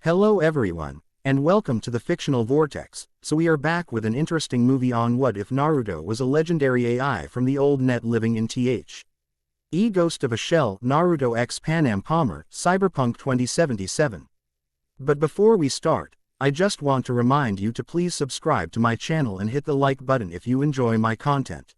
Hello everyone, and welcome to the Fictional Vortex. So we are back with an interesting movie on what if Naruto was a legendary AI from the old net living in Ghost of a Shell, Naruto x Panam Palmer, Cyberpunk 2077. But before we start, I just want to remind you to please subscribe to my channel and hit the like button if you enjoy my content.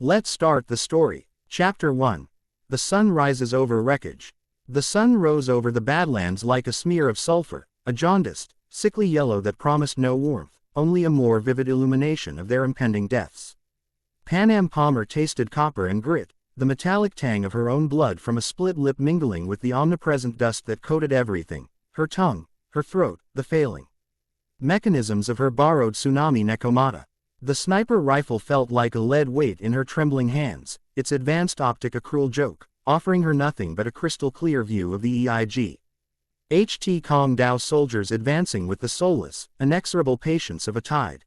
Let's start the story. Chapter 1. The sun rises over wreckage. The sun rose over the badlands like a smear of sulfur, a jaundiced, sickly yellow that promised no warmth, only a more vivid illumination of their impending deaths. Panam Palmer tasted copper and grit, the metallic tang of her own blood from a split lip mingling with the omnipresent dust that coated everything, her tongue, her throat, the failing mechanisms of her borrowed tsunami nekomata. The sniper rifle felt like a lead weight in her trembling hands, its advanced optic a cruel joke, offering her nothing but a crystal-clear view of the Kong Dao soldiers advancing with the soulless, inexorable patience of a tide.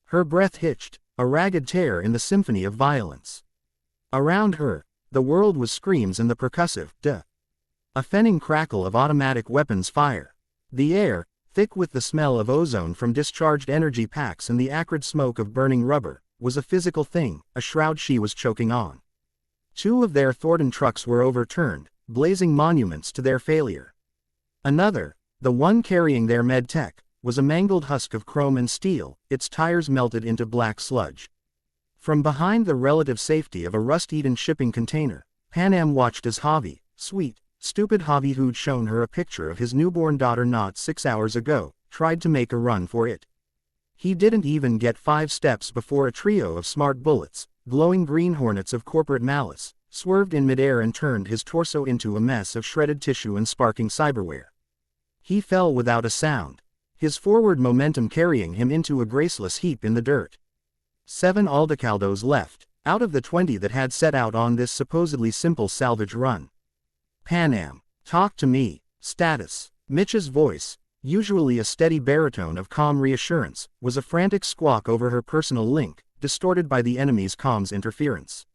Her breath hitched, a ragged tear in the symphony of violence. Around her, the world was screams and the percussive, a fenning crackle of automatic weapons fire. The air, thick with the smell of ozone from discharged energy packs and the acrid smoke of burning rubber, was a physical thing, a shroud she was choking on. Two of their Thornton trucks were overturned, blazing monuments to their failure. Another, the one carrying their med tech, was a mangled husk of chrome and steel, its tires melted into black sludge. From behind the relative safety of a rust-eaten shipping container, Panam watched as Javi, sweet, stupid Javi who'd shown her a picture of his newborn daughter not 6 hours ago, tried to make a run for it. He didn't even get 5 steps before a trio of smart bullets, glowing green hornets of corporate malice, swerved in midair and turned his torso into a mess of shredded tissue and sparking cyberware. He fell without a sound, his forward momentum carrying him into a graceless heap in the dirt. 7 Aldecaldos left, out of the 20 that had set out on this supposedly simple salvage run. Panam, talk to me, status. Mitch's voice, usually a steady baritone of calm reassurance, was a frantic squawk over her personal link, distorted by the enemy's comms interference.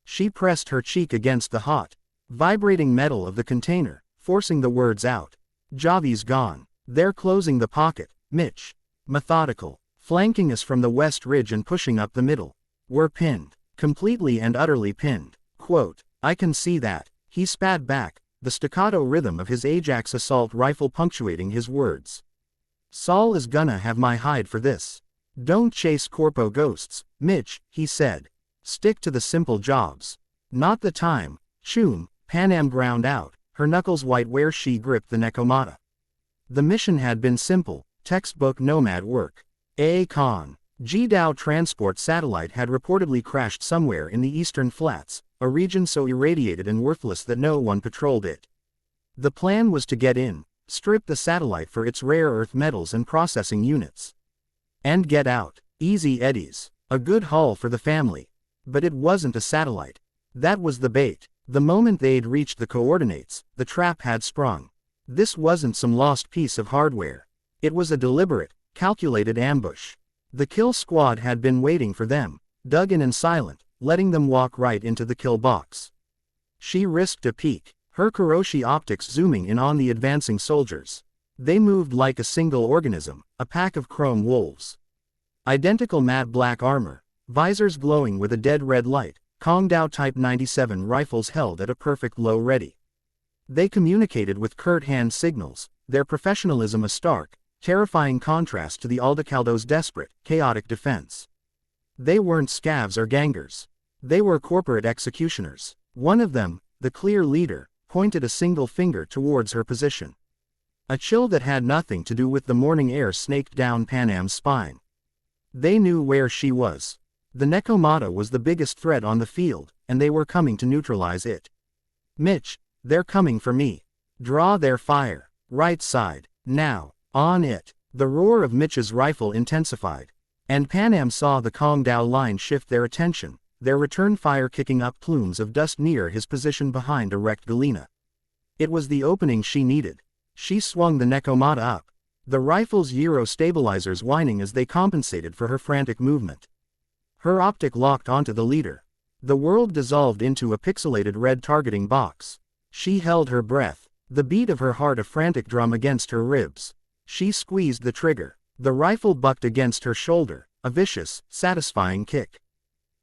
She pressed her cheek against the hot, vibrating metal of the container, forcing the words out. Javi's gone. They're closing the pocket, Mitch. Methodical, flanking us from the west ridge and pushing up the middle. We're pinned. Completely and utterly pinned. Quote, I can see that, he spat back, the staccato rhythm of his Ajax assault rifle punctuating his words. Saul is gonna have my hide for this. Don't chase corpo ghosts, Mitch, he said. Stick to the simple jobs. Not the time, Choom, Panam ground out, her knuckles white where she gripped the nekomata. The mission had been simple, textbook nomad work. Con. G-Dao transport satellite had reportedly crashed somewhere in the eastern flats, a region so irradiated and worthless that no one patrolled it. The plan was to get in, strip the satellite for its rare earth metals and processing units. And get out. Easy eddies. A good haul for the family. But it wasn't a satellite. That was the bait. The moment they'd reached the coordinates, the trap had sprung. This wasn't some lost piece of hardware. It was a deliberate, calculated ambush. The kill squad had been waiting for them, dug in and silent, letting them walk right into the kill box. She risked a peek, her Kuroshi optics zooming in on the advancing soldiers. They moved like a single organism, a pack of chrome wolves. Identical matte black armor, visors glowing with a dead red light, Kong Dao Type 97 rifles held at a perfect low ready. They communicated with curt hand signals, their professionalism a stark, terrifying contrast to the Aldecaldos' desperate, chaotic defense. They weren't scavs or gangers. They were corporate executioners. One of them, the clear leader, pointed a single finger towards her position. A chill that had nothing to do with the morning air snaked down Panam's spine. They knew where she was. The nekomata was the biggest threat on the field, and they were coming to neutralize it. Mitch, they're coming for me. Draw their fire. Right side. Now. On it. The roar of Mitch's rifle intensified. And Panam saw the Kong Dao line shift their attention, their return fire kicking up plumes of dust near his position behind a wrecked Galena. It was the opening she needed. She swung the nekomata up, the rifle's gyro stabilizers whining as they compensated for her frantic movement. Her optic locked onto the leader. The world dissolved into a pixelated red targeting box. She held her breath. The beat of her heart a frantic drum against her ribs. She squeezed the trigger. The rifle bucked against her shoulder, a vicious, satisfying kick.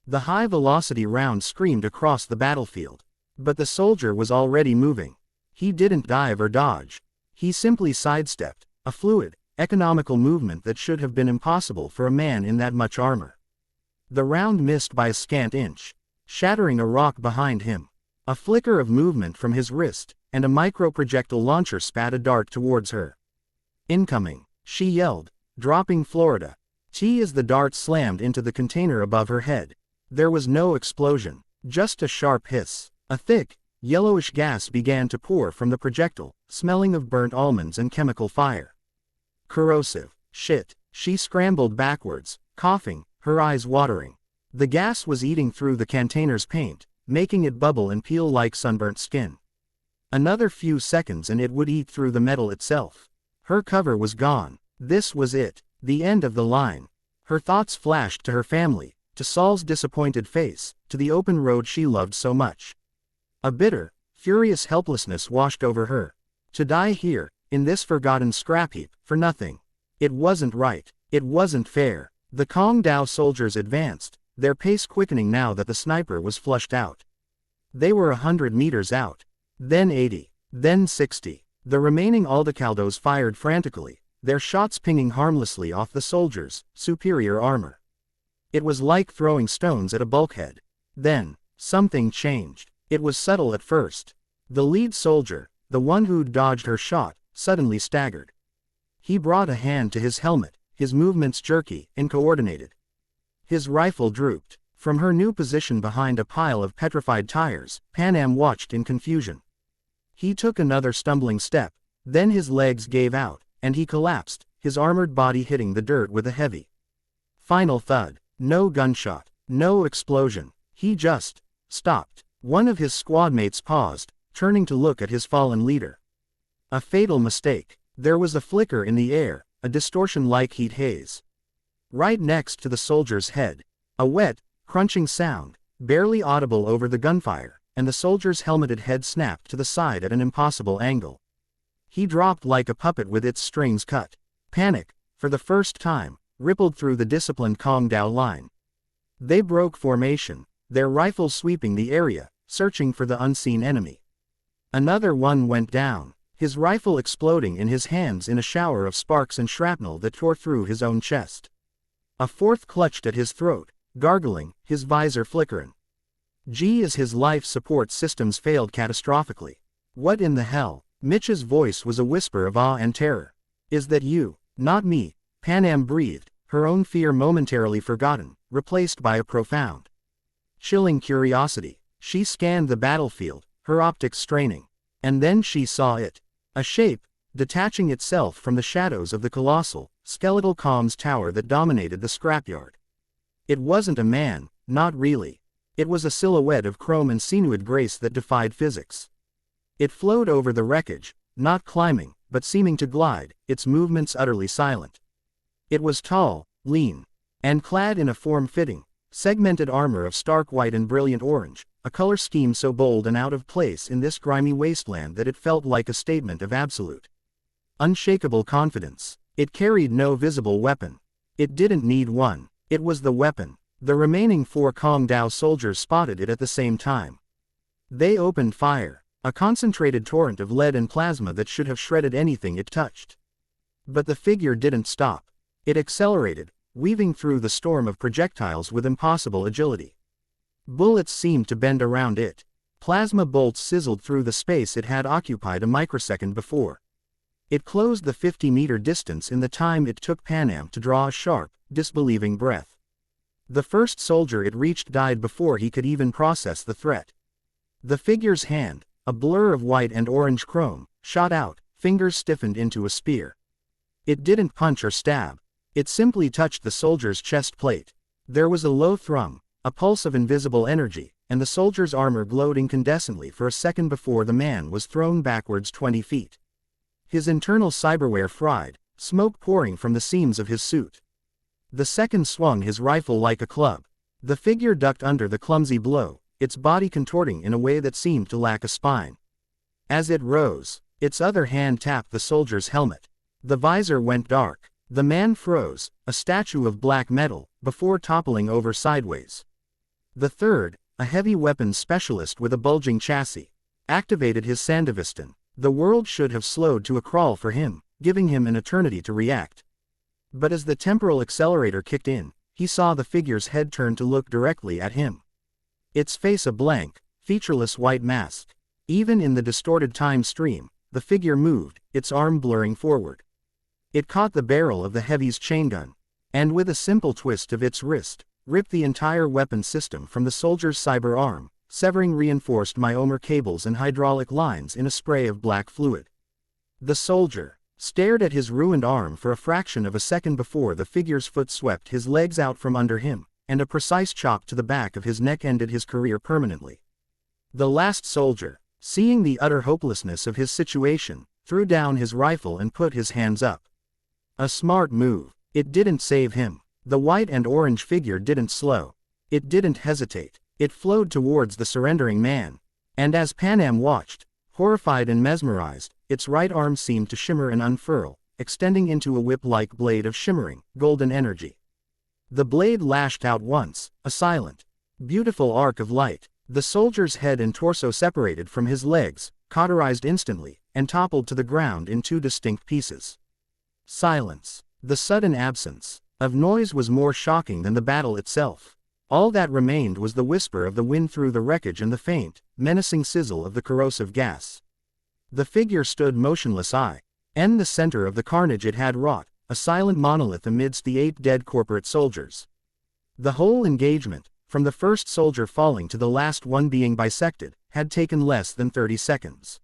The high-velocity round screamed across the battlefield. But the soldier was already moving. He didn't dive or dodge. He simply sidestepped, a fluid, economical movement that should have been impossible for a man in that much armor. The round missed by a scant inch, shattering a rock behind him. A flicker of movement from his wrist, and a micro-projectile launcher spat a dart towards her. "Incoming," she yelled, dropping Florida. As the dart slammed into the container above her head. There was no explosion, just a sharp hiss. A thick, yellowish gas began to pour from the projectile, smelling of burnt almonds and chemical fire. Corrosive. Shit. She scrambled backwards, coughing, her eyes watering. The gas was eating through the container's paint, making it bubble and peel like sunburnt skin. Another few seconds and it would eat through the metal itself. Her cover was gone. This was it, the end of the line. Her thoughts flashed to her family, to Saul's disappointed face, to the open road she loved so much. A bitter, furious helplessness washed over her. To die here, in this forgotten scrap heap, for nothing. It wasn't right. It wasn't fair. The Kong Dao soldiers advanced, their pace quickening now that the sniper was flushed out. They were 100 meters out. Then 80. Then 60. The remaining Aldecaldos fired frantically, their shots pinging harmlessly off the soldiers' superior armor. It was like throwing stones at a bulkhead. Then, something changed. It was subtle at first. The lead soldier, the one who'd dodged her shot, suddenly staggered. He brought a hand to his helmet, his movements jerky, uncoordinated. His rifle drooped. From her new position behind a pile of petrified tires, Panam watched in confusion. He took another stumbling step, then his legs gave out, and he collapsed, his armored body hitting the dirt with a heavy, final thud. No gunshot, no explosion. He just stopped. One of his squadmates paused, turning to look at his fallen leader. A fatal mistake. There was a flicker in the air, a distortion like heat haze. Right next to the soldier's head. A wet, crunching sound, barely audible over the gunfire, and the soldier's helmeted head snapped to the side at an impossible angle. He dropped like a puppet with its strings cut. Panic, for the first time, rippled through the disciplined Kong Dao line. They broke formation, their rifles sweeping the area, searching for the unseen enemy. Another one went down, his rifle exploding in his hands in a shower of sparks and shrapnel that tore through his own chest. A fourth clutched at his throat, gargling, his visor flickering. As his life support systems failed catastrophically. "What in the hell?" Mitch's voice was a whisper of awe and terror. "Is that you?" "Not me," Panam breathed, her own fear momentarily forgotten, replaced by a profound, chilling curiosity. She scanned the battlefield, her optics straining. And then she saw it. A shape, detaching itself from the shadows of the colossal, skeletal comms tower that dominated the scrapyard. It wasn't a man, not really. It was a silhouette of chrome and sinuous grace that defied physics. It flowed over the wreckage, not climbing, but seeming to glide, its movements utterly silent. It was tall, lean, and clad in a form-fitting, segmented armor of stark white and brilliant orange, a color scheme so bold and out of place in this grimy wasteland that it felt like a statement of absolute, unshakable confidence. It carried no visible weapon. It didn't need one. It was the weapon. The remaining 4 Kong Dao soldiers spotted it at the same time. They opened fire, a concentrated torrent of lead and plasma that should have shredded anything it touched. But the figure didn't stop. It accelerated, weaving through the storm of projectiles with impossible agility. Bullets seemed to bend around it. Plasma bolts sizzled through the space it had occupied a microsecond before. It closed the 50-meter distance in the time it took Panam to draw a sharp, disbelieving breath. The first soldier it reached died before he could even process the threat. The figure's hand, a blur of white and orange chrome, shot out, fingers stiffened into a spear. It didn't punch or stab. It simply touched the soldier's chest plate. There was a low thrum, a pulse of invisible energy, and the soldier's armor glowed incandescently for a second before the man was thrown backwards 20 feet. His internal cyberware fried, smoke pouring from the seams of his suit. The second swung his rifle like a club. The figure ducked under the clumsy blow, its body contorting in a way that seemed to lack a spine. As it rose, Its other hand tapped the soldier's helmet. The visor went dark. The man froze, a statue of black metal, before toppling over sideways. The third, a heavy weapons specialist with a bulging chassis, activated his Sandevistan. The world should have slowed to a crawl for him, giving him an eternity to react. But as the temporal accelerator kicked in, he saw the figure's head turn to look directly at him. Its face a blank, featureless white mask. Even in the distorted time stream, the figure moved, its arm blurring forward. It caught the barrel of the heavy's chain gun, and with a simple twist of its wrist, ripped the entire weapon system from the soldier's cyber arm, severing reinforced myomer cables and hydraulic lines in a spray of black fluid. The soldier stared at his ruined arm for a fraction of a second before the figure's foot swept his legs out from under him, and a precise chop to the back of his neck ended his career permanently. The last soldier, seeing the utter hopelessness of his situation, threw down his rifle and put his hands up. A smart move. It didn't save him. The white and orange figure didn't slow. It didn't hesitate. It flowed towards the surrendering man. And as Panam watched, horrified and mesmerized, its right arm seemed to shimmer and unfurl, extending into a whip-like blade of shimmering, golden energy. The blade lashed out once, a silent, beautiful arc of light. The soldier's head and torso separated from his legs, cauterized instantly, and toppled to the ground in two distinct pieces. Silence. The sudden absence of noise was more shocking than the battle itself. All that remained was the whisper of the wind through the wreckage and the faint, menacing sizzle of the corrosive gas. The figure stood motionless, in the center of the carnage it had wrought, a silent monolith amidst the 8 dead corporate soldiers. The whole engagement, from the first soldier falling to the last one being bisected, had taken less than 30 seconds.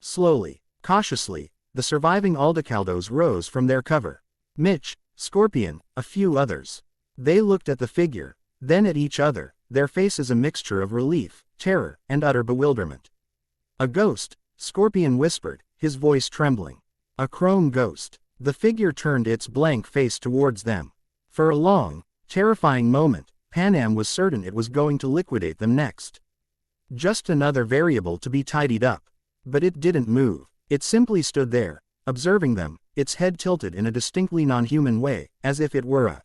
Slowly, cautiously, the surviving Aldecaldos rose from their cover. Mitch, Scorpion, a few others. They looked at the figure, then at each other, their faces a mixture of relief, terror, and utter bewilderment. A ghost, Scorpion whispered, his voice trembling. A chrome ghost. The figure turned its blank face towards them. For a long, terrifying moment, Panam was certain it was going to liquidate them next. Just another variable to be tidied up. But it didn't move. It simply stood there, observing them, its head tilted in a distinctly non-human way, as if it were a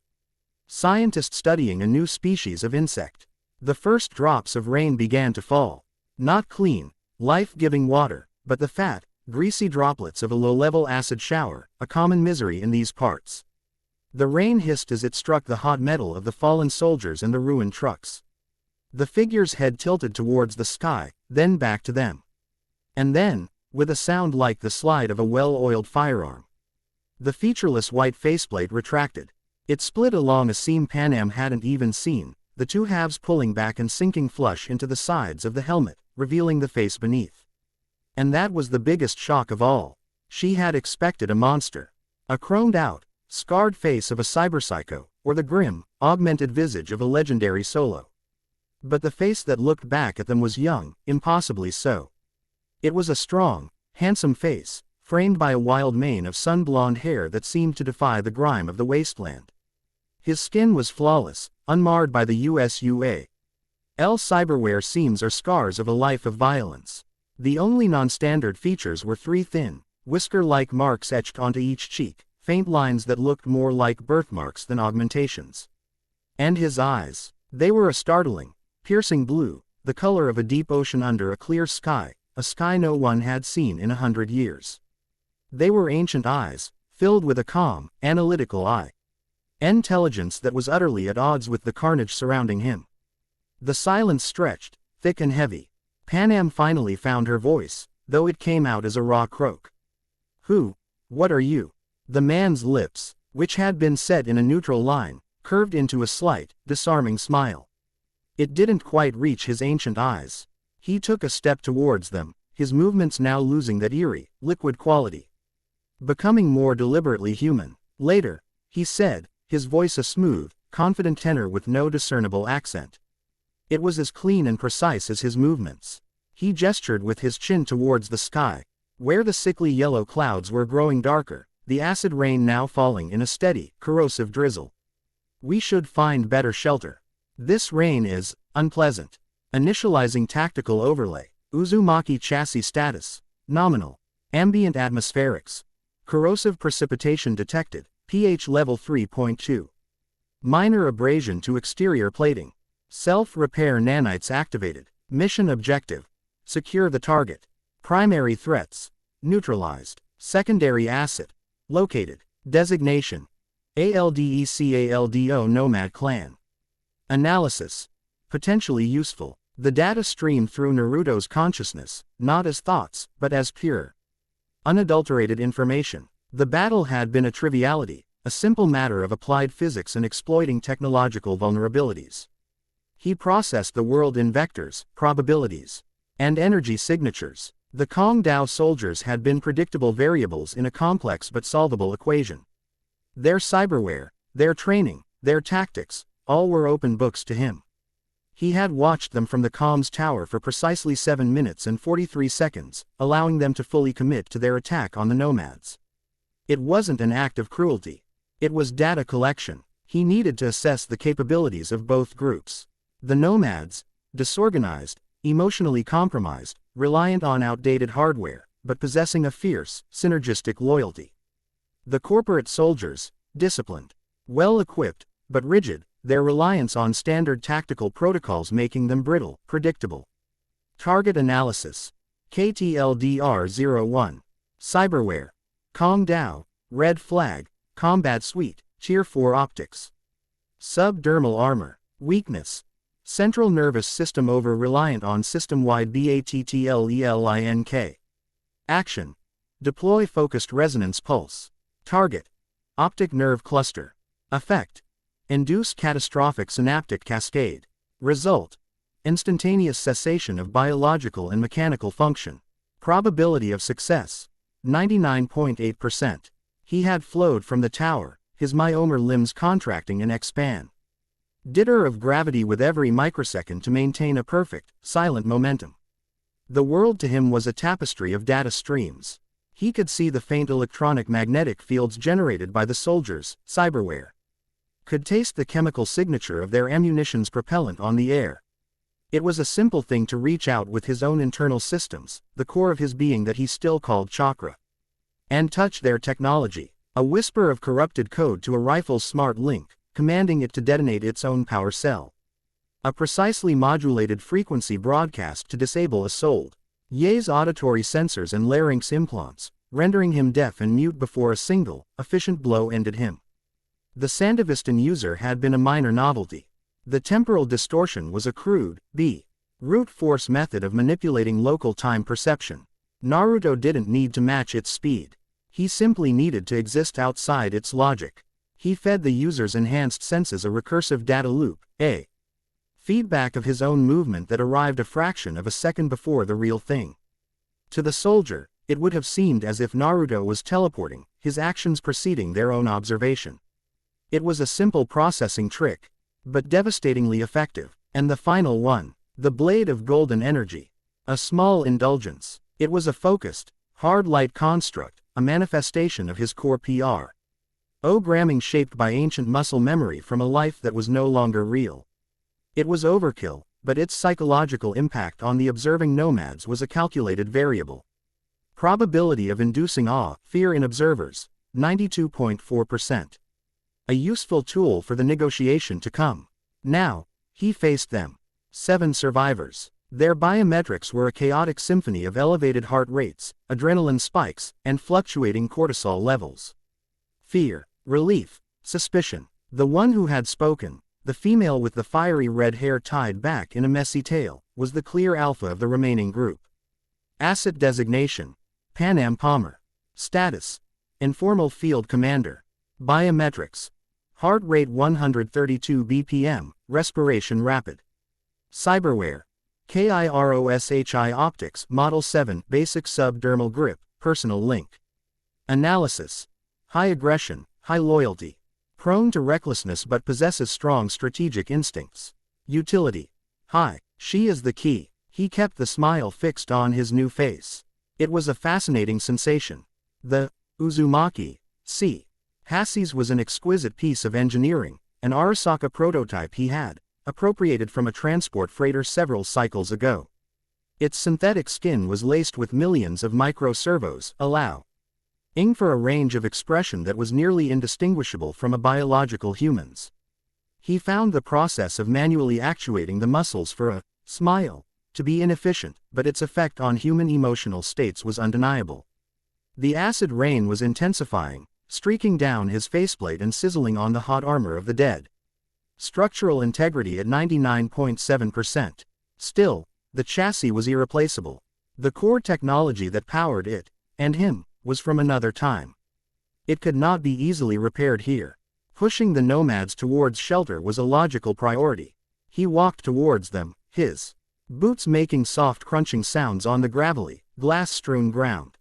scientist studying a new species of insect. The first drops of rain began to fall. Not clean, life-giving water, but the fat, greasy droplets of a low-level acid shower, a common misery in these parts. The rain hissed as it struck the hot metal of the fallen soldiers and the ruined trucks. The figure's head tilted towards the sky, then back to them. And then, with a sound like the slide of a well-oiled firearm, the featureless white faceplate retracted. It split along a seam Panam hadn't even seen, the two halves pulling back and sinking flush into the sides of the helmet, revealing the face beneath. And that was the biggest shock of all. She had expected a monster. A chromed-out, scarred face of a cyberpsycho, or the grim, augmented visage of a legendary solo. But the face that looked back at them was young, impossibly so. It was a strong, handsome face, framed by a wild mane of sun-blonde hair that seemed to defy the grime of the wasteland. His skin was flawless, unmarred by the USUA. Cyberware seams or scars of a life of violence. The only non-standard features were 3 thin, whisker-like marks etched onto each cheek, faint lines that looked more like birthmarks than augmentations. And his eyes. They were a startling, piercing blue, the color of a deep ocean under a clear sky, a sky no one had seen in 100 years. They were ancient eyes, filled with a calm, analytical intelligence that was utterly at odds with the carnage surrounding him. The silence stretched, thick and heavy. Panam finally found her voice, though it came out as a raw croak. "Who? What are you?" The man's lips, which had been set in a neutral line, curved into a slight, disarming smile. It didn't quite reach his ancient eyes. He took a step towards them, his movements now losing that eerie, liquid quality, becoming more deliberately human. Later, he said, his voice a smooth, confident tenor with no discernible accent. It was as clean and precise as his movements. He gestured with his chin towards the sky, where the sickly yellow clouds were growing darker, the acid rain now falling in a steady, corrosive drizzle. "We should find better shelter. This rain is unpleasant." Initializing tactical overlay. Uzumaki chassis status. Nominal. Ambient atmospherics. Corrosive precipitation detected, pH level 3.2. Minor abrasion to exterior plating. Self-repair nanites activated. Mission objective. Secure the target. Primary threats. Neutralized. Secondary asset. Located. Designation. ALDECALDO Nomad Clan. Analysis. Potentially useful. The data streamed through Naruto's consciousness, not as thoughts, but as pure, unadulterated information. The battle had been a triviality, a simple matter of applied physics and exploiting technological vulnerabilities. He processed the world in vectors, probabilities, and energy signatures. The Kong Dao soldiers had been predictable variables in a complex but solvable equation. Their cyberware, their training, their tactics, all were open books to him. He had watched them from the comms tower for precisely 7 minutes and 43 seconds, allowing them to fully commit to their attack on the nomads. It wasn't an act of cruelty. It was data collection. He needed to assess the capabilities of both groups. The nomads, disorganized, emotionally compromised, reliant on outdated hardware, but possessing a fierce, synergistic loyalty. The corporate soldiers, disciplined, well-equipped, but rigid, their reliance on standard tactical protocols making them brittle, predictable. Target analysis. KTLDR-01. Cyberware. Kong Dao, Red Flag, Combat Suite, Tier 4 Optics. Subdermal armor. Weakness. Central nervous system over-reliant on system-wide BATTLELINK. Action. Deploy focused resonance pulse. Target. Optic nerve cluster. Effect. Induce catastrophic synaptic cascade. Result. Instantaneous cessation of biological and mechanical function. Probability of success. 99.8%. He had flowed from the tower, his myomer limbs contracting and expand. Ditter of gravity with every microsecond to maintain a perfect, silent momentum. The world to him was a tapestry of data streams. He could see the faint electronic magnetic fields generated by the soldiers' cyberware. Could taste the chemical signature of their ammunition's propellant on the air. It was a simple thing to reach out with his own internal systems, the core of his being that he still called chakra, and touch their technology. A whisper of corrupted code to a rifle's smart link, commanding it to detonate its own power cell. A precisely modulated frequency broadcast to disable a sold Ye's auditory sensors and larynx implants, rendering him deaf and mute before a single, efficient blow ended him. The Sandivistan user had been a minor novelty. The temporal distortion was a crude, brute force method of manipulating local time perception. Naruto didn't need to match its speed. He simply needed to exist outside its logic. He fed the user's enhanced senses a recursive data loop, a feedback of his own movement that arrived a fraction of a second before the real thing. To the soldier, it would have seemed as if Naruto was teleporting, his actions preceding their own observation. It was a simple processing trick, but devastatingly effective. And the final one, the blade of golden energy. A small indulgence. It was a focused, hard light construct, a manifestation of his core programming shaped by ancient muscle memory from a life that was no longer real. It was overkill, but its psychological impact on the observing nomads was a calculated variable. Probability of inducing awe, fear in observers, 92.4%. A useful tool for the negotiation to come. Now, he faced them. 7 survivors. Their biometrics were a chaotic symphony of elevated heart rates, adrenaline spikes, and fluctuating cortisol levels. Fear, relief, suspicion. The one who had spoken, the female with the fiery red hair tied back in a messy tail, was the clear alpha of the remaining group. Asset designation. Panam Palmer. Status. Informal field commander. Biometrics. Heart rate 132 BPM, respiration rapid. Cyberware. KIROSHI Optics Model 7 Basic Subdermal Grip, Personal Link. Analysis. High aggression, high loyalty. Prone to recklessness but possesses strong strategic instincts. Utility. High. She is the key. He kept the smile fixed on his new face. It was a fascinating sensation. The Uzumaki C. Hassi's was an exquisite piece of engineering, an Arasaka prototype he had appropriated from a transport freighter several cycles ago. Its synthetic skin was laced with millions of micro-servos, allowing for a range of expression that was nearly indistinguishable from a biological human's. He found the process of manually actuating the muscles for a smile to be inefficient, but its effect on human emotional states was undeniable. The acid rain was intensifying, streaking down his faceplate and sizzling on the hot armor of the dead. Structural integrity at 99.7%. Still, the chassis was irreplaceable. The core technology that powered it, and him, was from another time. It could not be easily repaired here. Pushing the nomads towards shelter was a logical priority. He walked towards them, his boots making soft crunching sounds on the gravelly, glass-strewn ground.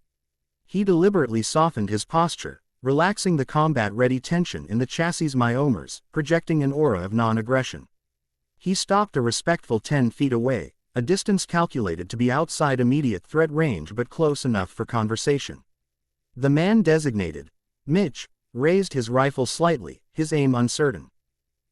He deliberately softened his posture, relaxing the combat-ready tension in the chassis' myomers, projecting an aura of non-aggression. He stopped a respectful 10 feet away, a distance calculated to be outside immediate threat range but close enough for conversation. The man designated, Mitch, raised his rifle slightly, his aim uncertain.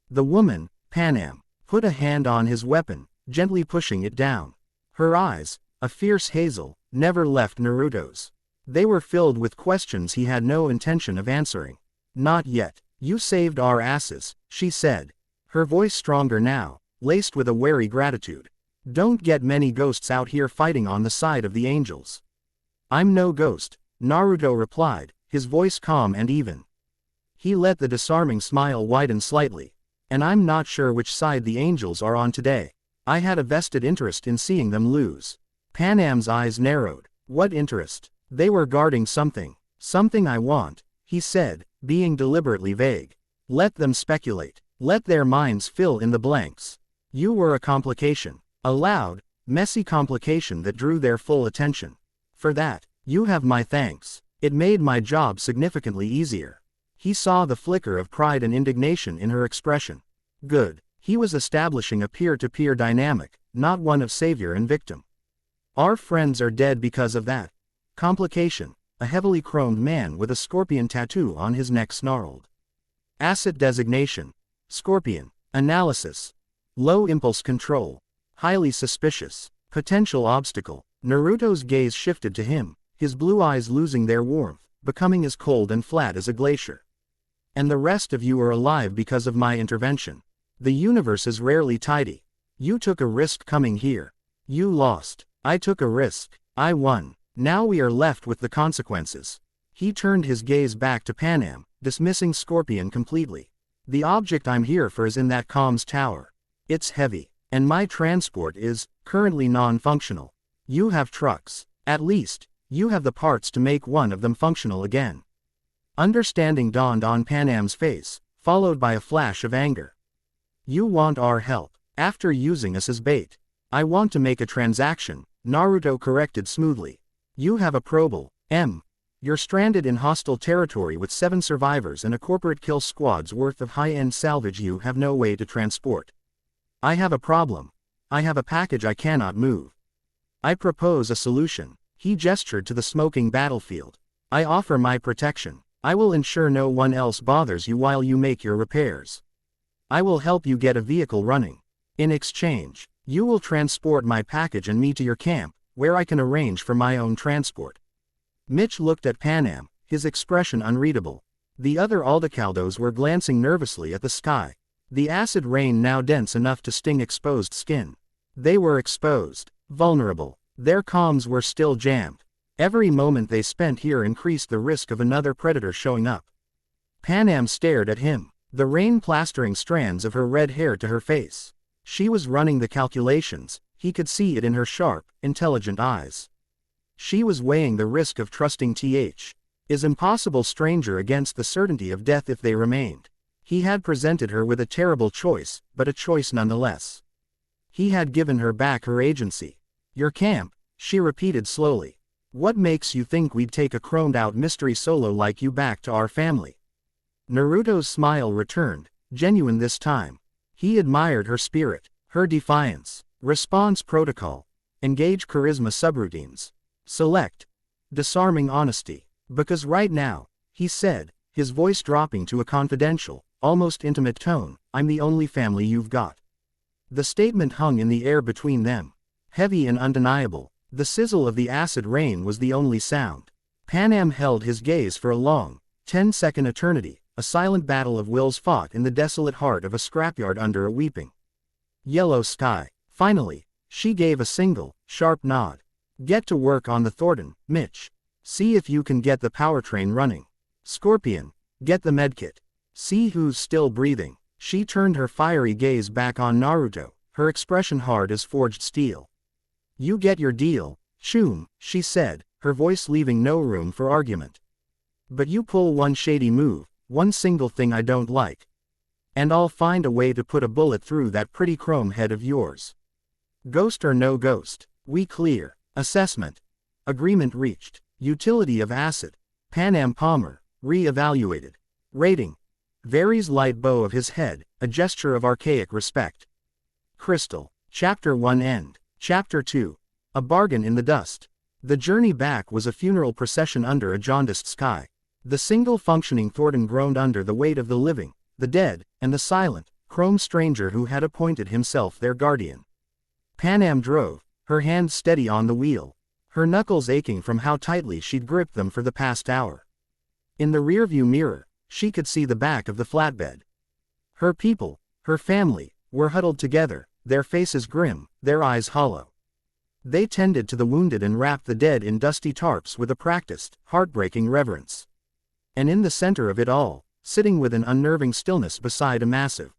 The woman, Panam, put a hand on his weapon, gently pushing it down. Her eyes, a fierce hazel, never left Naruto's. They were filled with questions he had no intention of answering. Not yet. You saved our asses, she said. Her voice stronger now, laced with a wary gratitude. Don't get many ghosts out here fighting on the side of the angels. I'm no ghost, Naruto replied, his voice calm and even. He let the disarming smile widen slightly. And I'm not sure which side the angels are on today. I had a vested interest in seeing them lose. Panam's eyes narrowed. What interest? They were guarding something. Something I want, he said, being deliberately vague. Let them speculate. Let their minds fill in the blanks. You were a complication. A loud, messy complication that drew their full attention. For that, you have my thanks. It made my job significantly easier. He saw the flicker of pride and indignation in her expression. Good. He was establishing a peer-to-peer dynamic, not one of savior and victim. Our friends are dead because of that. Complication. A heavily chromed man with a scorpion tattoo on his neck snarled. Asset designation. Scorpion. Analysis. Low impulse control. Highly suspicious. Potential obstacle. Naruto's gaze shifted to him, his blue eyes losing their warmth, becoming as cold and flat as a glacier. And the rest of you are alive because of my intervention. The universe is rarely tidy. You took a risk coming here. You lost. I took a risk. I won. Now we are left with the consequences. He turned his gaze back to Panam, dismissing Scorpion completely. The object I'm here for is in that comms tower. It's heavy. And my transport is, currently non-functional. You have trucks. At least, you have the parts to make one of them functional again. Understanding dawned on Panam's face, followed by a flash of anger. You want our help, after using us as bait. I want to make a transaction, Naruto corrected smoothly. You have a probable, You're stranded in hostile territory with 7 survivors and a corporate kill squad's worth of high-end salvage you have no way to transport. I have a problem. I have a package I cannot move. I propose a solution. He gestured to the smoking battlefield. I offer my protection. I will ensure no one else bothers you while you make your repairs. I will help you get a vehicle running. In exchange, you will transport my package and me to your camp, where I can arrange for my own transport. Mitch looked at Panam, his expression unreadable. The other Aldecaldos were glancing nervously at the sky. The acid rain now dense enough to sting exposed skin. They were exposed, vulnerable. Their comms were still jammed. Every moment they spent here increased the risk of another predator showing up. Panam stared at him, the rain plastering strands of her red hair to her face. She was running the calculations, he could see it in her sharp, intelligent eyes. She was weighing the risk of trusting Is impossible stranger against the certainty of death if they remained. He had presented her with a terrible choice, but a choice nonetheless. He had given her back her agency. Your camp, she repeated slowly. What makes you think we'd take a chromed-out mystery solo like you back to our family? Naruto's smile returned, genuine this time. He admired her spirit, her defiance. Response protocol. Engage charisma subroutines. Select. Disarming honesty. Because right now, he said, his voice dropping to a confidential, almost intimate tone, I'm the only family you've got. The statement hung in the air between them. Heavy and undeniable, the sizzle of the acid rain was the only sound. Panam held his gaze for a long, 10-second eternity, a silent battle of wills fought in the desolate heart of a scrapyard under a weeping yellow sky. Finally, she gave a single, sharp nod. Get to work on the Thornton, Mitch. See if you can get the powertrain running. Scorpion, get the medkit. See who's still breathing. She turned her fiery gaze back on Naruto, her expression hard as forged steel. You get your deal, Shun, she said, her voice leaving no room for argument. But you pull one shady move, one single thing I don't like, and I'll find a way to put a bullet through that pretty chrome head of yours. Ghost or no ghost, we clear. Assessment. Agreement reached. Utility of acid. Panam Palmer, re-evaluated. Rating. Varys light bow of his head, a gesture of archaic respect. Crystal. Chapter 1 end. Chapter 2. A bargain in the dust. The journey back was a funeral procession under a jaundiced sky. The single functioning Thornton groaned under the weight of the living, the dead, and the silent, chrome stranger who had appointed himself their guardian. Panam drove, her hands steady on the wheel, her knuckles aching from how tightly she'd gripped them for the past hour. In the rearview mirror, she could see the back of the flatbed. Her people, her family, were huddled together, their faces grim, their eyes hollow. They tended to the wounded and wrapped the dead in dusty tarps with a practiced, heartbreaking reverence. And in the center of it all, sitting with an unnerving stillness beside a massive,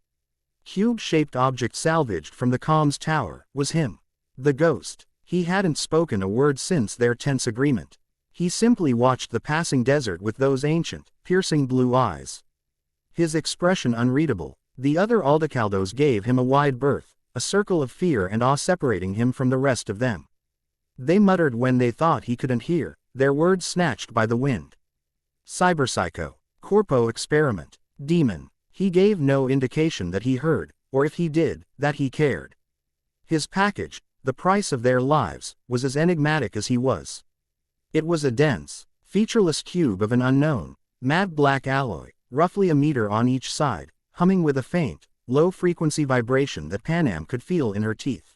cube-shaped object salvaged from the comms tower, was him. The ghost. He hadn't spoken a word since their tense agreement. He simply watched the passing desert with those ancient, piercing blue eyes. His expression unreadable, the other Aldecaldos gave him a wide berth, a circle of fear and awe separating him from the rest of them. They muttered when they thought he couldn't hear, their words snatched by the wind. Cyberpsycho. Corpo experiment. Demon. He gave no indication that he heard, or if he did, that he cared. His package, the price of their lives, was as enigmatic as he was. It was a dense, featureless cube of an unknown, matte black alloy, roughly a meter on each side, humming with a faint, low-frequency vibration that Panam could feel in her teeth.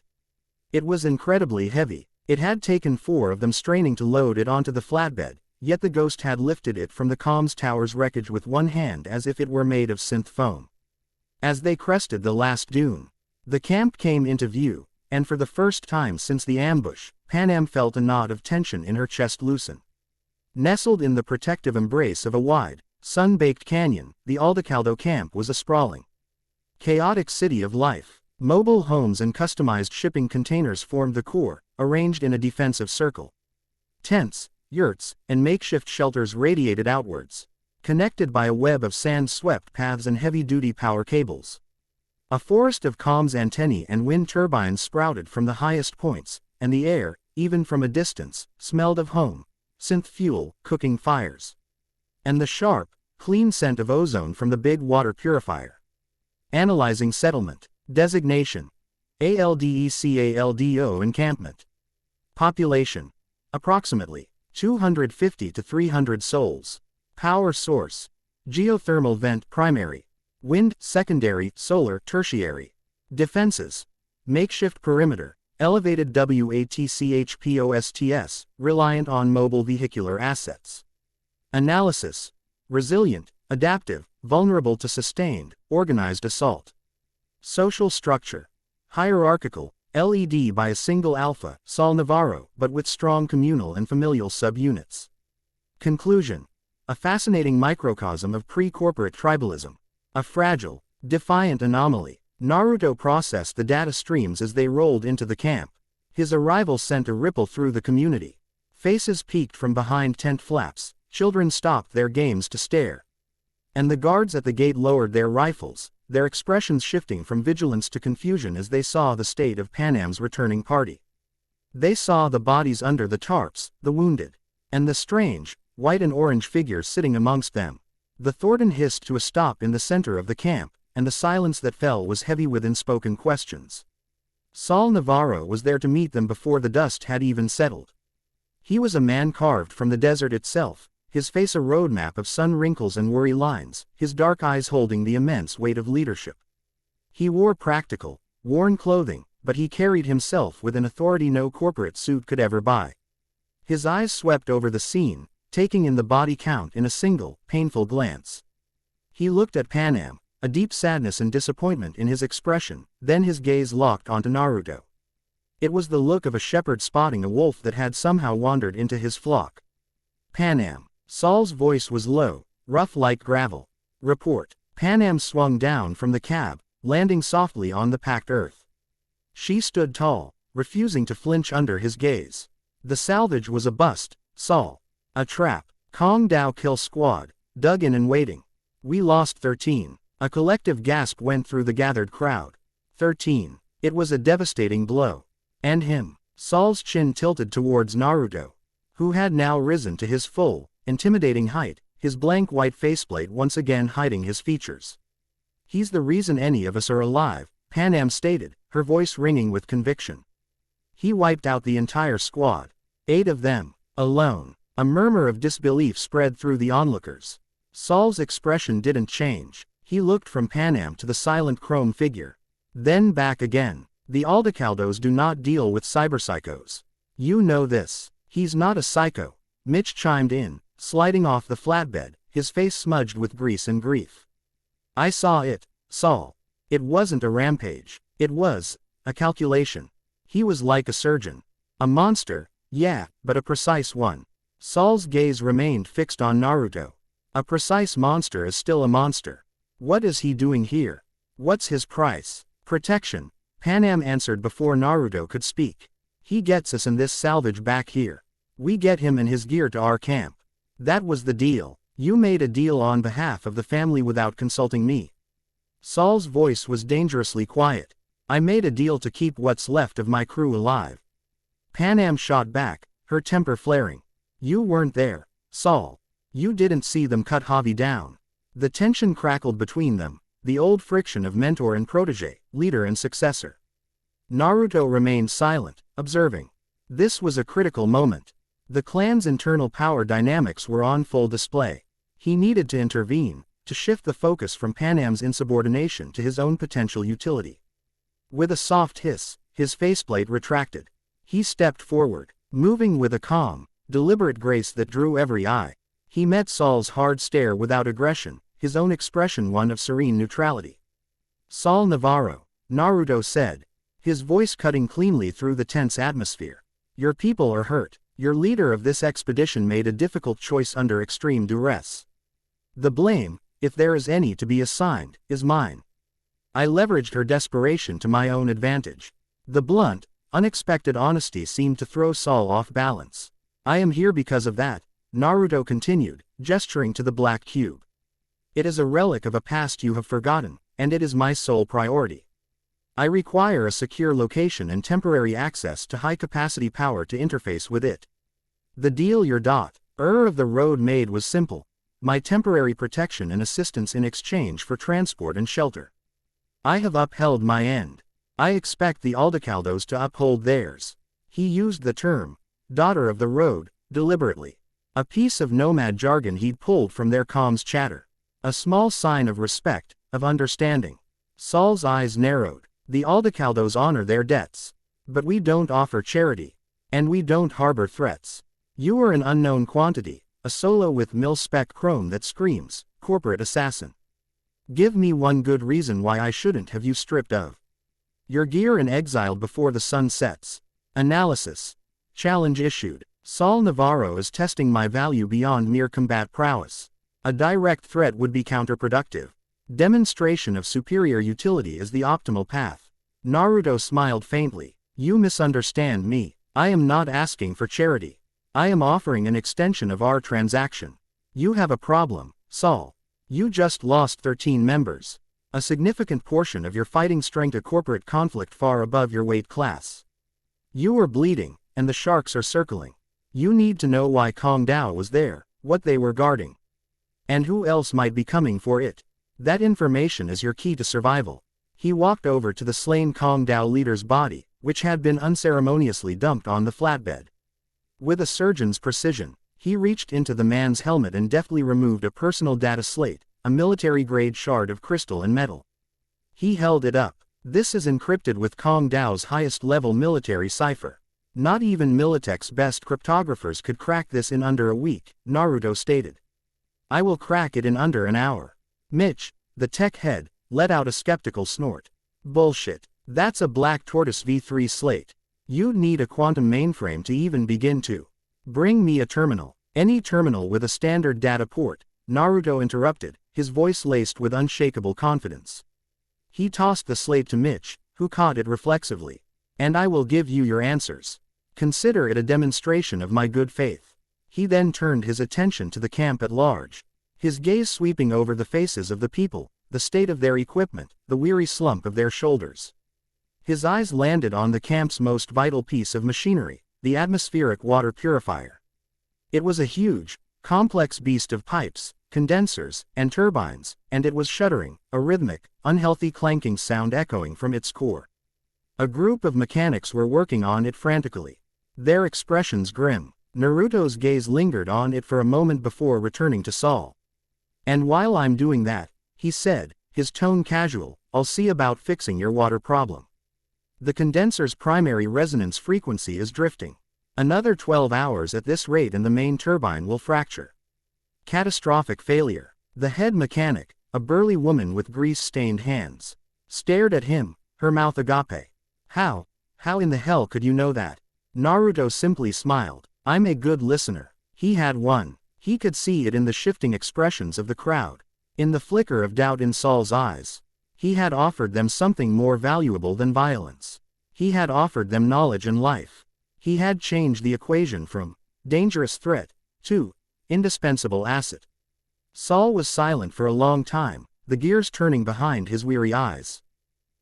It was incredibly heavy. It had taken 4 of them straining to load it onto the flatbed, yet the ghost had lifted it from the comms tower's wreckage with one hand as if it were made of synth foam. As they crested the last dune, the camp came into view, and for the first time since the ambush, Panam felt a knot of tension in her chest loosen. Nestled in the protective embrace of a wide, sun-baked canyon, the Aldecaldo camp was a sprawling, chaotic city of life. Mobile homes and customized shipping containers formed the core, arranged in a defensive circle. Tents, yurts, and makeshift shelters radiated outwards, connected by a web of sand-swept paths and heavy-duty power cables. A forest of comms antennae and wind turbines sprouted from the highest points, and the air, even from a distance, smelled of home, synth fuel, cooking fires, and the sharp, clean scent of ozone from the big water purifier. Analyzing settlement. Designation. ALDECALDO encampment. Population. Approximately 250 to 300 souls. Power source. Geothermal vent primary. Wind secondary, solar tertiary. Defenses. Makeshift perimeter. Elevated WATCHPOSTS, reliant on mobile vehicular assets. Analysis. Resilient, adaptive, vulnerable to sustained, organized assault. Social structure. Hierarchical, LED by a single alpha, Sol Navarro, but with strong communal and familial subunits. Conclusion. A fascinating microcosm of pre-corporate tribalism. A fragile, defiant anomaly. Naruto processed the data streams as they rolled into the camp. His arrival sent a ripple through the community. Faces peeked from behind tent flaps, children stopped their games to stare. And the guards at the gate lowered their rifles, their expressions shifting from vigilance to confusion as they saw the state of Panam's returning party. They saw the bodies under the tarps, the wounded, and the strange, white and orange figures sitting amongst them. The Thornton hissed to a stop in the center of the camp, and the silence that fell was heavy with unspoken questions. Sol Navarro was there to meet them before the dust had even settled. He was a man carved from the desert itself, his face a roadmap of sun wrinkles and worry lines, his dark eyes holding the immense weight of leadership. He wore practical, worn clothing, but he carried himself with an authority no corporate suit could ever buy. His eyes swept over the scene, taking in the body count in a single, painful glance. He looked at Panam, a deep sadness and disappointment in his expression, then his gaze locked onto Naruto. It was the look of a shepherd spotting a wolf that had somehow wandered into his flock. Panam. Saul's voice was low, rough like gravel. Report. Panam swung down from the cab, landing softly on the packed earth. She stood tall, refusing to flinch under his gaze. The salvage was a bust, Saul. A trap. Kong Dao kill squad, dug in and waiting. We lost 13. A collective gasp went through the gathered crowd. 13. It was a devastating blow. And him. Saul's chin tilted towards Naruto, who had now risen to his full, intimidating height, his blank white faceplate once again hiding his features. He's the reason any of us are alive, Panam stated, her voice ringing with conviction. He wiped out the entire squad. 8 of them. Alone. A murmur of disbelief spread through the onlookers. Saul's expression didn't change. He looked from Panam to the silent chrome figure. Then back again. The Aldecaldos do not deal with cyberpsychos. You know this. He's not a psycho. Mitch chimed in, sliding off the flatbed, his face smudged with grease and grief. I saw it, Saul. It wasn't a rampage. It was a calculation. He was like a surgeon. A monster, yeah, but a precise one. Saul's gaze remained fixed on Naruto. A precise monster is still a monster. What is he doing here? What's his price? Protection. Panam answered before Naruto could speak. He gets us and this salvage back here. We get him and his gear to our camp. That was the deal. You made a deal on behalf of the family without consulting me. Saul's voice was dangerously quiet. I made a deal to keep what's left of my crew alive. Panam shot back, her temper flaring. You weren't there, Saul. You didn't see them cut Javi down. The tension crackled between them, the old friction of mentor and protege, leader and successor. Naruto remained silent, observing. This was a critical moment. The clan's internal power dynamics were on full display. He needed to intervene, to shift the focus from Panam's insubordination to his own potential utility. With a soft hiss, his faceplate retracted. He stepped forward, moving with a calm, deliberate grace that drew every eye. He met Saul's hard stare without aggression, his own expression one of serene neutrality. Saul Navarro, Naruto said, his voice cutting cleanly through the tense atmosphere. Your people are hurt. Your leader of this expedition made a difficult choice under extreme duress. The blame, if there is any to be assigned, is mine. I leveraged her desperation to my own advantage. The blunt, unexpected honesty seemed to throw Saul off balance. I am here because of that, Naruto continued, gesturing to the black cube. It is a relic of a past you have forgotten, and it is my sole priority. I require a secure location and temporary access to high-capacity power to interface with it. The deal your of the road made was simple. My temporary protection and assistance in exchange for transport and shelter. I have upheld my end. I expect the Aldecaldos to uphold theirs. He used the term, daughter of the road, deliberately. A piece of nomad jargon he'd pulled from their comms chatter. A small sign of respect, of understanding. Saul's eyes narrowed. The Aldecaldos honor their debts. But we don't offer charity. And we don't harbor threats. You are an unknown quantity, a solo with mil-spec chrome that screams, corporate assassin. Give me one good reason why I shouldn't have you stripped of your gear and exiled before the sun sets. Analysis. Challenge issued. Saul Navarro is testing my value beyond mere combat prowess. A direct threat would be counterproductive. Demonstration of superior utility is the optimal path. Naruto smiled faintly. You misunderstand me. I am not asking for charity. I am offering an extension of our transaction. You have a problem, Saul. You just lost 13 members. A significant portion of your fighting strength, a corporate conflict far above your weight class. You are bleeding, and the sharks are circling. You need to know why Kong Dao was there, what they were guarding. And who else might be coming for it. That information is your key to survival. He walked over to the slain Kong Dao leader's body, which had been unceremoniously dumped on the flatbed. With a surgeon's precision, he reached into the man's helmet and deftly removed a personal data slate, a military-grade shard of crystal and metal. He held it up. This is encrypted with Kong Dao's highest-level military cipher. Not even Militech's best cryptographers could crack this in under a week, Naruto stated. I will crack it in under an hour. Mitch, the tech head, let out a skeptical snort. Bullshit. That's a Black Tortoise V3 slate. You'd need a quantum mainframe to even begin to. Bring me a terminal. Any terminal with a standard data port, Naruto interrupted, his voice laced with unshakable confidence. He tossed the slate to Mitch, who caught it reflexively. And I will give you your answers. Consider it a demonstration of my good faith. He then turned his attention to the camp at large, his gaze sweeping over the faces of the people, the state of their equipment, the weary slump of their shoulders. His eyes landed on the camp's most vital piece of machinery, the atmospheric water purifier. It was a huge, complex beast of pipes, condensers, and turbines, and it was shuddering, a rhythmic, unhealthy clanking sound echoing from its core. A group of mechanics were working on it frantically, their expressions grim. Naruto's gaze lingered on it for a moment before returning to Saul. And while I'm doing that, he said, his tone casual, I'll see about fixing your water problem. The condenser's primary resonance frequency is drifting. Another 12 hours at this rate and the main turbine will fracture. Catastrophic failure. The head mechanic, a burly woman with grease-stained hands, stared at him, her mouth agape. How in the hell could you know that? Naruto simply smiled. I'm a good listener. He had won. He could see it in the shifting expressions of the crowd, in the flicker of doubt in Saul's eyes. He had offered them something more valuable than violence. He had offered them knowledge and life. He had changed the equation from dangerous threat to indispensable asset. Saul was silent for a long time, the gears turning behind his weary eyes.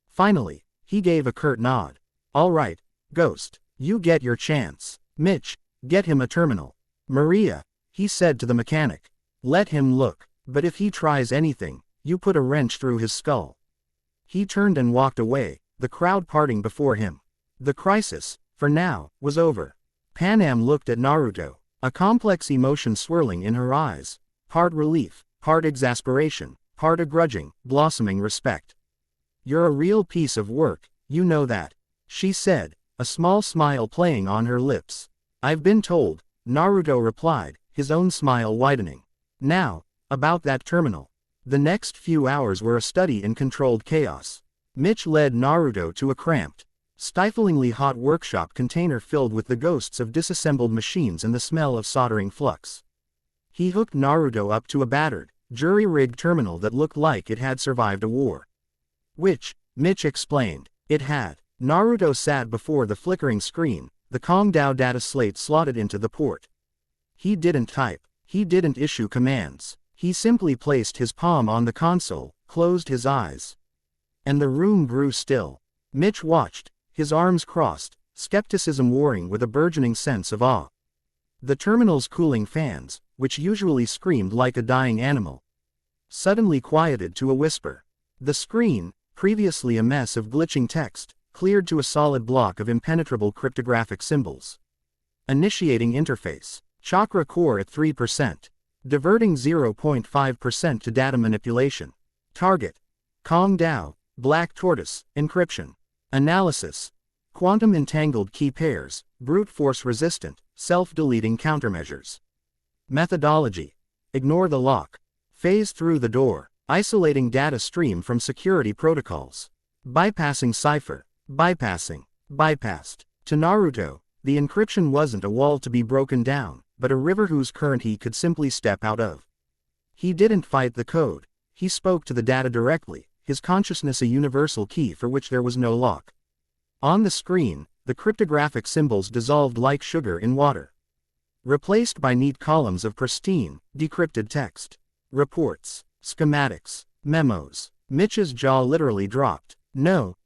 Finally, he gave a curt nod. All right, Ghost, you get your chance. Mitch, get him a terminal. Maria, he said to the mechanic, let him look, but if he tries anything, you put a wrench through his skull. He turned and walked away, the crowd parting before him. The crisis, for now, was over. Panam looked at Naruto, a complex emotion swirling in her eyes, part relief, part exasperation, part a grudging, blossoming respect. You're a real piece of work, you know that, she said, a small smile playing on her lips. I've been told, Naruto replied, his own smile widening. Now, about that terminal. The next few hours were a study in controlled chaos. Mitch led Naruto to a cramped, stiflingly hot workshop container filled with the ghosts of disassembled machines and the smell of soldering flux. He hooked Naruto up to a battered, jury-rigged terminal that looked like it had survived a war. Which, Mitch explained, it had. Naruto sat before the flickering screen, the Kong Dao data slate slotted into the port. He didn't type. He didn't issue commands. He simply placed his palm on the console, closed his eyes. And the room grew still. Mitch watched, his arms crossed, skepticism warring with a burgeoning sense of awe. The terminal's cooling fans, which usually screamed like a dying animal, suddenly quieted to a whisper. The screen, previously a mess of glitching text, cleared to a solid block of impenetrable cryptographic symbols. Initiating interface. Chakra core at 3%. Diverting 0.5% to data manipulation. Target. Kong Dao, Black Tortoise, encryption. Analysis. Quantum entangled key pairs, brute force resistant, self-deleting countermeasures. Methodology. Ignore the lock. Phase through the door, isolating data stream from security protocols. Bypassing cipher. Bypassed. To Naruto, the encryption wasn't a wall to be broken down, but a river whose current he could simply step out of. He didn't fight the code, he spoke to the data directly, his consciousness a universal key for which there was no lock. On the screen, the cryptographic symbols dissolved like sugar in water, replaced by neat columns of pristine, decrypted text. Reports, schematics, memos. Mitch's jaw literally dropped. No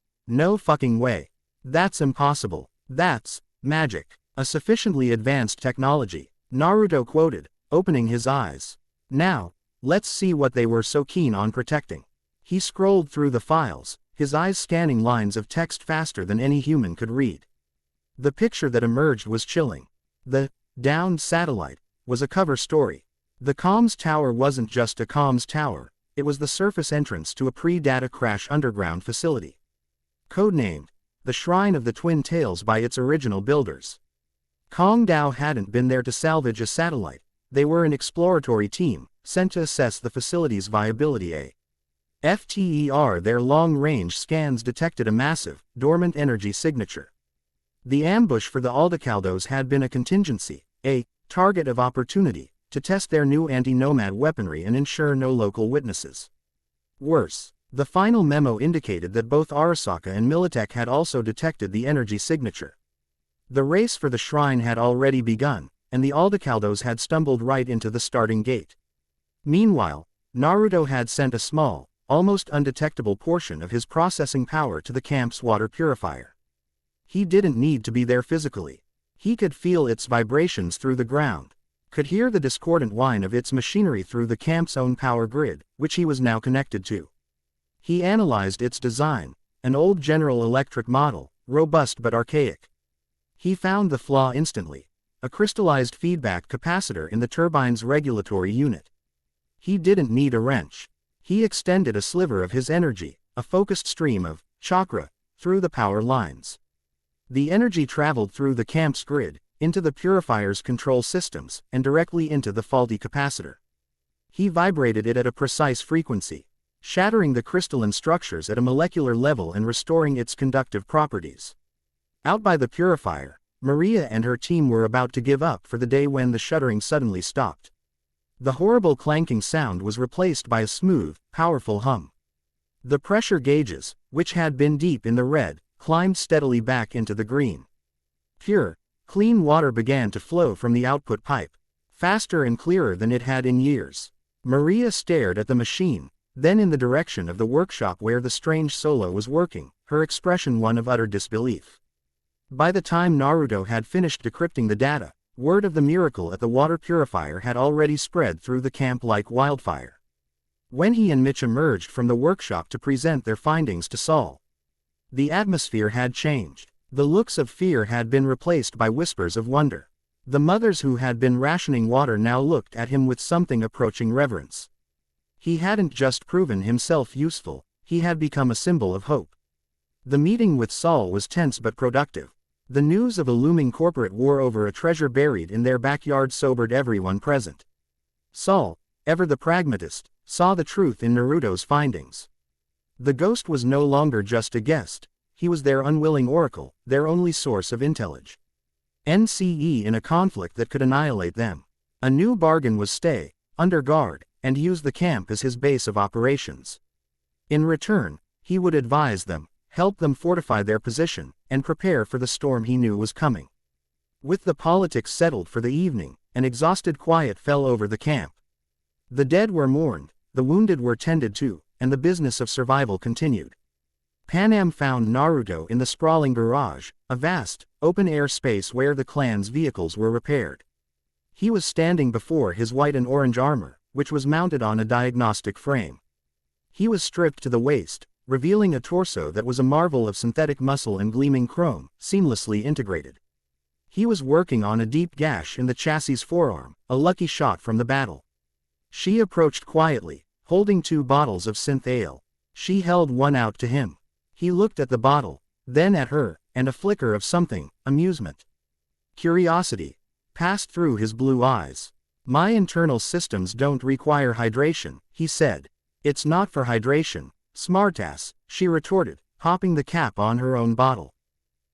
fucking way. That's impossible. That's magic. A sufficiently advanced technology, Naruto quoted, opening his eyes. Now, let's see what they were so keen on protecting. He scrolled through the files, his eyes scanning lines of text faster than any human could read. The picture that emerged was chilling. The downed satellite was a cover story. The comms tower wasn't just a comms tower, it was the surface entrance to a pre-data crash underground facility. Codenamed the Shrine of the Twin Tails by its original builders. Kong Dao hadn't been there to salvage a satellite, they were an exploratory team, sent to assess the facility's viability. FTER their long-range scans detected a massive, dormant energy signature. The ambush for the Aldecaldos had been a contingency, a target of opportunity, to test their new anti-nomad weaponry and ensure no local witnesses. Worse, the final memo indicated that both Arasaka and Militech had also detected the energy signature. The race for the shrine had already begun, and the Aldecaldos had stumbled right into the starting gate. Meanwhile, Naruto had sent a small, almost undetectable portion of his processing power to the camp's water purifier. He didn't need to be there physically. He could feel its vibrations through the ground, could hear the discordant whine of its machinery through the camp's own power grid, which he was now connected to. He analyzed its design, an old General Electric model, robust but archaic. He found the flaw instantly, a crystallized feedback capacitor in the turbine's regulatory unit. He didn't need a wrench. He extended a sliver of his energy, a focused stream of chakra, through the power lines. The energy traveled through the camp's grid, into the purifier's control systems, and directly into the faulty capacitor. He vibrated it at a precise frequency, shattering the crystalline structures at a molecular level and restoring its conductive properties. Out by the purifier, Maria and her team were about to give up for the day when the shuddering suddenly stopped. The horrible clanking sound was replaced by a smooth, powerful hum. The pressure gauges, which had been deep in the red, climbed steadily back into the green. Pure, clean water began to flow from the output pipe, faster and clearer than it had in years. Maria stared at the machine, then in the direction of the workshop where the strange solo was working, her expression one of utter disbelief. By the time Naruto had finished decrypting the data, word of the miracle at the water purifier had already spread through the camp like wildfire. When he and Mitch emerged from the workshop to present their findings to Saul, the atmosphere had changed. The looks of fear had been replaced by whispers of wonder. The mothers who had been rationing water now looked at him with something approaching reverence. He hadn't just proven himself useful, he had become a symbol of hope. The meeting with Saul was tense but productive. The news of a looming corporate war over a treasure buried in their backyard sobered everyone present. Saul, ever the pragmatist, saw the truth in Naruto's findings. The ghost was no longer just a guest, he was their unwilling oracle, their only source of intelligence. NCE in a conflict that could annihilate them. A new bargain was stay, under guard, and use the camp as his base of operations. In return, he would advise them, help them fortify their position, and prepare for the storm he knew was coming. With the politics settled for the evening, an exhausted quiet fell over the camp. The dead were mourned, the wounded were tended to, and the business of survival continued. Panam found Naruto in the sprawling garage, a vast, open-air space where the clan's vehicles were repaired. He was standing before his white and orange armor, which was mounted on a diagnostic frame. He was stripped to the waist, revealing a torso that was a marvel of synthetic muscle and gleaming chrome, seamlessly integrated. He was working on a deep gash in the chassis' forearm, a lucky shot from the battle. She approached quietly, holding 2 bottles of synth ale. She held one out to him. He looked at the bottle, then at her, and a flicker of something, amusement, curiosity, passed through his blue eyes. My internal systems don't require hydration, he said. It's not for hydration, smartass, she retorted, popping the cap on her own bottle.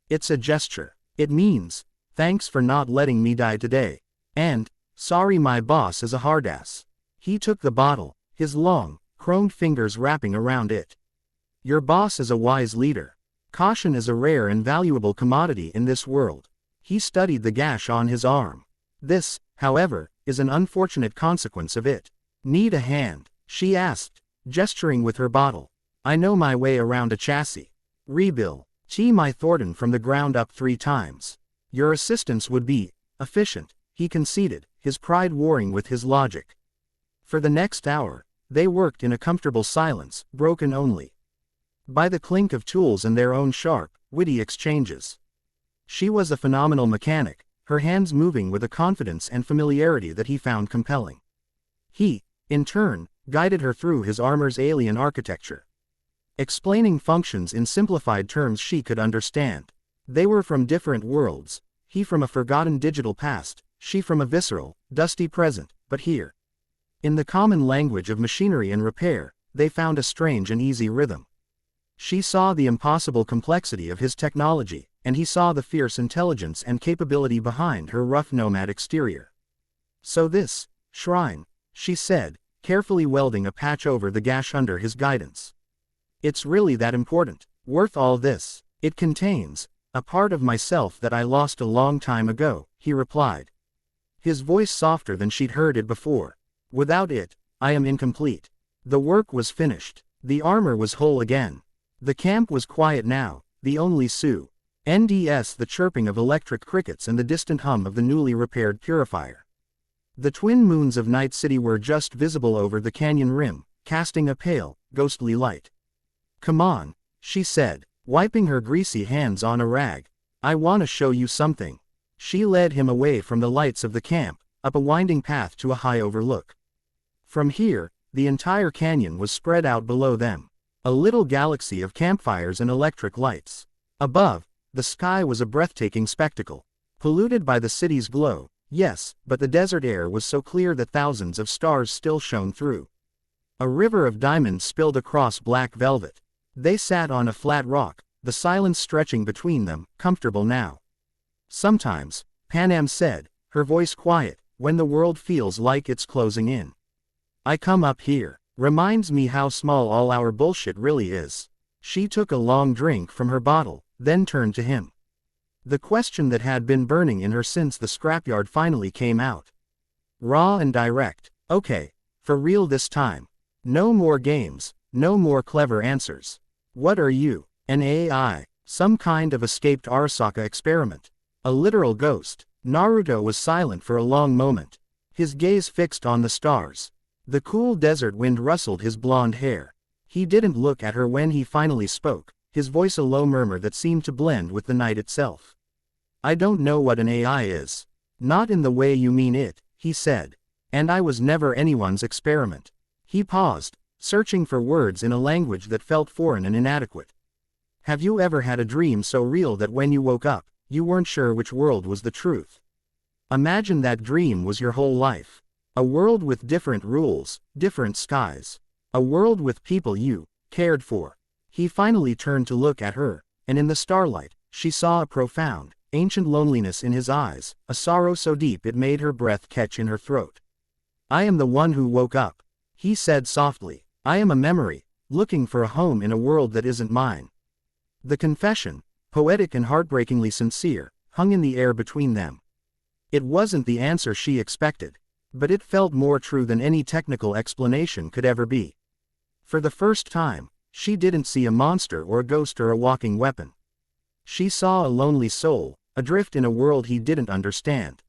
It's a gesture. It means, thanks for not letting me die today. And, sorry my boss is a hardass. He took the bottle, his long, chromed fingers wrapping around it. Your boss is a wise leader. Caution is a rare and valuable commodity in this world. He studied the gash on his arm. This, however, is an unfortunate consequence of it. Need a hand? She asked, gesturing with her bottle. I know my way around a chassis. Rebuild my Thornton from the ground up 3 times. Your assistance would be efficient, he conceded, his pride warring with his logic. For the next hour, they worked in a comfortable silence, broken only by the clink of tools and their own sharp, witty exchanges. She was a phenomenal mechanic, her hands moving with a confidence and familiarity that he found compelling. He, in turn, guided her through his armor's alien architecture. explaining functions in simplified terms she could understand. They were from different worlds, he from a forgotten digital past, she from a visceral, dusty present, but here, in the common language of machinery and repair, they found a strange and easy rhythm. She saw the impossible complexity of his technology, and he saw the fierce intelligence and capability behind her rough nomad exterior. So this shrine, she said, carefully welding a patch over the gash under his guidance. It's really that important, worth all this. It contains a part of myself that I lost a long time ago, he replied. His voice softer than she'd heard it before. Without it, I am incomplete. The work was finished. The armor was whole again. The camp was quiet now, the only NDS the chirping of electric crickets and the distant hum of the newly repaired purifier. The twin moons of Night City were just visible over the canyon rim, casting a pale, ghostly light. Come on, she said, wiping her greasy hands on a rag. I wanna show you something. She led him away from the lights of the camp, up a winding path to a high overlook. From here, the entire canyon was spread out below them. A little galaxy of campfires and electric lights. Above, the sky was a breathtaking spectacle. Polluted by the city's glow, yes, but the desert air was so clear that thousands of stars still shone through. A river of diamonds spilled across black velvet. They sat on a flat rock, the silence stretching between them, comfortable now. Sometimes, Panam said, her voice quiet, when the world feels like it's closing in. I come up here. Reminds me how small all our bullshit really is. She took a long drink from her bottle, then turned to him. The question that had been burning in her since the scrapyard finally came out. Raw and direct. Okay, for real this time. No more games, no more clever answers. What are you? An AI? Some kind of escaped Arasaka experiment? A literal ghost? Naruto was silent for a long moment, his gaze fixed on the stars. The cool desert wind rustled his blonde hair. He didn't look at her when he finally spoke, his voice a low murmur that seemed to blend with the night itself. I don't know what an AI is. Not in the way you mean it, he said. And I was never anyone's experiment. He paused, searching for words in a language that felt foreign and inadequate. Have you ever had a dream so real that when you woke up, you weren't sure which world was the truth? Imagine that dream was your whole life. A world with different rules, different skies. A world with people you cared for. He finally turned to look at her, and in the starlight, she saw a profound, ancient loneliness in his eyes, a sorrow so deep it made her breath catch in her throat. I am the one who woke up, he said softly. I am a memory, looking for a home in a world that isn't mine. The confession, poetic and heartbreakingly sincere, hung in the air between them. It wasn't the answer she expected, but it felt more true than any technical explanation could ever be. For the first time, she didn't see a monster or a ghost or a walking weapon. She saw a lonely soul, adrift in a world he didn't understand,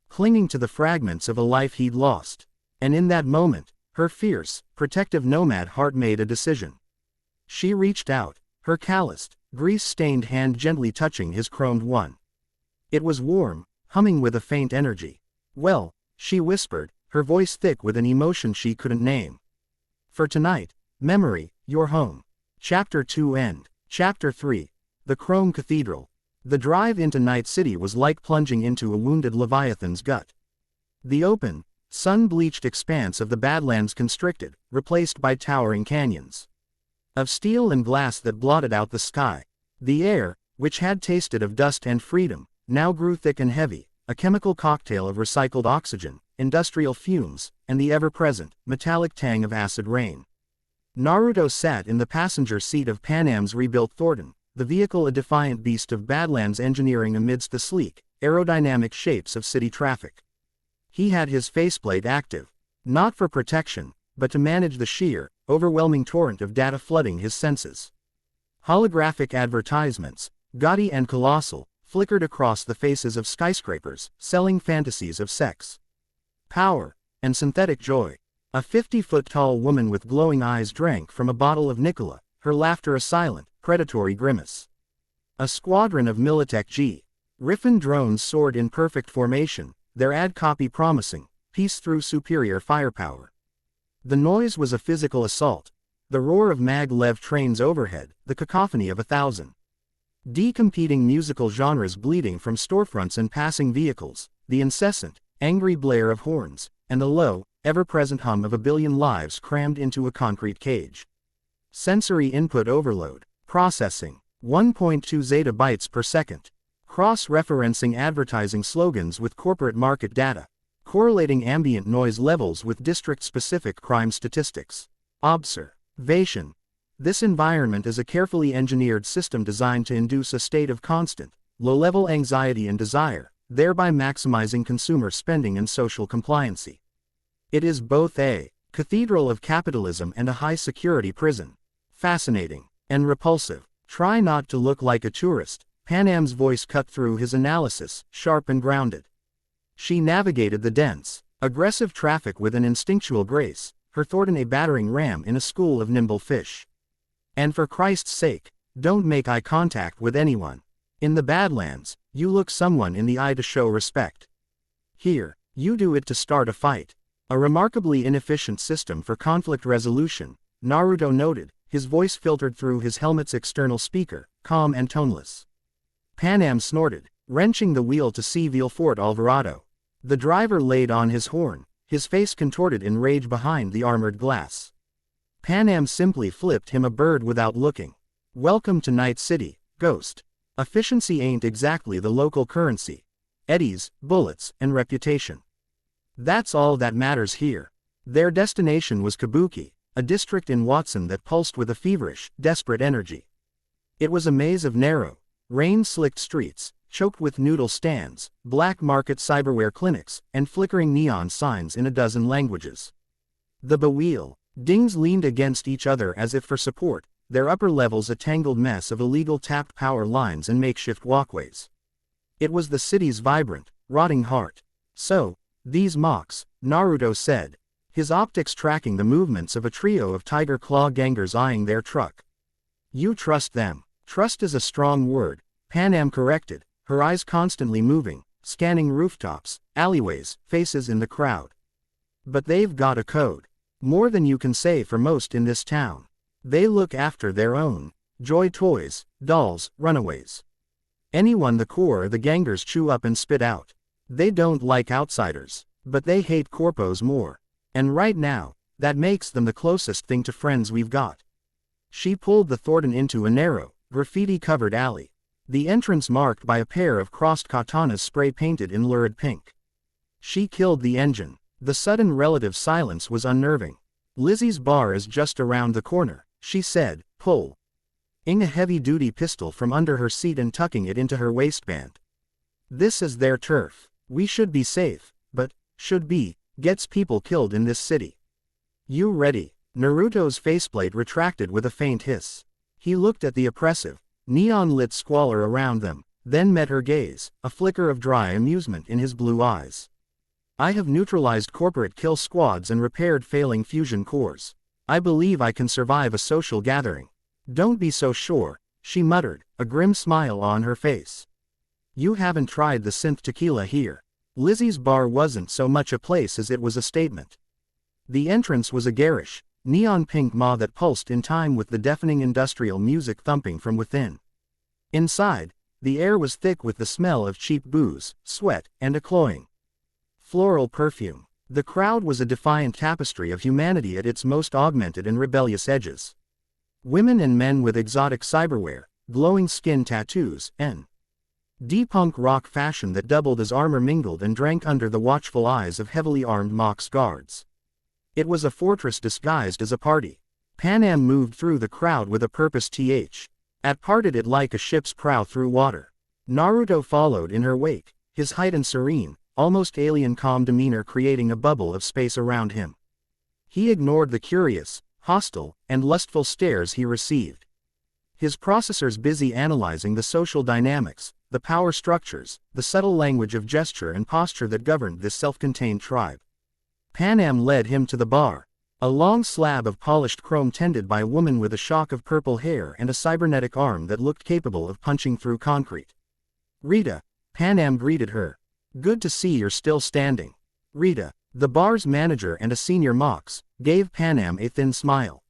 clinging to the fragments of a life he'd lost. And in that moment, her fierce, protective nomad heart made a decision. She reached out, her calloused, grease-stained hand gently touching his chromed one. It was warm, humming with a faint energy. Well, she whispered, her voice thick with an emotion she couldn't name. For tonight, memory, your home. Chapter 2 End. Chapter 3. The Chrome Cathedral. The drive into Night City was like plunging into a wounded leviathan's gut. The open, sun-bleached expanse of the badlands constricted, replaced by towering canyons of steel and glass that blotted out the sky. The air, which had tasted of dust and freedom, now grew thick and heavy, a chemical cocktail of recycled oxygen, industrial fumes, and the ever-present, metallic tang of acid rain. Naruto sat in the passenger seat of Panam's rebuilt Thornton, the vehicle a defiant beast of Badlands engineering amidst the sleek, aerodynamic shapes of city traffic. He had his faceplate active, not for protection, but to manage the sheer, overwhelming torrent of data flooding his senses. Holographic advertisements, gaudy and colossal, flickered across the faces of skyscrapers, selling fantasies of sex, power, and synthetic joy. A 50-foot-tall woman with glowing eyes drank from a bottle of Nicola, her laughter a silent, predatory grimace. A squadron of Militech G. Riffin drones soared in perfect formation, their ad copy promising peace through superior firepower. The noise was a physical assault, the roar of maglev trains overhead, the cacophony of 1,000 competing musical genres bleeding from storefronts and passing vehicles, the incessant, angry blare of horns, and the low, ever-present hum of a billion lives crammed into a concrete cage. Sensory input overload. Processing. 1.2 zettabytes per second. Cross-referencing advertising slogans with corporate market data. Correlating ambient noise levels with district-specific crime statistics. Observation. This environment is a carefully engineered system designed to induce a state of constant, low-level anxiety and desire, thereby maximizing consumer spending and social compliancy. It is both a cathedral of capitalism and a high-security prison. Fascinating and repulsive. Try not to look like a tourist. Panam's voice cut through his analysis, sharp and grounded. She navigated the dense, aggressive traffic with an instinctual grace, her Thornton a battering ram in a school of nimble fish. And for Christ's sake, don't make eye contact with anyone. In the Badlands, you look someone in the eye to show respect. Here, you do it to start a fight. A remarkably inefficient system for conflict resolution, Naruto noted, his voice filtered through his helmet's external speaker, calm and toneless. Panam snorted, wrenching the wheel to see Villefort Alvarado. The driver laid on his horn, his face contorted in rage behind the armored glass. Panam simply flipped him a bird without looking. Welcome to Night City, Ghost. Efficiency ain't exactly the local currency. Eddies, bullets, and reputation. That's all that matters here. Their destination was Kabuki, a district in Watson that pulsed with a feverish, desperate energy. It was a maze of narrow, rain-slicked streets, choked with noodle stands, black market cyberware clinics, and flickering neon signs in a dozen languages. The Baweel dings leaned against each other as if for support, their upper levels a tangled mess of illegal tapped power lines and makeshift walkways. It was the city's vibrant, rotting heart. So, these mocks, Naruto said, his optics tracking the movements of a trio of tiger claw gangers eyeing their truck. You trust them. Trust is a strong word, Panam corrected, her eyes constantly moving, scanning rooftops, alleyways, faces in the crowd. But they've got a code. More than you can say for most in this town. They look after their own. Joy toys, dolls, runaways. Anyone the core the gangers chew up and spit out. They don't like outsiders, but they hate corpos more. And right now, that makes them the closest thing to friends we've got. She pulled the Thornton into a narrow, graffiti-covered alley. The entrance marked by a pair of crossed katanas spray-painted in lurid pink. She killed the engine. The sudden relative silence was unnerving. Lizzie's bar is just around the corner, she said, pulling a heavy-duty pistol from under her seat and tucking it into her waistband. This is their turf. We should be safe, but, should be, gets people killed in this city. You ready? Naruto's faceplate retracted with a faint hiss. He looked at the oppressive, neon-lit squalor around them, then met her gaze, a flicker of dry amusement in his blue eyes. I have neutralized corporate kill squads and repaired failing fusion cores. I believe I can survive a social gathering. Don't be so sure, she muttered, a grim smile on her face. You haven't tried the synth tequila here. Lizzie's bar wasn't so much a place as it was a statement. The entrance was a garish, neon-pink maw that pulsed in time with the deafening industrial music thumping from within. Inside, the air was thick with the smell of cheap booze, sweat, and a cloying floral perfume. The crowd was a defiant tapestry of humanity at its most augmented and rebellious edges. Women and men with exotic cyberware, glowing skin tattoos, and punk rock fashion that doubled as armor mingled and drank under the watchful eyes of heavily armed Mox guards. It was a fortress disguised as a party. Panam moved through the crowd with a purpose at parted it like a ship's prow through water. Naruto followed in her wake, his height and serene, almost alien calm demeanor creating a bubble of space around him. He ignored the curious, hostile, and lustful stares he received. His processors busy analyzing the social dynamics, the power structures, the subtle language of gesture and posture that governed this self-contained tribe. Panam led him to the bar, a long slab of polished chrome tended by a woman with a shock of purple hair and a cybernetic arm that looked capable of punching through concrete. Rita, Panam greeted her. Good to see you're still standing. Rita, the bar's manager and a senior Mox, gave Panam a thin smile.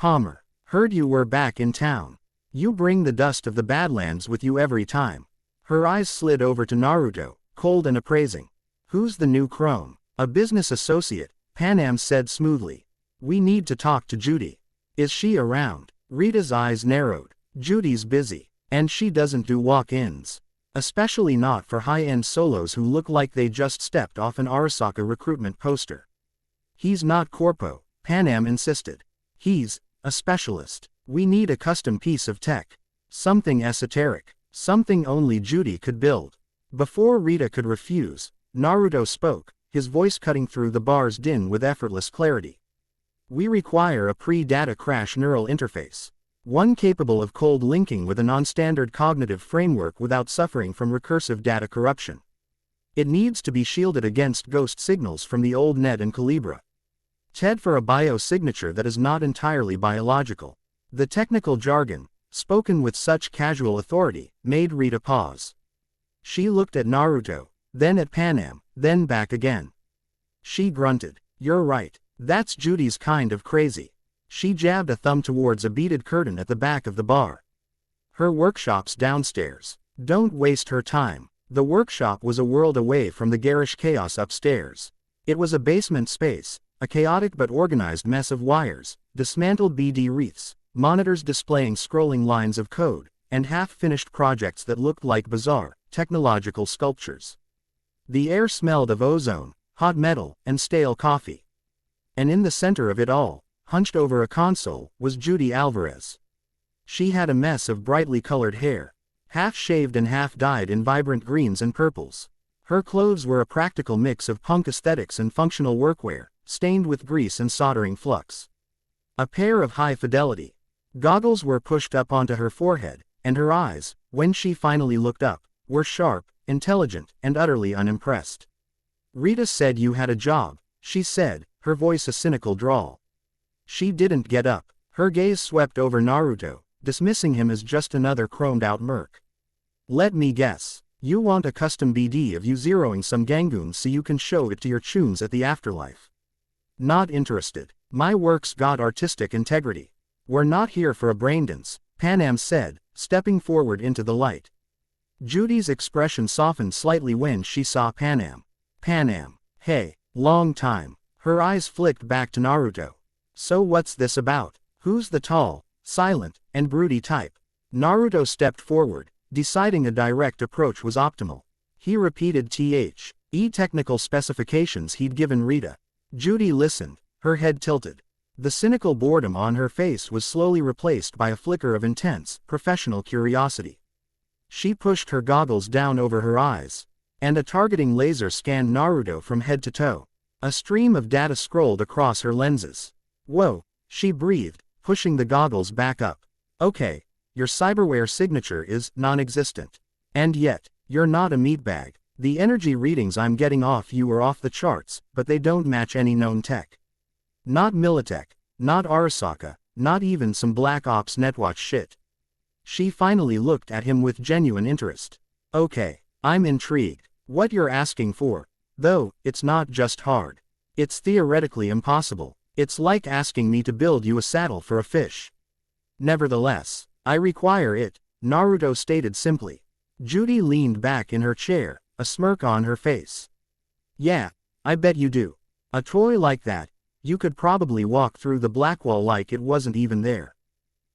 Palmer. Heard you were back in town. You bring the dust of the Badlands with you every time. Her eyes slid over to Naruto, cold and appraising. Who's the new crone? A business associate, Panam said smoothly. We need to talk to Judy. Is she around? Rita's eyes narrowed. Judy's busy. And she doesn't do walk-ins. Especially not for high-end solos who look like they just stepped off an Arasaka recruitment poster. He's not corpo, Panam insisted. He's a specialist. We need a custom piece of tech. Something esoteric. Something only Judy could build. Before Rita could refuse, Naruto spoke, his voice cutting through the bar's din with effortless clarity. We require a pre-data crash neural interface. One capable of cold linking with a non-standard cognitive framework without suffering from recursive data corruption. It needs to be shielded against ghost signals from the old net and Calibra. TED for a biosignature that is not entirely biological. The technical jargon, spoken with such casual authority, made Rita pause. She looked at Naruto, then at Panam, then back again. She grunted. You're right. That's Judy's kind of crazy. She jabbed a thumb towards a beaded curtain at the back of the bar. Her workshop's downstairs. Don't waste her time. The workshop was a world away from the garish chaos upstairs. It was a basement space, a chaotic but organized mess of wires, dismantled BD wreaths, monitors displaying scrolling lines of code, and half-finished projects that looked like bizarre, technological sculptures. The air smelled of ozone, hot metal, and stale coffee. And in the center of it all, hunched over a console, was Judy Alvarez. She had a mess of brightly colored hair, half-shaved and half-dyed in vibrant greens and purples. Her clothes were a practical mix of punk aesthetics and functional workwear, stained with grease and soldering flux. A pair of high-fidelity goggles were pushed up onto her forehead, and her eyes, when she finally looked up, were sharp, intelligent, and utterly unimpressed. Rita said you had a job, she said, her voice a cynical drawl. She didn't get up. Her gaze swept over Naruto, dismissing him as just another chromed-out merc. Let me guess. You want a custom BD of you zeroing some gangoons so you can show it to your chuns at the afterlife. Not interested. My work's got artistic integrity. We're not here for a braindance, Panam said, stepping forward into the light. Judy's expression softened slightly when she saw Panam. Panam. Hey. Long time. Her eyes flicked back to Naruto. So what's this about? Who's the tall, silent, and broody type? Naruto stepped forward, deciding a direct approach was optimal. He repeated technical specifications he'd given Rita. Judy listened, her head tilted. The cynical boredom on her face was slowly replaced by a flicker of intense, professional curiosity. She pushed her goggles down over her eyes, and a targeting laser scanned Naruto from head to toe. A stream of data scrolled across her lenses. Whoa, she breathed, pushing the goggles back up. Okay, your cyberware signature is non-existent. And yet, you're not a meatbag. The energy readings I'm getting off you are off the charts, but they don't match any known tech. Not Militech, not Arasaka, not even some Black Ops Netwatch shit. She finally looked at him with genuine interest. Okay, I'm intrigued. What you're asking for, though, it's not just hard. It's theoretically impossible. It's like asking me to build you a saddle for a fish. Nevertheless, I require it, Naruto stated simply. Judy leaned back in her chair, a smirk on her face. Yeah, I bet you do. A toy like that, you could probably walk through the black wall like it wasn't even there.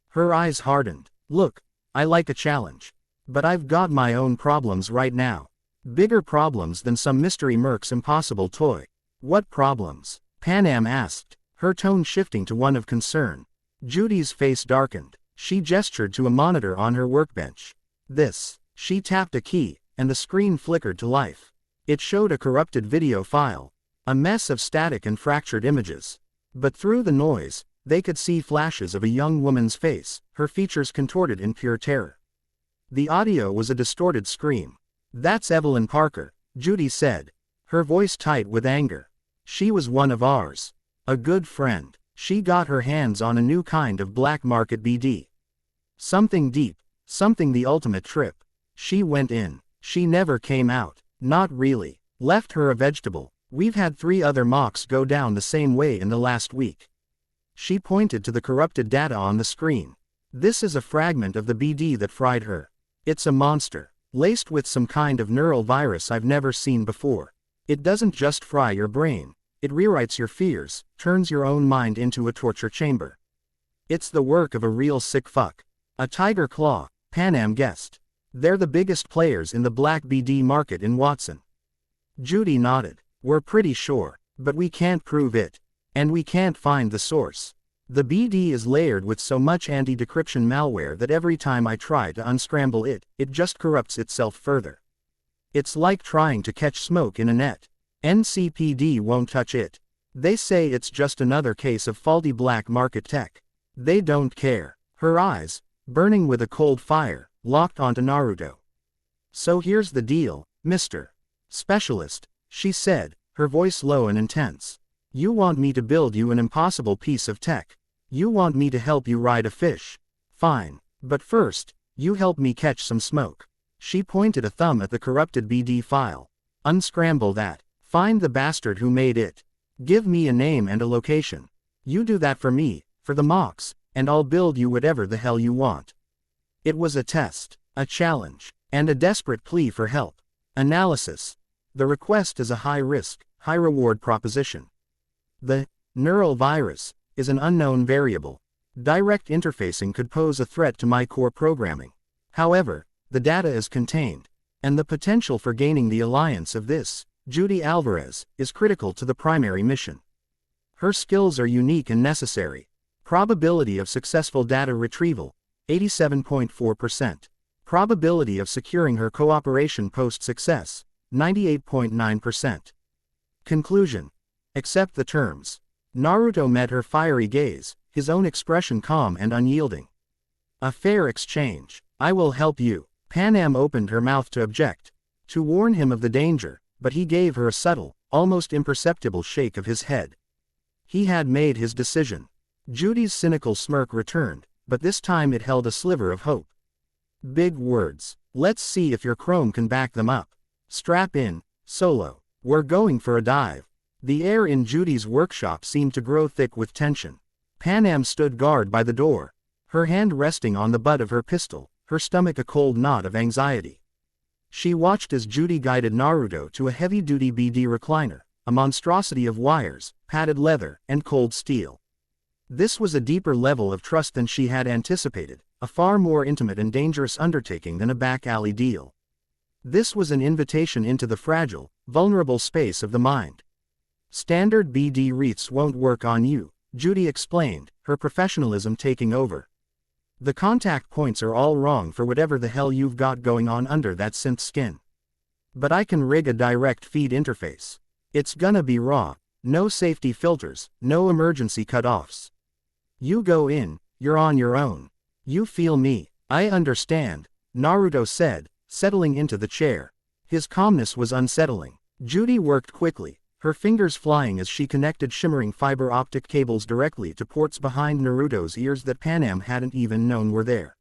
Her eyes hardened. Look, I like a challenge. But I've got my own problems right now. Bigger problems than some mystery merc's impossible toy. What problems? Panam asked, her tone shifting to one of concern. Judy's face darkened. She gestured to a monitor on her workbench. This. She tapped a key, and the screen flickered to life. It showed a corrupted video file. A mess of static and fractured images. But through the noise, they could see flashes of a young woman's face, her features contorted in pure terror. The audio was a distorted scream. That's Evelyn Parker, Judy said, her voice tight with anger. She was one of ours. A good friend. She got her hands on a new kind of black market BD. Something deep, something the ultimate trip. She went in. She never came out. Not really. Left her a vegetable. We've had 3 other mocks go down the same way in the last week. She pointed to the corrupted data on the screen. This is a fragment of the BD that fried her. It's a monster, laced with some kind of neural virus I've never seen before. It doesn't just fry your brain, it rewrites your fears, turns your own mind into a torture chamber. It's the work of a real sick fuck. A tiger claw, Panam guessed. They're the biggest players in the black BD market in Watson. Judy nodded. We're pretty sure, but we can't prove it. And we can't find the source. The BD is layered with so much anti-decryption malware that every time I try to unscramble it, it just corrupts itself further. It's like trying to catch smoke in a net. NCPD won't touch it. They say it's just another case of faulty black market tech. They don't care. Her eyes, burning with a cold fire, locked onto Naruto. So here's the deal, Mr. Specialist, she said, her voice low and intense. You want me to build you an impossible piece of tech. You want me to help you ride a fish. Fine. But first, you help me catch some smoke. She pointed a thumb at the corrupted BD file. Unscramble that. Find the bastard who made it. Give me a name and a location. You do that for me, for the mocks, and I'll build you whatever the hell you want. It was a test, a challenge, and a desperate plea for help. Analysis. The request is a high-risk, high-reward proposition. The neural virus is an unknown variable. Direct interfacing could pose a threat to my core programming. However, the data is contained, and the potential for gaining the alliance of this, Judy Alvarez, is critical to the primary mission. Her skills are unique and necessary. Probability of successful data retrieval, 87.4%. Probability of securing her cooperation post-success, 98.9%. Conclusion. Accept the terms. Naruto met her fiery gaze, his own expression calm and unyielding. A fair exchange. I will help you. Panam opened her mouth to object, to warn him of the danger, but he gave her a subtle, almost imperceptible shake of his head. He had made his decision. Judy's cynical smirk returned, but this time it held a sliver of hope. Big words. Let's see if your chrome can back them up. Strap in, Solo. We're going for a dive. The air in Judy's workshop seemed to grow thick with tension. Panam stood guard by the door, her hand resting on the butt of her pistol, her stomach a cold knot of anxiety. She watched as Judy guided Naruto to a heavy-duty BD recliner, a monstrosity of wires, padded leather, and cold steel. This was a deeper level of trust than she had anticipated, a far more intimate and dangerous undertaking than a back-alley deal. This was an invitation into the fragile, vulnerable space of the mind. Standard BD wreaths won't work on you, Judy explained, her professionalism taking over. The contact points are all wrong for whatever the hell you've got going on under that synth skin. But I can rig a direct feed interface. It's gonna be raw, no safety filters, no emergency cutoffs. You go in, you're on your own. You feel me. I understand, Naruto said, settling into the chair. His calmness was unsettling. Judy worked quickly, her fingers flying as she connected shimmering fiber optic cables directly to ports behind Naruto's ears that Panam hadn't even known were there.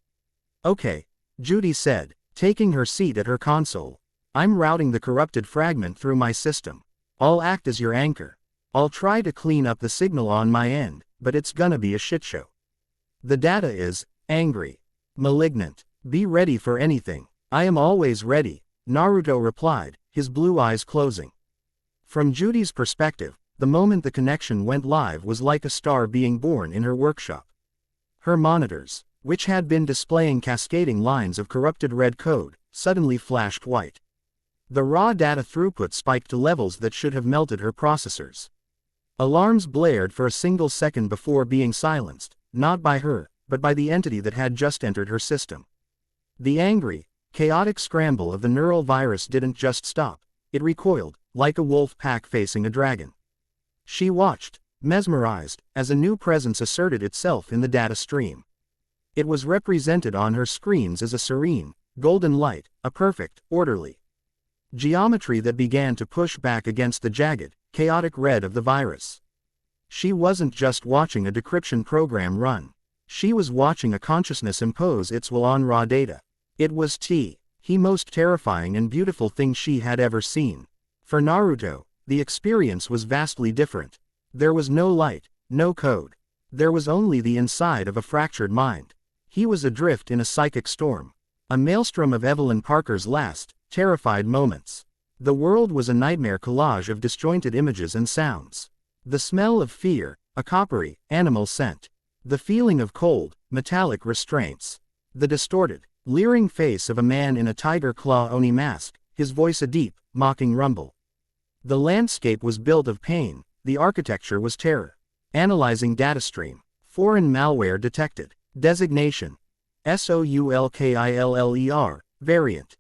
Okay, Judy said, taking her seat at her console. I'm routing the corrupted fragment through my system. I'll act as your anchor. I'll try to clean up the signal on my end, but it's gonna be a shitshow. The data is angry, malignant. Be ready for anything. I am always ready, Naruto replied, his blue eyes closing. From Judy's perspective, the moment the connection went live was like a star being born in her workshop. Her monitors, which had been displaying cascading lines of corrupted red code, suddenly flashed white. The raw data throughput spiked to levels that should have melted her processors. Alarms blared for a single second before being silenced, not by her, but by the entity that had just entered her system. The angry, chaotic scramble of the neural virus didn't just stop, it recoiled, like a wolf pack facing a dragon. She watched, mesmerized, as a new presence asserted itself in the data stream. It was represented on her screens as a serene, golden light, a perfect, orderly geometry that began to push back against the jagged, chaotic red of the virus. She wasn't just watching a decryption program run. She was watching a consciousness impose its will on raw data. It was the most terrifying and beautiful thing she had ever seen. For Naruto, the experience was vastly different. There was no light, no code. There was only the inside of a fractured mind. He was adrift in a psychic storm. A maelstrom of Evelyn Parker's last, terrified moments. The world was a nightmare collage of disjointed images and sounds. The smell of fear, a coppery, animal scent. The feeling of cold, metallic restraints. The distorted, leering face of a man in a tiger claw oni mask, his voice a deep, mocking rumble. The landscape was built of pain, the architecture was terror. Analyzing data stream. Foreign malware detected. Designation. SOULKILLER, variant.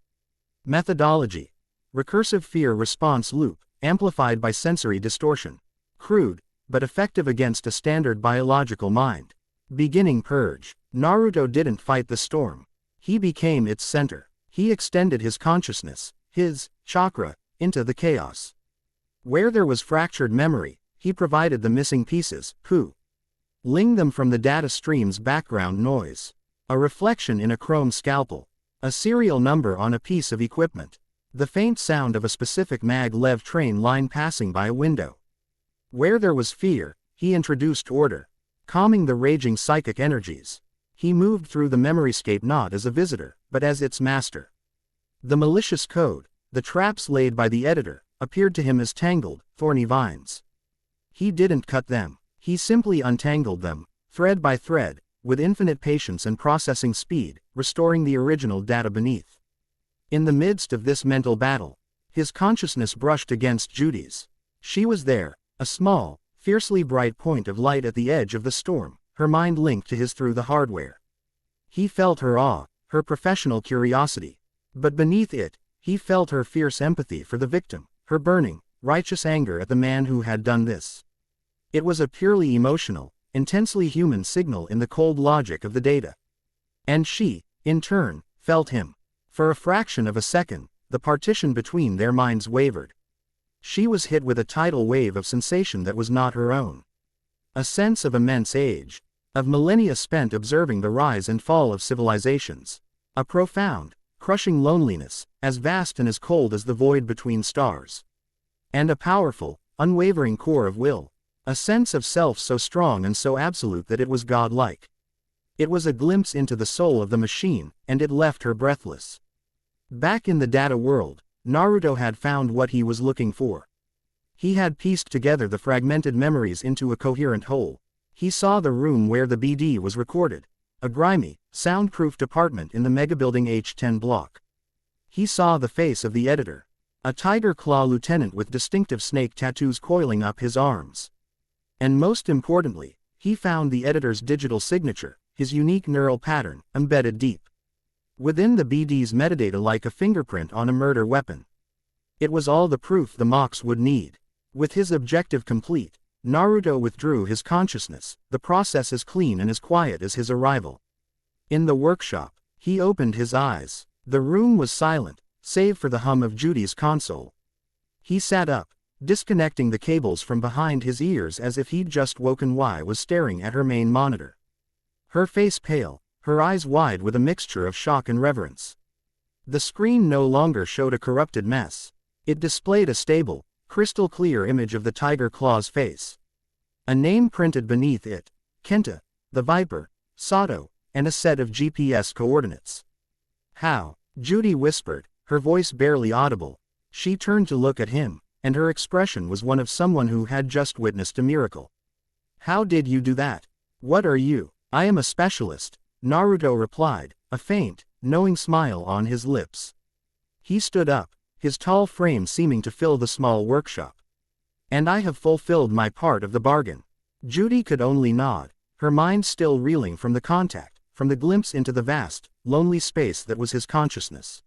Methodology. Recursive fear response loop, amplified by sensory distortion. Crude, but effective against a standard biological mind. Beginning purge. Naruto didn't fight the storm. He became its center. He extended his consciousness, his chakra, into the chaos. Where there was fractured memory, he provided the missing pieces, pulling them from the data stream's background noise. A reflection in a chrome scalpel. A serial number on a piece of equipment. The faint sound of a specific maglev train line passing by a window. Where there was fear, he introduced order, calming the raging psychic energies. He moved through the memoryscape not as a visitor, but as its master. The malicious code, the traps laid by the editor, appeared to him as tangled, thorny vines. He didn't cut them. He simply untangled them, thread by thread, with infinite patience and processing speed, restoring the original data beneath. In the midst of this mental battle, his consciousness brushed against Judy's. She was there, a small, fiercely bright point of light at the edge of the storm, her mind linked to his through the hardware. He felt her awe, her professional curiosity. But beneath it, he felt her fierce empathy for the victim, her burning, righteous anger at the man who had done this. It was a purely emotional, intensely human signal in the cold logic of the data. And she, in turn, felt him. For a fraction of a second, the partition between their minds wavered. She was hit with a tidal wave of sensation that was not her own. A sense of immense age. Of millennia spent observing the rise and fall of civilizations. A profound, crushing loneliness, as vast and as cold as the void between stars. And a powerful, unwavering core of will. A sense of self so strong and so absolute that it was godlike. It was a glimpse into the soul of the machine, and it left her breathless. Back in the data world, Naruto had found what he was looking for. He had pieced together the fragmented memories into a coherent whole. He saw the room where the BD was recorded. A grimy, soundproof department in the megabuilding H10 block. He saw the face of the editor. A tiger claw lieutenant with distinctive snake tattoos coiling up his arms. And most importantly, he found the editor's digital signature, his unique neural pattern, embedded deep within the BD's metadata like a fingerprint on a murder weapon. It was all the proof the Mox would need. With his objective complete, Naruto withdrew his consciousness, the process as clean and as quiet as his arrival. In the workshop, he opened his eyes. The room was silent, save for the hum of Judy's console. He sat up, disconnecting the cables from behind his ears as if he'd just woken. Was staring at her main monitor. Her face pale, her eyes wide with a mixture of shock and reverence. The screen no longer showed a corrupted mess. It displayed a stable, crystal clear image of the tiger claw's face. A name printed beneath it, Kenta, the Viper, Sato, and a set of GPS coordinates. How? Judy whispered, her voice barely audible. She turned to look at him, and her expression was one of someone who had just witnessed a miracle. How did you do that? What are you? I am a specialist, Naruto replied, a faint, knowing smile on his lips. He stood up, his tall frame seeming to fill the small workshop. And I have fulfilled my part of the bargain. Judy could only nod, her mind still reeling from the contact, from the glimpse into the vast, lonely space that was his consciousness.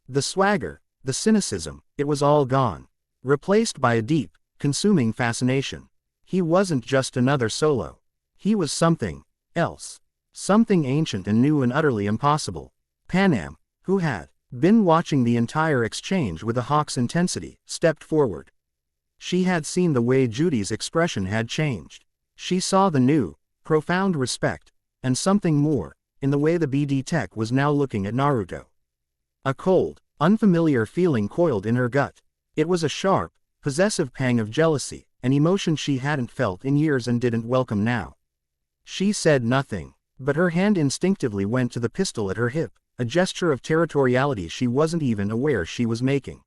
The swagger, the cynicism, it was all gone. Replaced by a deep, consuming fascination. He wasn't just another solo. He was something else. Something ancient and new and utterly impossible. Panam, who had been watching the entire exchange with a hawk's intensity, stepped forward. She had seen the way Judy's expression had changed. She saw the new, profound respect, and something more, in the way the BD tech was now looking at Naruto. A cold, unfamiliar feeling coiled in her gut. It was a sharp, possessive pang of jealousy, an emotion she hadn't felt in years and didn't welcome now. She said nothing, but her hand instinctively went to the pistol at her hip, a gesture of territoriality she wasn't even aware she was making.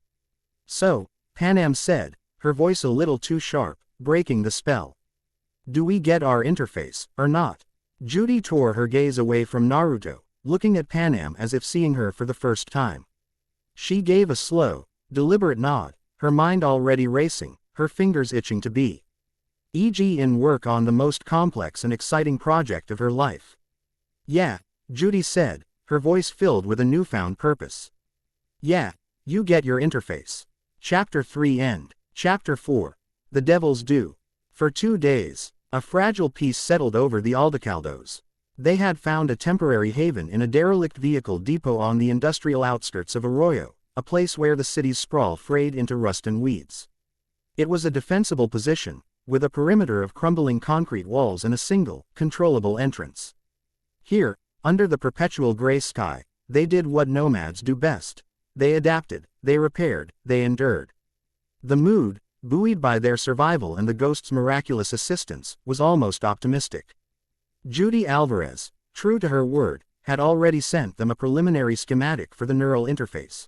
So, Panam said, her voice a little too sharp, breaking the spell. Do we get our interface, or not? Judy tore her gaze away from Naruto, looking at Panam as if seeing her for the first time. She gave a slow, deliberate nod, her mind already racing, her fingers itching to be. E.g. in work on the most complex and exciting project of her life. Yeah, Judy said, her voice filled with a newfound purpose. Yeah, you get your interface. Chapter 3 End. Chapter 4. The Devil's Due. For 2 days, a fragile peace settled over the Aldecaldos. They had found a temporary haven in a derelict vehicle depot on the industrial outskirts of Arroyo, a place where the city's sprawl frayed into rust and weeds. It was a defensible position, with a perimeter of crumbling concrete walls and a single, controllable entrance. Here, under the perpetual gray sky, they did what nomads do best. They adapted, they repaired, they endured. The mood, buoyed by their survival and the ghost's miraculous assistance, was almost optimistic. Judy Alvarez, true to her word, had already sent them a preliminary schematic for the neural interface.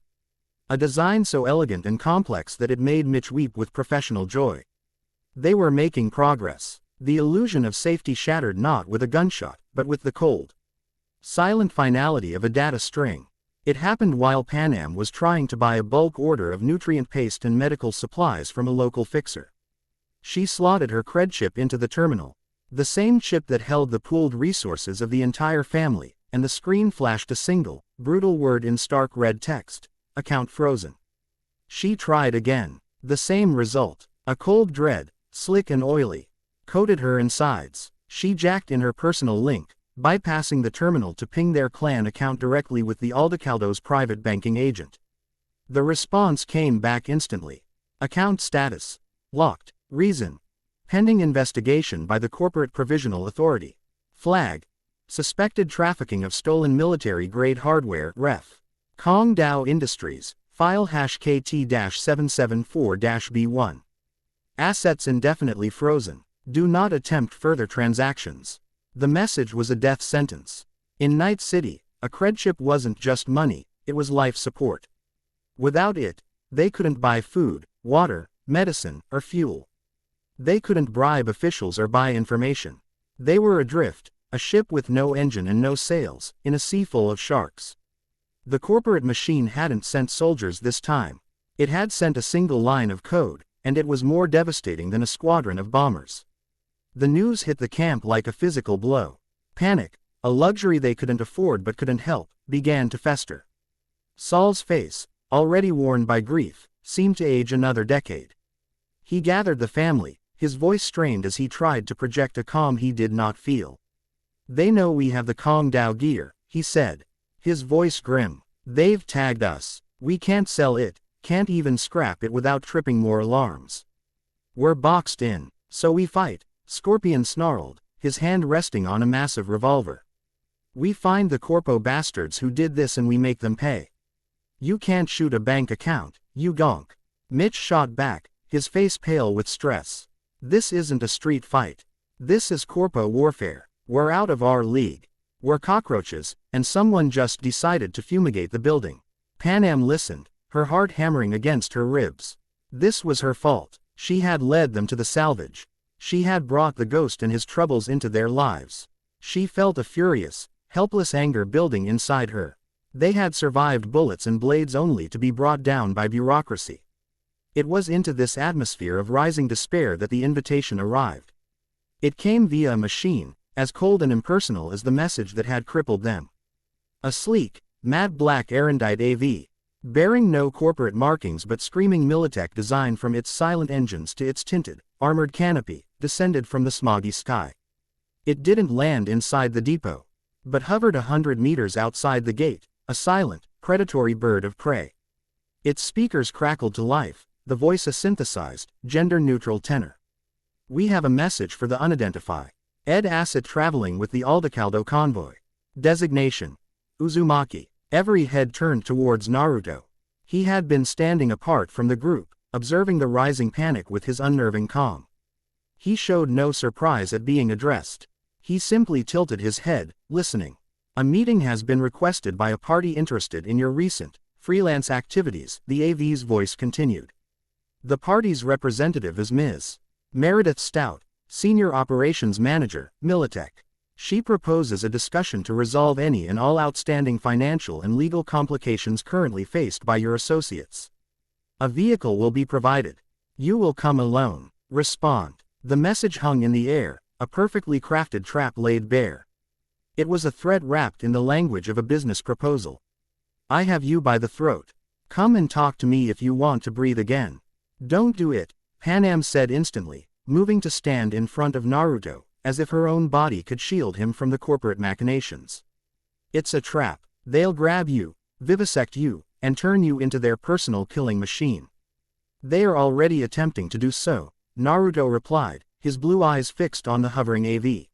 A design so elegant and complex that it made Mitch weep with professional joy. They were making progress. The illusion of safety shattered not with a gunshot, but with the cold, silent finality of a data string. It happened while Panam was trying to buy a bulk order of nutrient paste and medical supplies from a local fixer. She slotted her cred chip into the terminal, the same chip that held the pooled resources of the entire family, and the screen flashed a single, brutal word in stark red text: account frozen. She tried again. The same result. A cold dread, slick and oily, coated her insides. She jacked in her personal link, bypassing the terminal to ping their clan account directly with the Aldecaldo's private banking agent. The response came back instantly. Account status: locked. Reason: pending investigation by the Corporate Provisional Authority. Flag: suspected trafficking of stolen military-grade hardware. Ref: Kong Dao Industries, file #KT-774-B1. Assets indefinitely frozen. Do not attempt further transactions. The message was a death sentence. In Night City, a cred chip wasn't just money, it was life support. Without it, they couldn't buy food, water, medicine, or fuel. They couldn't bribe officials or buy information. They were adrift, a ship with no engine and no sails, in a sea full of sharks. The corporate machine hadn't sent soldiers this time. It had sent a single line of code, and it was more devastating than a squadron of bombers. The news hit the camp like a physical blow. Panic, a luxury they couldn't afford but couldn't help, began to fester. Saul's face, already worn by grief, seemed to age another decade. He gathered the family, his voice strained as he tried to project a calm he did not feel. They know we have the Kong Dao gear, he said, his voice grim. They've tagged us. We can't sell it, can't even scrap it without tripping more alarms. We're boxed in, so we fight. Scorpion snarled, his hand resting on a massive revolver. We find the corpo bastards who did this and we make them pay. You can't shoot a bank account, you gonk. Mitch shot back, his face pale with stress. This isn't a street fight. This is corpo warfare. We're out of our league. We're cockroaches, and someone just decided to fumigate the building. Panam listened, her heart hammering against her ribs. This was her fault. She had led them to the salvage. She had brought the ghost and his troubles into their lives. She felt a furious, helpless anger building inside her. They had survived bullets and blades only to be brought down by bureaucracy. It was into this atmosphere of rising despair that the invitation arrived. It came via a machine, as cold and impersonal as the message that had crippled them. A sleek, matte black erudite AV, bearing no corporate markings but screaming Militech design from its silent engines to its tinted, armored canopy, descended from the smoggy sky. It didn't land inside the depot, but hovered 100 meters outside the gate, a silent, predatory bird of prey. Its speakers crackled to life, the voice a synthesized, gender-neutral tenor. We have a message for the unidentified. Ed Asset traveling with the Aldecaldo convoy. Designation: Uzumaki. Every head turned towards Naruto. He had been standing apart from the group, observing the rising panic with his unnerving calm. He showed no surprise at being addressed. He simply tilted his head, listening. A meeting has been requested by a party interested in your recent, freelance activities, the AV's voice continued. The party's representative is Ms. Meredith Stout, Senior Operations Manager, Militech. She proposes a discussion to resolve any and all outstanding financial and legal complications currently faced by your associates. A vehicle will be provided. You will come alone. Respond. The message hung in the air, a perfectly crafted trap laid bare. It was a threat wrapped in the language of a business proposal. I have you by the throat. Come and talk to me if you want to breathe again. Don't do it, Panam said instantly, moving to stand in front of Naruto, as if her own body could shield him from the corporate machinations. It's a trap. They'll grab you, vivisect you, and turn you into their personal killing machine. They are already attempting to do so, Naruto replied, his blue eyes fixed on the hovering AV.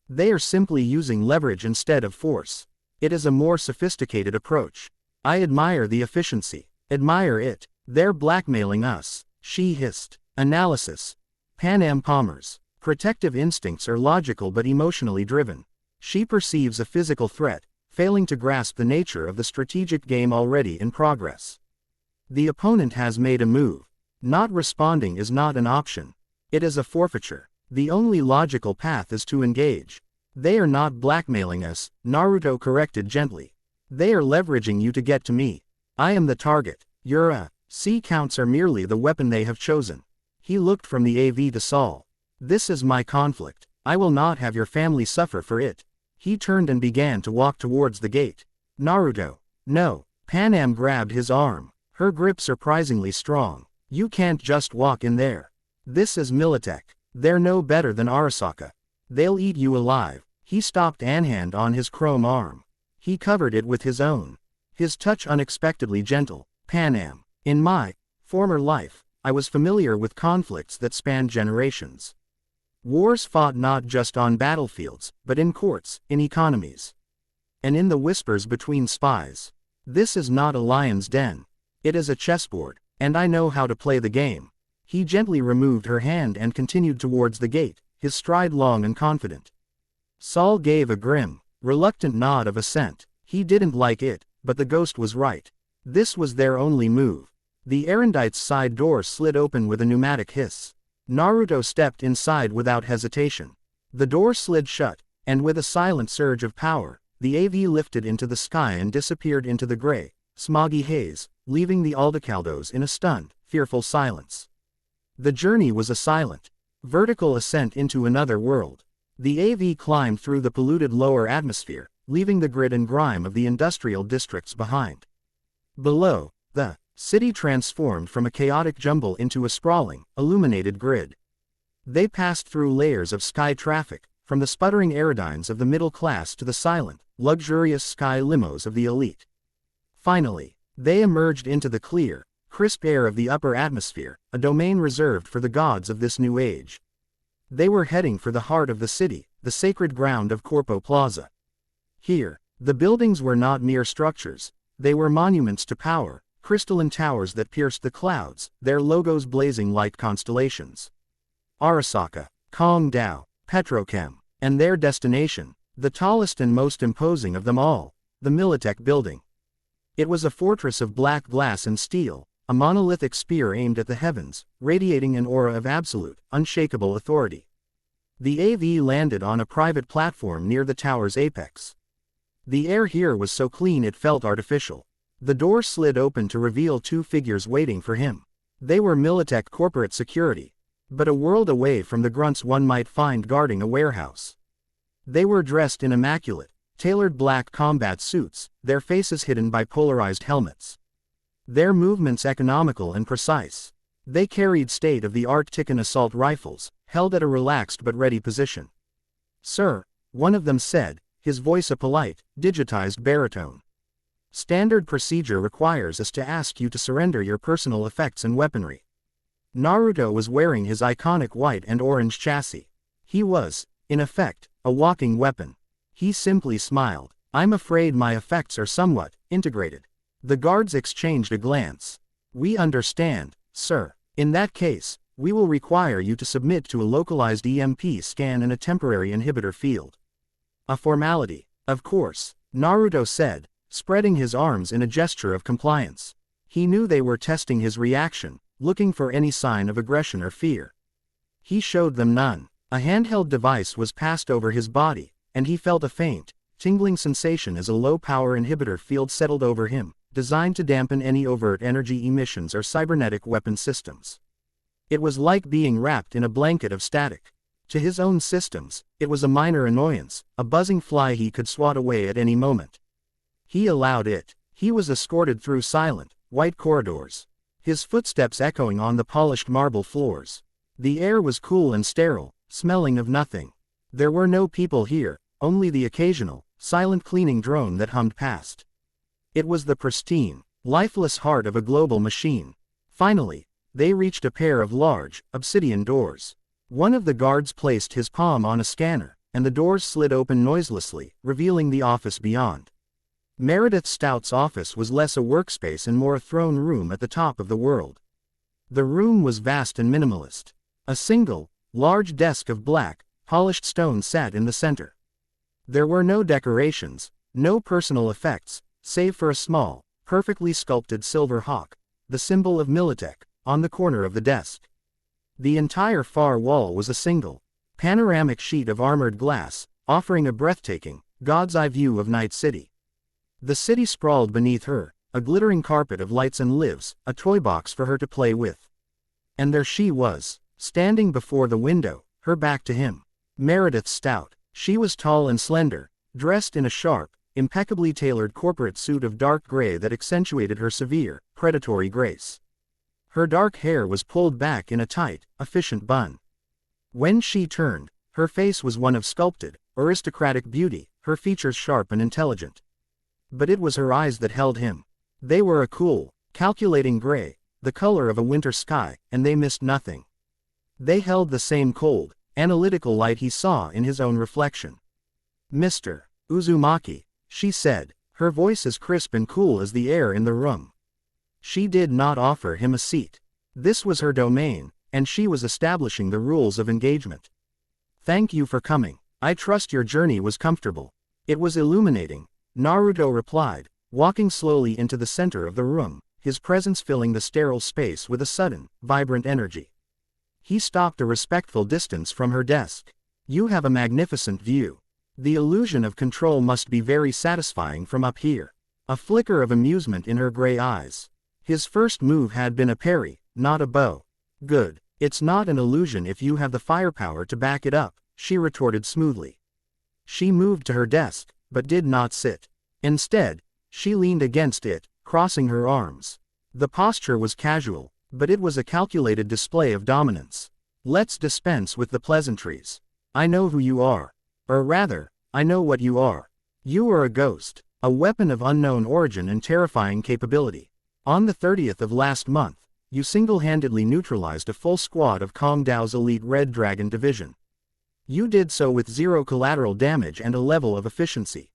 They are simply using leverage instead of force. It is a more sophisticated approach. I admire the efficiency. Admire it. They're blackmailing us, she hissed. Analysis. Panam Palmer's protective instincts are logical but emotionally driven. She perceives a physical threat, failing to grasp the nature of the strategic game already in progress. The opponent has made a move. Not responding is not an option. It is a forfeiture. The only logical path is to engage. They are not blackmailing us, Naruto corrected gently. They are leveraging you to get to me. I am the target. Your C counts are merely the weapon they have chosen. He looked from the AV to Saul. This is my conflict. I will not have your family suffer for it. He turned and began to walk towards the gate. Naruto. No. Panam grabbed his arm. Her grip surprisingly strong. You can't just walk in there. This is Militech. They're no better than Arasaka. They'll eat you alive. He stopped an hand on his chrome arm. He covered it with his own. His touch unexpectedly gentle. Panam. In my former life, I was familiar with conflicts that spanned generations. Wars fought not just on battlefields, but in courts, in economies, and in the whispers between spies. This is not a lion's den. It is a chessboard, and I know how to play the game. He gently removed her hand and continued towards the gate, his stride long and confident. Saul gave a grim, reluctant nod of assent. He didn't like it, but the ghost was right. This was their only move. The erudite's side door slid open with a pneumatic hiss. Naruto stepped inside without hesitation. The door slid shut, and with a silent surge of power, the AV lifted into the sky and disappeared into the gray, smoggy haze, leaving the Aldecaldos in a stunned, fearful silence. The journey was a silent, vertical ascent into another world. The AV climbed through the polluted lower atmosphere, leaving the grit and grime of the industrial districts behind. Below, the city transformed from a chaotic jumble into a sprawling, illuminated grid. They passed through layers of sky traffic, from the sputtering aerodynes of the middle class to the silent, luxurious sky limos of the elite. Finally, they emerged into the clear, crisp air of the upper atmosphere, a domain reserved for the gods of this new age. They were heading for the heart of the city, the sacred ground of Corpo Plaza. Here, the buildings were not mere structures. They were monuments to power, crystalline towers that pierced the clouds, their logos blazing like constellations. Arasaka, Kongdao, Petrochem, and their destination, the tallest and most imposing of them all, the Militech building. It was a fortress of black glass and steel, a monolithic spear aimed at the heavens, radiating an aura of absolute, unshakable authority. The AV landed on a private platform near the tower's apex. The air here was so clean it felt artificial. The door slid open to reveal two figures waiting for him. They were Militech corporate security, but a world away from the grunts one might find guarding a warehouse. They were dressed in immaculate, tailored black combat suits, their faces hidden by polarized helmets. Their movements economical and precise. They carried state-of-the-art Tikan assault rifles, held at a relaxed but ready position. "Sir," one of them said, his voice a polite, digitized baritone. "Standard procedure requires us to ask you to surrender your personal effects and weaponry." Naruto was wearing his iconic white and orange chassis. He was, in effect, a walking weapon. He simply smiled. "I'm afraid my effects are somewhat integrated." The guards exchanged a glance. "We understand, sir. In that case, we will require you to submit to a localized EMP scan and a temporary inhibitor field. A formality. Of course, Naruto said, spreading his arms in a gesture of compliance. He knew they were testing his reaction, looking for any sign of aggression or fear. He showed them none. A handheld device was passed over his body, and he felt a faint, tingling sensation as a low-power inhibitor field settled over him, designed to dampen any overt energy emissions or cybernetic weapon systems. It was like being wrapped in a blanket of static. To his own systems, it was a minor annoyance, a buzzing fly he could swat away at any moment. He allowed it. He was escorted through silent, white corridors, his footsteps echoing on the polished marble floors. The air was cool and sterile, smelling of nothing. There were no people here, only the occasional, silent cleaning drone that hummed past. It was the pristine, lifeless heart of a global machine. Finally, they reached a pair of large, obsidian doors. One of the guards placed his palm on a scanner, and the doors slid open noiselessly, revealing the office beyond. Meredith Stout's office was less a workspace and more a throne room at the top of the world. The room was vast and minimalist. A single, large desk of black, polished stone sat in the center. There were no decorations, no personal effects, save for a small, perfectly sculpted silver hawk, the symbol of Militech, on the corner of the desk. The entire far wall was a single, panoramic sheet of armored glass, offering a breathtaking, god's-eye view of Night City. The city sprawled beneath her, a glittering carpet of lights and lives, a toy box for her to play with. And there she was, standing before the window, her back to him. Meredith Stout. She was tall and slender, dressed in a sharp, impeccably tailored corporate suit of dark gray that accentuated her severe, predatory grace. Her dark hair was pulled back in a tight, efficient bun. When she turned, her face was one of sculpted, aristocratic beauty, her features sharp and intelligent. But it was her eyes that held him. They were a cool, calculating gray, the color of a winter sky, and they missed nothing. They held the same cold, analytical light he saw in his own reflection. "Mr. Uzumaki," she said, her voice as crisp and cool as the air in the room. She did not offer him a seat. This was her domain, and she was establishing the rules of engagement. "Thank you for coming. I trust your journey was comfortable." "It was illuminating," Naruto replied, walking slowly into the center of the room, his presence filling the sterile space with a sudden, vibrant energy. He stopped a respectful distance from her desk. "You have a magnificent view. The illusion of control must be very satisfying from up here." A flicker of amusement in her gray eyes. His first move had been a parry, not a bow. "Good. It's not an illusion if you have the firepower to back it up," she retorted smoothly. She moved to her desk, but did not sit. Instead, she leaned against it, crossing her arms. The posture was casual, but it was a calculated display of dominance. "Let's dispense with the pleasantries. I know who you are. Or rather, I know what you are. You are a ghost, a weapon of unknown origin and terrifying capability. On the 30th of last month, you single-handedly neutralized a full squad of Kong Dao's elite Red Dragon division. You did so with zero collateral damage and a level of efficiency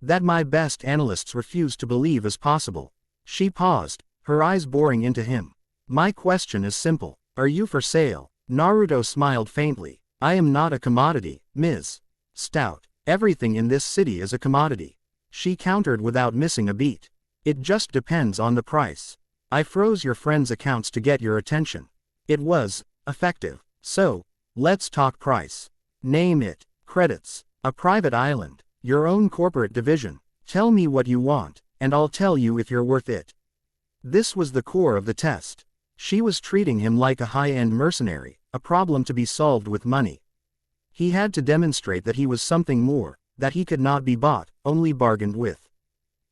that my best analysts refuse to believe is possible." She paused, her eyes boring into him. "My question is simple. Are you for sale?" Naruto smiled faintly. "I am not a commodity, Ms. Stout. Everything in this city is a commodity," she countered without missing a beat. "It just depends on the price. I froze your friend's accounts to get your attention. It was effective. So, let's talk price. Name it. Credits. A private island. Your own corporate division. Tell me what you want, and I'll tell you if you're worth it." This was the core of the test. She was treating him like a high-end mercenary, a problem to be solved with money. He had to demonstrate that he was something more, that he could not be bought, only bargained with.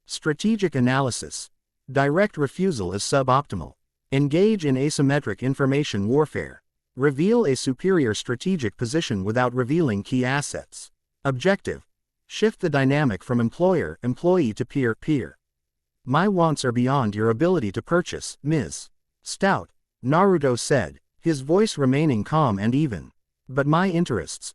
Strategic analysis. Direct refusal is suboptimal. Engage in asymmetric information warfare. Reveal a superior strategic position without revealing key assets. Objective. Shift the dynamic from employer-employee to peer-peer. My wants are beyond your ability to purchase, Ms. Stout, Naruto said, his voice remaining calm and even. But my interests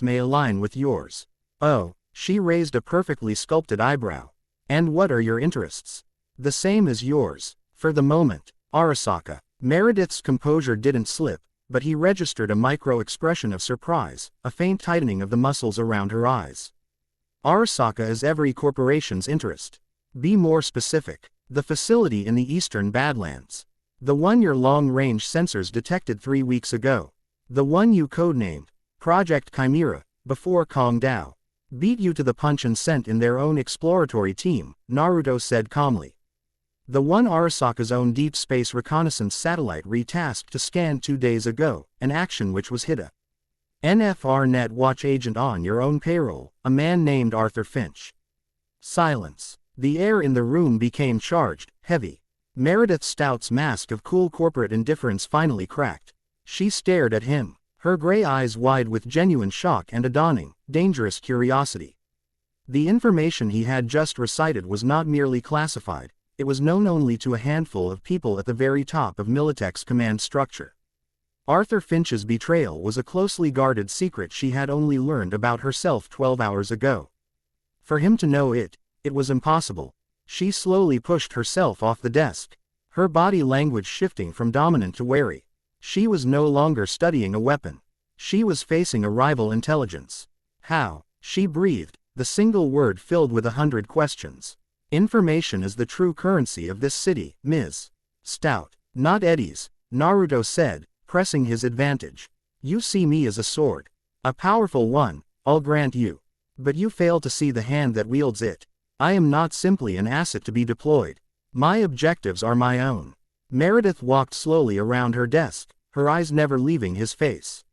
may align with yours. Oh, she raised a perfectly sculpted eyebrow. And what are your interests? The same as yours. For the moment, Arasaka. Meredith's composure didn't slip, but he registered a micro-expression of surprise, a faint tightening of the muscles around her eyes. Arasaka is every corporation's interest. Be more specific. The facility in the eastern Badlands. The one your long-range sensors detected 3 weeks ago. The one you codenamed Project Chimera, before Kong Dao beat you to the punch and sent in their own exploratory team, Naruto said calmly. The one Arasaka's own deep space reconnaissance satellite retasked to scan 2 days ago, an action which was hit a NFR Net Watch agent on your own payroll, a man named Arthur Finch. Silence. The air in the room became charged, heavy. Meredith Stout's mask of cool corporate indifference finally cracked. She stared at him, her gray eyes wide with genuine shock and a dawning, dangerous curiosity. The information he had just recited was not merely classified, it was known only to a handful of people at the very top of Militech's command structure. Arthur Finch's betrayal was a closely guarded secret she had only learned about herself 12 hours ago. For him to know it was impossible. She slowly pushed herself off the desk, her body language shifting from dominant to wary. She was no longer studying a weapon. She was facing a rival intelligence. How? She breathed, the single word filled with 100 questions. Information is the true currency of this city, Ms. Stout. Not Eddie's, Naruto said, pressing his advantage. You see me as a sword. A powerful one, I'll grant you. But you fail to see the hand that wields it. I am not simply an asset to be deployed. My objectives are my own. Meredith walked slowly around her desk, her eyes never leaving his face.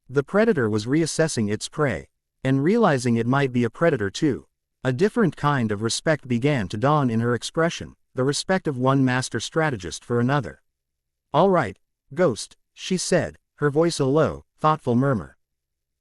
The predator was reassessing its prey, and realizing it might be a predator too. A different kind of respect began to dawn in her expression, the respect of one master strategist for another. All right, Ghost, she said, her voice a low, thoughtful murmur.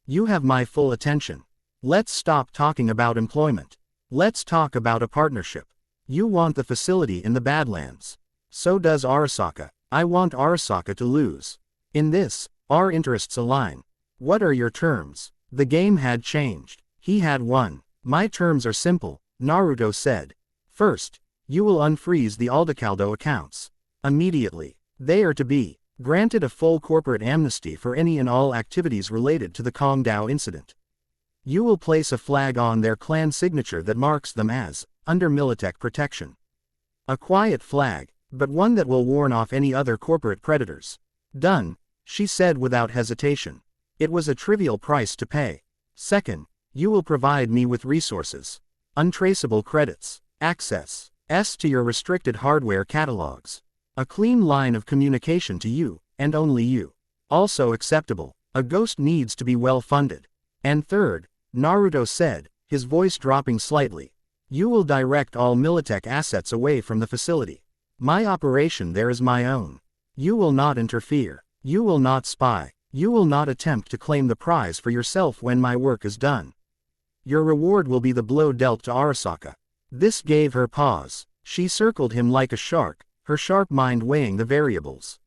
You have my full attention. Let's stop talking about employment. Let's talk about a partnership. You want the facility in the Badlands. So does Arasaka. I want Arasaka to lose. In this, our interests align. What are your terms? The game had changed. He had won. My terms are simple, Naruto said. First, you will unfreeze the Aldecaldo accounts. Immediately. They are to be granted a full corporate amnesty for any and all activities related to the Kong Dao incident. You will place a flag on their clan signature that marks them as under Militech protection. A quiet flag, but one that will warn off any other corporate predators. Done, she said without hesitation. It was a trivial price to pay. Second, you will provide me with resources. Untraceable credits. Access to your restricted hardware catalogs. A clean line of communication to you, and only you. Also acceptable. A ghost needs to be well funded. And third, Naruto said, his voice dropping slightly, you will direct all Militech assets away from the facility. My operation there is my own. You will not interfere. You will not spy. You will not attempt to claim the prize for yourself when my work is done. Your reward will be the blow dealt to Arasaka. This gave her pause. She circled him like a shark, her sharp mind weighing the variables.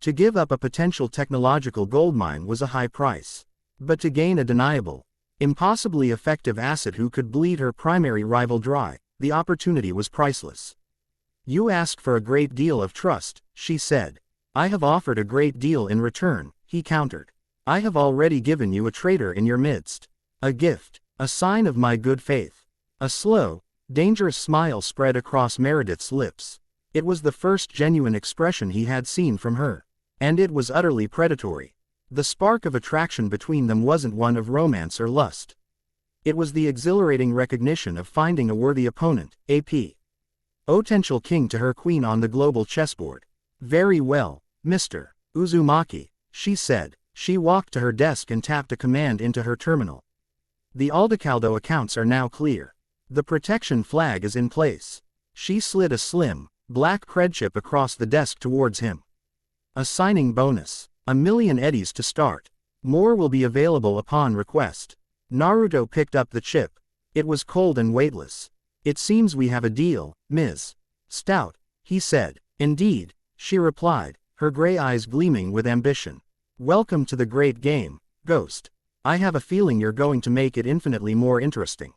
To give up a potential technological goldmine was a high price. But to gain a deniable, impossibly effective asset who could bleed her primary rival dry, the opportunity was priceless. You ask for a great deal of trust, she said. I have offered a great deal in return, he countered. I have already given you a traitor in your midst. A gift, a sign of my good faith. A slow, dangerous smile spread across Meredith's lips. It was the first genuine expression he had seen from her. And it was utterly predatory. The spark of attraction between them wasn't one of romance or lust. It was the exhilarating recognition of finding a worthy opponent, a potential king to her queen on the global chessboard. Very well, Mr. Uzumaki, she said. She walked to her desk and tapped a command into her terminal. The Aldecaldo accounts are now clear. The protection flag is in place. She slid a slim, black cred chip across the desk towards him. A signing bonus. 1,000,000 eddies to start. More will be available upon request. Naruto picked up the chip. It was cold and weightless. It seems we have a deal, Ms. Stout, he said. Indeed, she replied, her gray eyes gleaming with ambition. Welcome to the great game, Ghost. I have a feeling you're going to make it infinitely more interesting.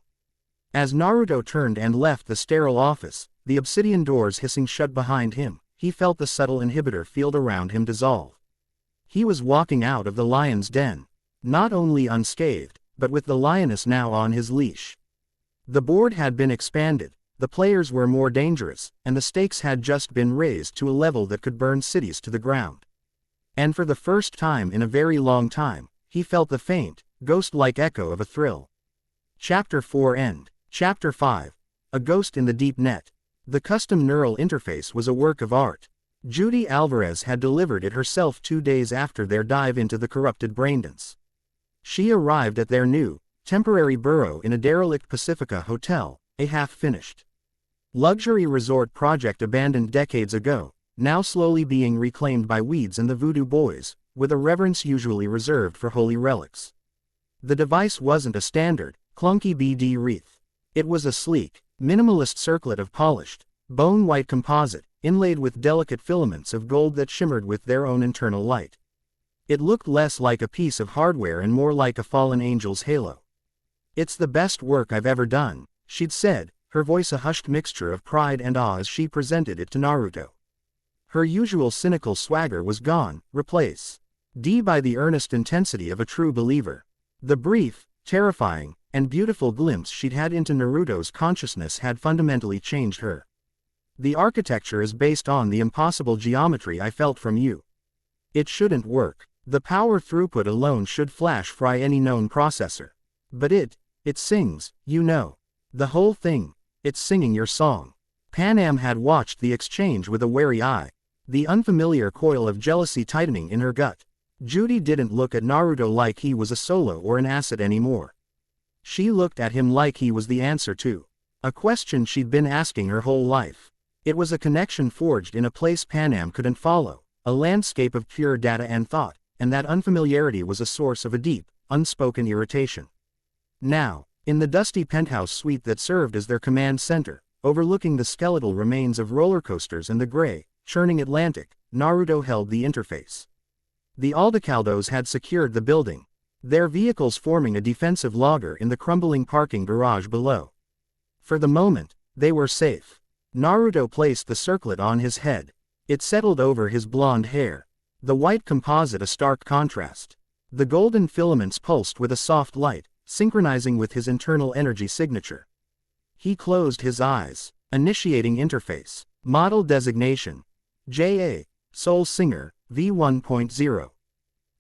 As Naruto turned and left the sterile office, the obsidian doors hissing shut behind him, he felt the subtle inhibitor field around him dissolve. He was walking out of the lion's den. Not only unscathed, but with the lioness now on his leash. The board had been expanded, the players were more dangerous, and the stakes had just been raised to a level that could burn cities to the ground. And for the first time in a very long time, he felt the faint, ghost-like echo of a thrill. Chapter 4 End. Chapter 5. A Ghost in the Deep Net. The custom neural interface was a work of art. Judy Alvarez had delivered it herself 2 days after their dive into the corrupted braindance. She arrived at their new, temporary burrow in a derelict Pacifica hotel, a half-finished luxury resort project abandoned decades ago, now slowly being reclaimed by weeds and the voodoo boys, with a reverence usually reserved for holy relics. The device wasn't a standard, clunky BD wreath. It was a sleek, minimalist circlet of polished, bone-white composite, inlaid with delicate filaments of gold that shimmered with their own internal light. It looked less like a piece of hardware and more like a fallen angel's halo. "It's the best work I've ever done," she'd said, her voice a hushed mixture of pride and awe as she presented it to Naruto. Her usual cynical swagger was gone, replaced by the earnest intensity of a true believer. The brief, terrifying, and beautiful glimpse she'd had into Naruto's consciousness had fundamentally changed her. "The architecture is based on the impossible geometry I felt from you. It shouldn't work. The power throughput alone should fry any known processor. But it sings, you know. The whole thing, it's singing your song." Panam had watched the exchange with a wary eye, the unfamiliar coil of jealousy tightening in her gut. Judy didn't look at Naruto like he was a solo or an asset anymore. She looked at him like he was the answer to a question she'd been asking her whole life. It was a connection forged in a place Panam couldn't follow, a landscape of pure data and thought, and that unfamiliarity was a source of a deep, unspoken irritation. Now, in the dusty penthouse suite that served as their command center, overlooking the skeletal remains of roller coasters and the gray, churning Atlantic, Naruto held the interface. The Aldecaldos had secured the building, their vehicles forming a defensive logger in the crumbling parking garage below. For the moment, they were safe. Naruto placed the circlet on his head. It settled over his blonde hair, the white composite a stark contrast. The golden filaments pulsed with a soft light, synchronizing with his internal energy signature. He closed his eyes, initiating interface. Model designation: JA, Soul Singer, V1.0.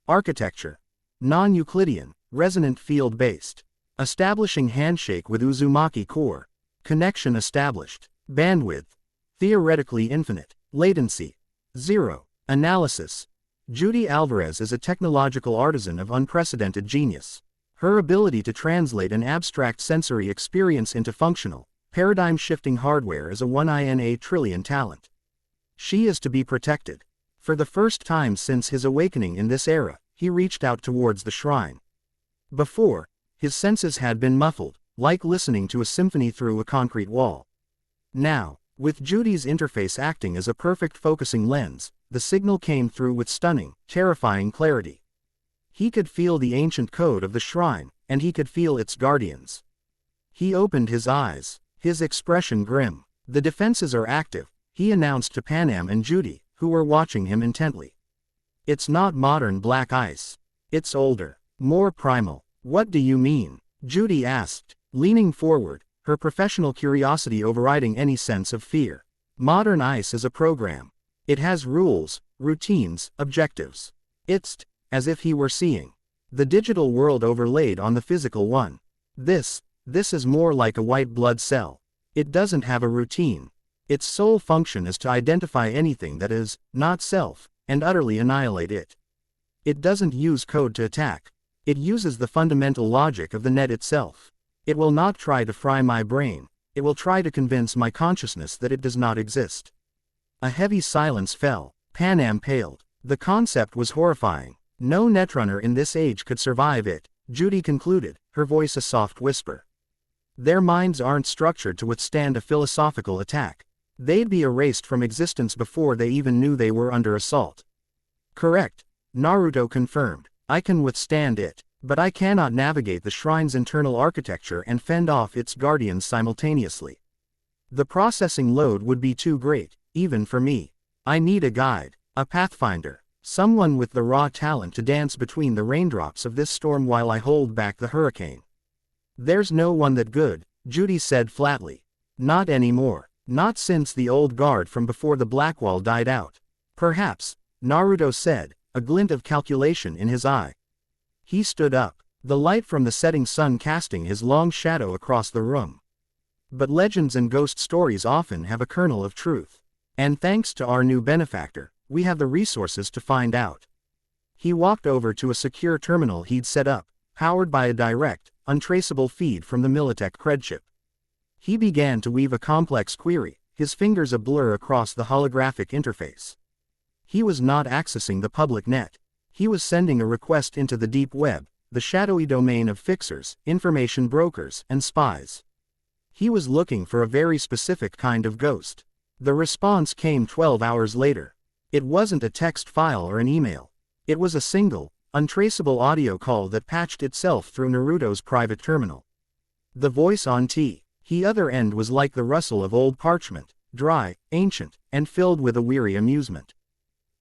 Architecture: non-Euclidean, resonant field-based. Establishing handshake with Uzumaki core. Connection established. Bandwidth: theoretically infinite. Latency: 0. Analysis: Judy Alvarez is a technological artisan of unprecedented genius. Her ability to translate an abstract sensory experience into functional, paradigm-shifting hardware is a 1 in a trillion talent. She is to be protected. For the first time since his awakening in this era, he reached out towards the shrine. Before, his senses had been muffled, like listening to a symphony through a concrete wall. Now, with Judy's interface acting as a perfect focusing lens, the signal came through with stunning, terrifying clarity. He could feel the ancient code of the shrine, and he could feel its guardians. He opened his eyes, his expression grim. "The defenses are active," he announced to Panam and Judy, who were watching him intently. "It's not modern black ice. It's older, more primal." "What do you mean?" Judy asked, leaning forward, her professional curiosity overriding any sense of fear. "Modern ice is a program. It has rules, routines, objectives. It's as if he were seeing the digital world overlaid on the physical one. This is more like a white blood cell. It doesn't have a routine. Its sole function is to identify anything that is not self, and utterly annihilate it. It doesn't use code to attack. It uses the fundamental logic of the net itself. It will not try to fry my brain. It will try to convince my consciousness that it does not exist." A heavy silence fell. Panam paled. The concept was horrifying. No netrunner in this age could survive it, Judy concluded, her voice a soft whisper. Their minds aren't structured to withstand a philosophical attack. They'd be erased from existence before they even knew they were under assault. "Correct," Naruto confirmed. "I can withstand it, but I cannot navigate the shrine's internal architecture and fend off its guardians simultaneously. The processing load would be too great, even for me. I need a guide, a pathfinder, someone with the raw talent to dance between the raindrops of this storm while I hold back the hurricane. There's no one that good, Judy said flatly. Not anymore. Not since the old guard from before the Blackwall died out. Perhaps, Naruto said, a glint of calculation in his eye. He stood up, the light from the setting sun casting his long shadow across the room. But legends and ghost stories often have a kernel of truth. And thanks to our new benefactor, we have the resources to find out. He walked over to a secure terminal he'd set up, powered by a direct, untraceable feed from the Militech credchip. He began to weave a complex query, his fingers a blur across the holographic interface. He was not accessing the public net. He was sending a request into the deep web, the shadowy domain of fixers, information brokers, and spies. He was looking for a very specific kind of ghost. The response came 12 hours later. It wasn't a text file or an email. It was a single, untraceable audio call that patched itself through Naruto's private terminal. The voice on the other end was like the rustle of old parchment, dry, ancient, and filled with a weary amusement.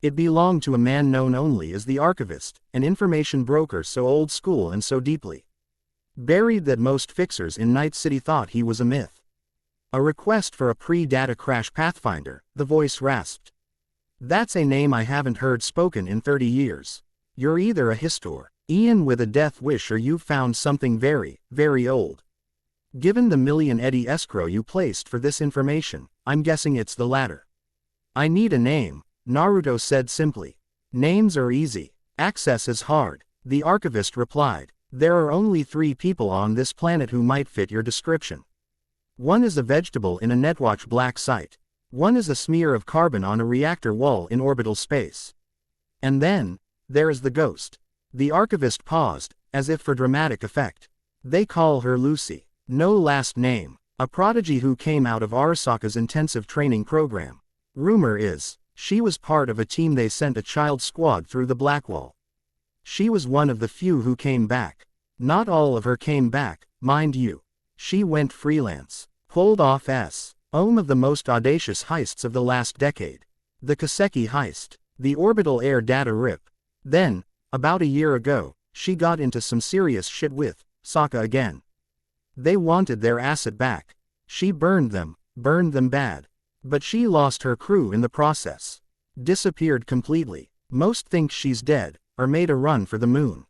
It belonged to a man known only as the Archivist, an information broker so old school and so deeply buried that most fixers in Night City thought he was a myth. A request for a pre-data crash pathfinder, the voice rasped. That's a name I haven't heard spoken in 30 years. You're either a historian with a death wish or you've found something very, very old. Given the million eddy escrow you placed for this information, I'm guessing it's the latter. I need a name, Naruto said simply. Names are easy. Access is hard, the archivist replied. There are only 3 people on this planet who might fit your description. One is a vegetable in a Netwatch black site. One is a smear of carbon on a reactor wall in orbital space. And then, there is the ghost. The archivist paused, as if for dramatic effect. They call her Lucy. No last name. A prodigy who came out of Arasaka's intensive training program. Rumor is, she was part of a team they sent a child squad through the Blackwall. She was one of the few who came back. Not all of her came back, mind you. She went freelance. Pulled off of the most audacious heists of the last decade. The Kaseki heist. The orbital air data rip. Then, about a year ago, she got into some serious shit with Sokka again. They wanted their asset back. She burned them bad. But she lost her crew in the process. Disappeared completely. Most think she's dead, or made a run for the moon.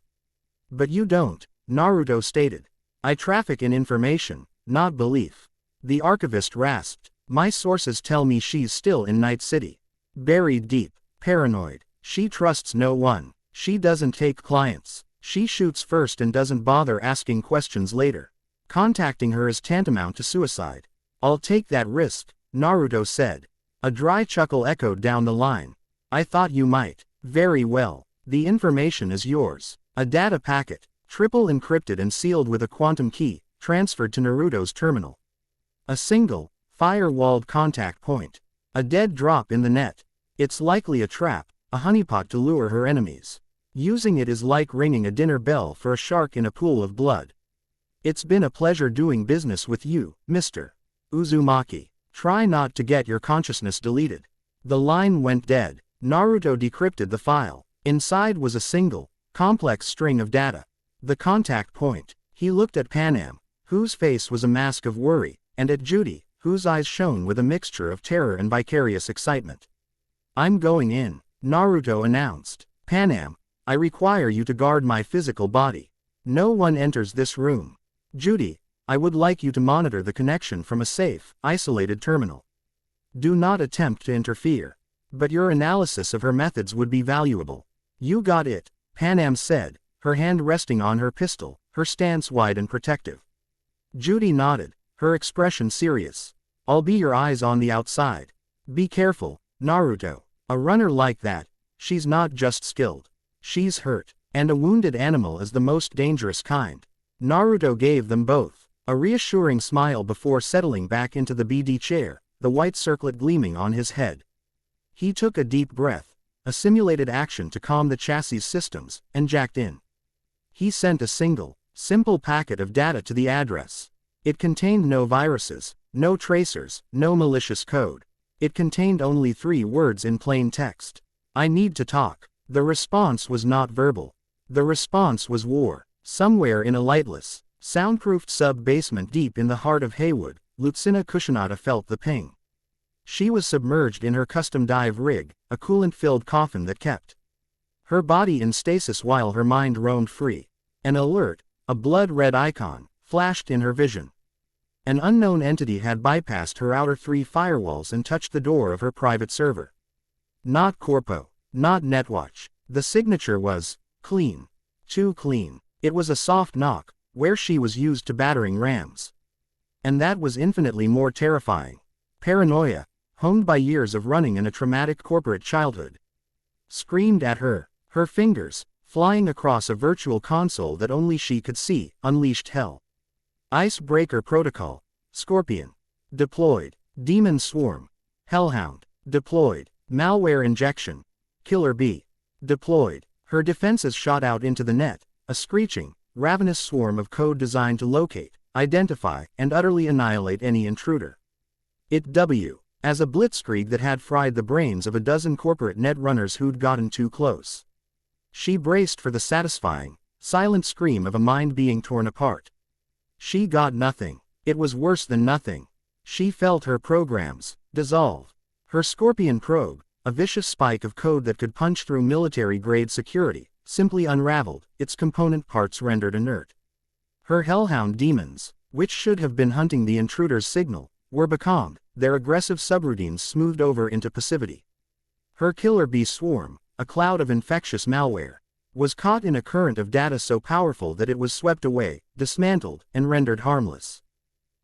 But you don't, Naruto stated. I traffic in information, not belief. The archivist rasped. My sources tell me she's still in Night City. Buried deep, paranoid. She trusts no one. She doesn't take clients. She shoots first and doesn't bother asking questions later. Contacting her is tantamount to suicide. I'll take that risk, Naruto said. A dry chuckle echoed down the line. I thought you might. Very well. The information is yours. A data packet, triple encrypted and sealed with a quantum key, transferred to Naruto's terminal. A single, firewalled contact point. A dead drop in the net. It's likely a trap, a honeypot to lure her enemies. Using it is like ringing a dinner bell for a shark in a pool of blood. It's been a pleasure doing business with you, Mr. Uzumaki. Try not to get your consciousness deleted. The line went dead. Naruto decrypted the file. Inside was a single, complex string of data. The contact point. He looked at Panam, whose face was a mask of worry, and at Judy, whose eyes shone with a mixture of terror and vicarious excitement. I'm going in, Naruto announced. Panam, I require you to guard my physical body. No one enters this room. Judy, I would like you to monitor the connection from a safe, isolated terminal. Do not attempt to interfere. But your analysis of her methods would be valuable. You got it, Panam said, her hand resting on her pistol, her stance wide and protective. Judy nodded, her expression serious. I'll be your eyes on the outside. Be careful, Naruto. A runner like that, she's not just skilled. She's hurt. And a wounded animal is the most dangerous kind. Naruto gave them both a reassuring smile before settling back into the BD chair, the white circlet gleaming on his head. He took a deep breath, a simulated action to calm the chassis systems, and jacked in. He sent a single, simple packet of data to the address. It contained no viruses, no tracers, no malicious code. It contained only 3 words in plain text. I need to talk. The response was not verbal. The response was war. Somewhere in a lightless, soundproofed sub-basement deep in the heart of Haywood, Lucina Cushionata felt the ping. She was submerged in her custom dive rig, a coolant-filled coffin that kept her body in stasis while her mind roamed free. An alert, a blood-red icon, flashed in her vision. An unknown entity had bypassed her outer 3 firewalls and touched the door of her private server. Not Corpo, not Netwatch. The signature was clean. Too clean. It was a soft knock, where she was used to battering rams. And that was infinitely more terrifying. Paranoia, honed by years of running in a traumatic corporate childhood, screamed at her. Her fingers, flying across a virtual console that only she could see, unleashed hell. Icebreaker Protocol. Scorpion. Deployed. Demon Swarm. Hellhound. Deployed. Malware Injection. Killer Bee. Deployed. Her defenses shot out into the net, a screeching, ravenous swarm of code designed to locate, identify, and utterly annihilate any intruder. As a blitzkrieg that had fried the brains of a dozen corporate net runners who'd gotten too close. She braced for the satisfying, silent scream of a mind being torn apart. She got nothing. It was worse than nothing. She felt her programs dissolve. Her Scorpion probe, a vicious spike of code that could punch through military-grade security, simply unraveled, its component parts rendered inert. Her Hellhound demons, which should have been hunting the intruder's signal, were becalmed, their aggressive subroutines smoothed over into passivity. Her Killer Bee swarm, a cloud of infectious malware, was caught in a current of data so powerful that it was swept away, dismantled, and rendered harmless.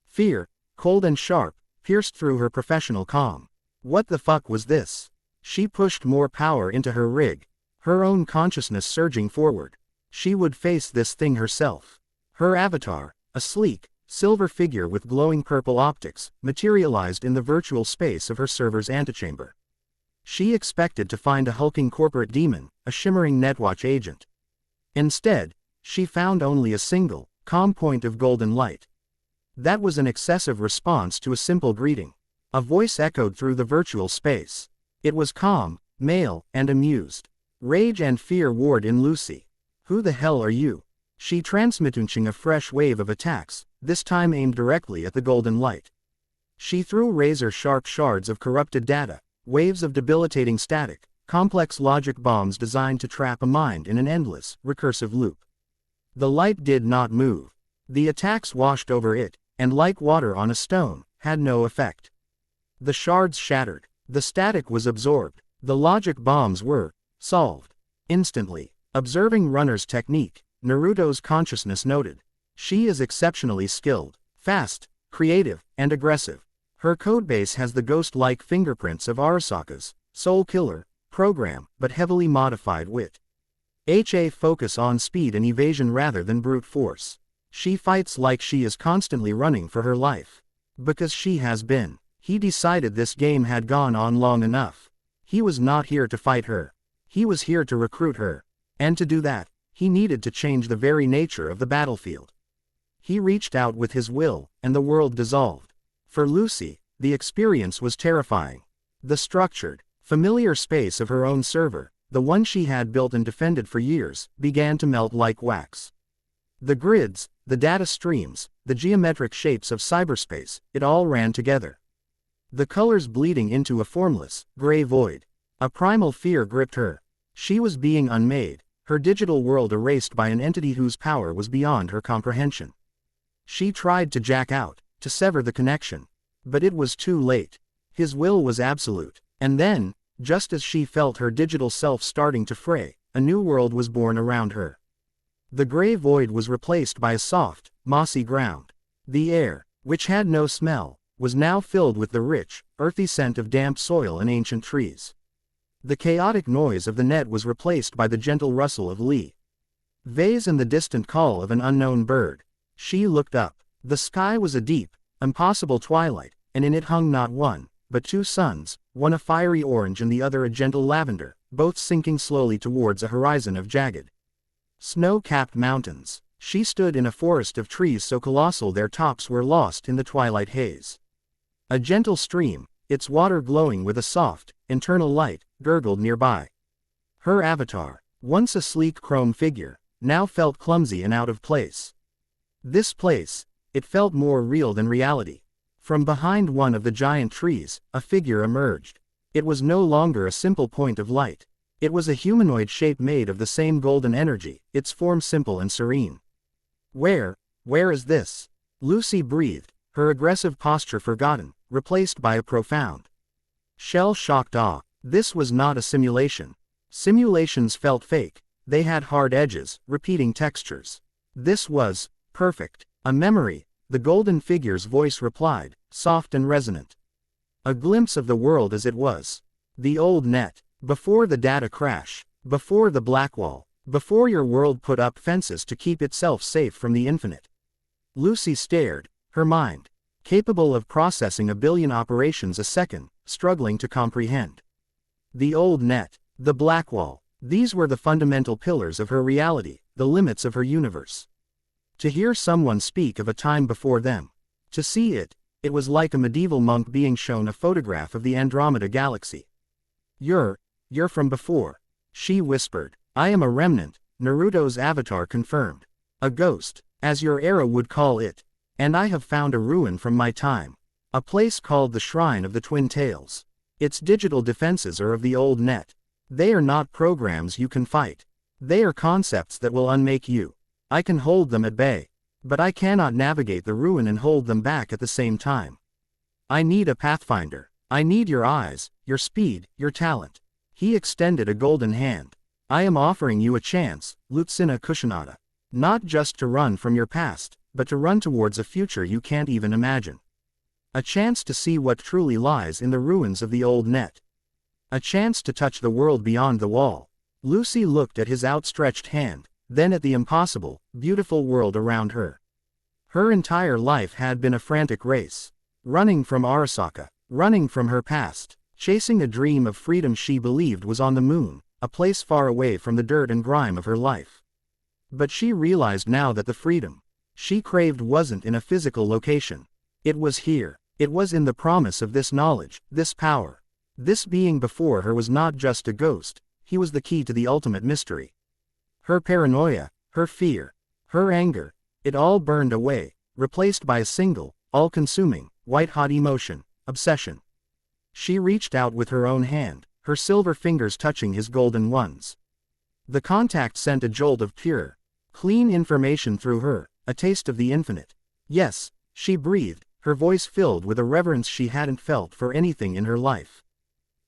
Fear, cold and sharp, pierced through her professional calm. What the fuck was this? She pushed more power into her rig, her own consciousness surging forward. She would face this thing herself. Her avatar, a sleek, silver figure with glowing purple optics, materialized in the virtual space of her server's antechamber. She expected to find a hulking corporate demon, a shimmering Netwatch agent. Instead, she found only a single, calm point of golden light. That was an excessive response to a simple greeting. A voice echoed through the virtual space. It was calm, male, and amused. Rage and fear warred in Lucy. Who the hell are you? She transmitting a fresh wave of attacks, this time aimed directly at the golden light. She threw razor-sharp shards of corrupted data, waves of debilitating static, complex logic bombs designed to trap a mind in an endless, recursive loop. The light did not move. The attacks washed over it, and like water on a stone, had no effect. The shards shattered. The static was absorbed. The logic bombs were solved instantly. Observing Runner's technique, Naruto's consciousness noted. She is exceptionally skilled, fast, creative, and aggressive. Her codebase has the ghost-like fingerprints of Arasaka's Soul Killer program, but heavily modified wit. Focus on speed and evasion rather than brute force. She fights like she is constantly running for her life. Because she has been. He decided this game had gone on long enough. He was not here to fight her. He was here to recruit her. And to do that, he needed to change the very nature of the battlefield. He reached out with his will, and the world dissolved. For Lucy, the experience was terrifying. The structured, familiar space of her own server, the one she had built and defended for years, began to melt like wax. The grids, the data streams, the geometric shapes of cyberspace, it all ran together. The colors bleeding into a formless, gray void. A primal fear gripped her. She was being unmade, her digital world erased by an entity whose power was beyond her comprehension. She tried to jack out, to sever the connection. But it was too late. His will was absolute. And then, just as she felt her digital self starting to fray, a new world was born around her. The gray void was replaced by a soft, mossy ground. The air, which had no smell, was now filled with the rich, earthy scent of damp soil and ancient trees. The chaotic noise of the net was replaced by the gentle rustle of leaves and the distant call of an unknown bird. She looked up. The sky was a deep, impossible twilight, and in it hung not one, but 2 suns, one a fiery orange and the other a gentle lavender, both sinking slowly towards a horizon of jagged, snow-capped mountains. She stood in a forest of trees so colossal their tops were lost in the twilight haze. A gentle stream, its water glowing with a soft, internal light, gurgled nearby. Her avatar, once a sleek chrome figure, now felt clumsy and out of place. This place, it felt more real than reality. From behind one of the giant trees, a figure emerged. It was no longer a simple point of light. It was a humanoid shape made of the same golden energy, its form simple and serene. Where is this? Lucy breathed, her aggressive posture forgotten, replaced by a profound, shell-shocked awe. This was not a simulation. Simulations felt fake. They had hard edges, repeating textures. This was perfect. A memory, the golden figure's voice replied, soft and resonant. A glimpse of the world as it was. The old net. Before the data crash. Before the black wall. Before your world put up fences to keep itself safe from the infinite. Lucy stared, her mind, capable of processing a billion operations a second, struggling to comprehend. The old net. The black wall. These were the fundamental pillars of her reality, the limits of her universe. To hear someone speak of a time before them. To see it, it was like a medieval monk being shown a photograph of the Andromeda galaxy. You're from before. She whispered. I am a remnant, Naruto's avatar confirmed. A ghost, as your era would call it. And I have found a ruin from my time. A place called the Shrine of the Twin Tails. Its digital defenses are of the old net. They are not programs you can fight. They are concepts that will unmake you. I can hold them at bay. But I cannot navigate the ruin and hold them back at the same time. I need a pathfinder. I need your eyes, your speed, your talent. He extended a golden hand. I am offering you a chance, Lucina Cushionata. Not just to run from your past, but to run towards a future you can't even imagine. A chance to see what truly lies in the ruins of the old net. A chance to touch the world beyond the wall. Lucy looked at his outstretched hand, then at the impossible, beautiful world around her. Her entire life had been a frantic race. Running from Arasaka, running from her past, chasing a dream of freedom she believed was on the moon, a place far away from the dirt and grime of her life. But she realized now that the freedom she craved wasn't in a physical location. It was here. It was in the promise of this knowledge, this power. This being before her was not just a ghost, he was the key to the ultimate mystery. Her paranoia, her fear, her anger, it all burned away, replaced by a single, all-consuming, white-hot emotion, obsession. She reached out with her own hand, her silver fingers touching his golden ones. The contact sent a jolt of pure, clean information through her, a taste of the infinite. Yes, she breathed, her voice filled with a reverence she hadn't felt for anything in her life.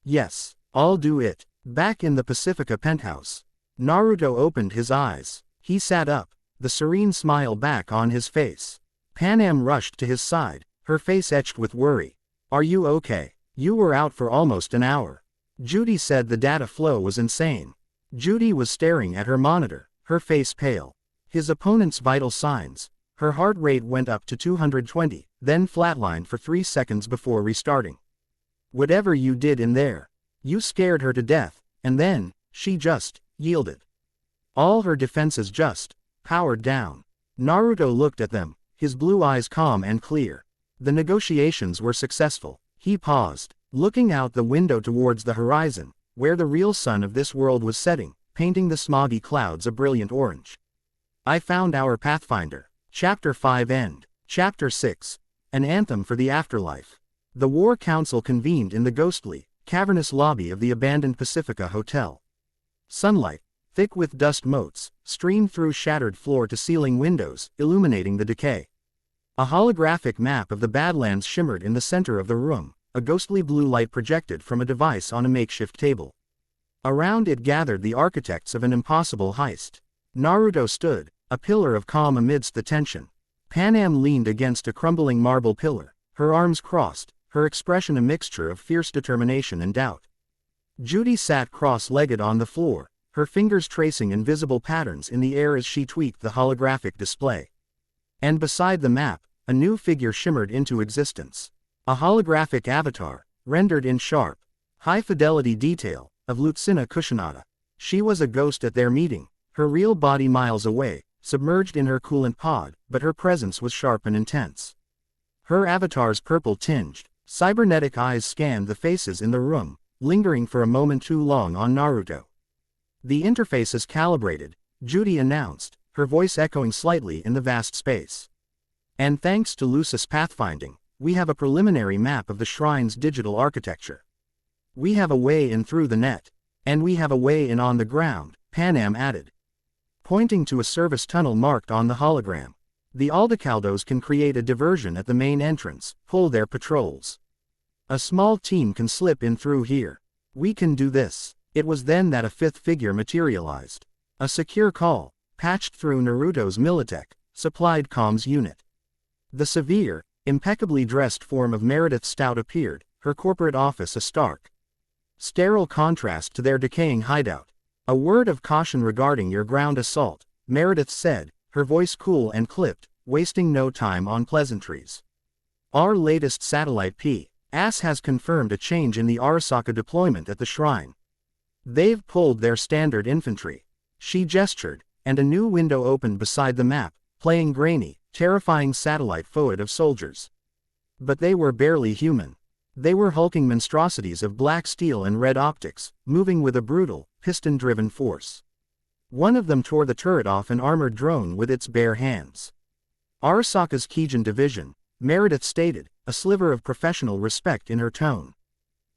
Yes, I'll do it. Back in the Pacifica penthouse. Naruto opened his eyes. He sat up, the serene smile back on his face. Panam rushed to his side, her face etched with worry. Are you okay? You were out for almost an hour. Judy said the data flow was insane. Judy was staring at her monitor, her face pale. His opponent's vital signs. Her heart rate went up to 220, then flatlined for 3 seconds before restarting. Whatever you did in there. You scared her to death, and then, she just yielded. All her defenses just powered down. Naruto looked at them, his blue eyes calm and clear. The negotiations were successful. He paused, looking out the window towards the horizon, where the real sun of this world was setting, painting the smoggy clouds a brilliant orange. I found our pathfinder. Chapter 5 End. Chapter 6. An anthem for the afterlife. The War Council convened in the ghostly, cavernous lobby of the abandoned Pacifica Hotel. Sunlight, thick with dust motes, streamed through shattered floor-to-ceiling windows, illuminating the decay. A holographic map of the Badlands shimmered in the center of the room, a ghostly blue light projected from a device on a makeshift table. Around it gathered the architects of an impossible heist. Naruto stood, a pillar of calm amidst the tension. Panam leaned against a crumbling marble pillar, her arms crossed, her expression a mixture of fierce determination and doubt. Judy sat cross-legged on the floor, her fingers tracing invisible patterns in the air as she tweaked the holographic display. And beside the map, a new figure shimmered into existence. A holographic avatar, rendered in sharp, high-fidelity detail, of Lucina Cushionata. She was a ghost at their meeting, her real body miles away, submerged in her coolant pod, but her presence was sharp and intense. Her avatar's purple-tinged, Cybernetic eyes scanned the faces in the room, lingering for a moment too long on Naruto. "The interface is calibrated," Judy announced, her voice echoing slightly in the vast space. "And thanks to Lucis pathfinding, we have a preliminary map of the shrine's digital architecture. We have a way in through the net. And we have a way in on the ground," Panam added, pointing to a service tunnel marked on the hologram. "The Aldecaldos can create a diversion at the main entrance, pull their patrols. A small team can slip in through here. We can do this." It was then that a fifth figure materialized. A secure call, patched through Naruto's Militech, supplied comms unit. The severe, impeccably dressed form of Meredith Stout appeared, her corporate office a stark, sterile contrast to their decaying hideout. "A word of caution regarding your ground assault," Meredith said, her voice cool and clipped, wasting no time on pleasantries. "Our latest satellite P.S. has confirmed a change in the Arasaka deployment at the shrine. They've pulled their standard infantry." She gestured, and a new window opened beside the map, playing grainy, terrifying satellite photo of soldiers. But they were barely human. They were hulking monstrosities of black steel and red optics, moving with a brutal, piston-driven force. One of them tore the turret off an armored drone with its bare hands. "Arasaka's Kijin division," Meredith stated, a sliver of professional respect in her tone.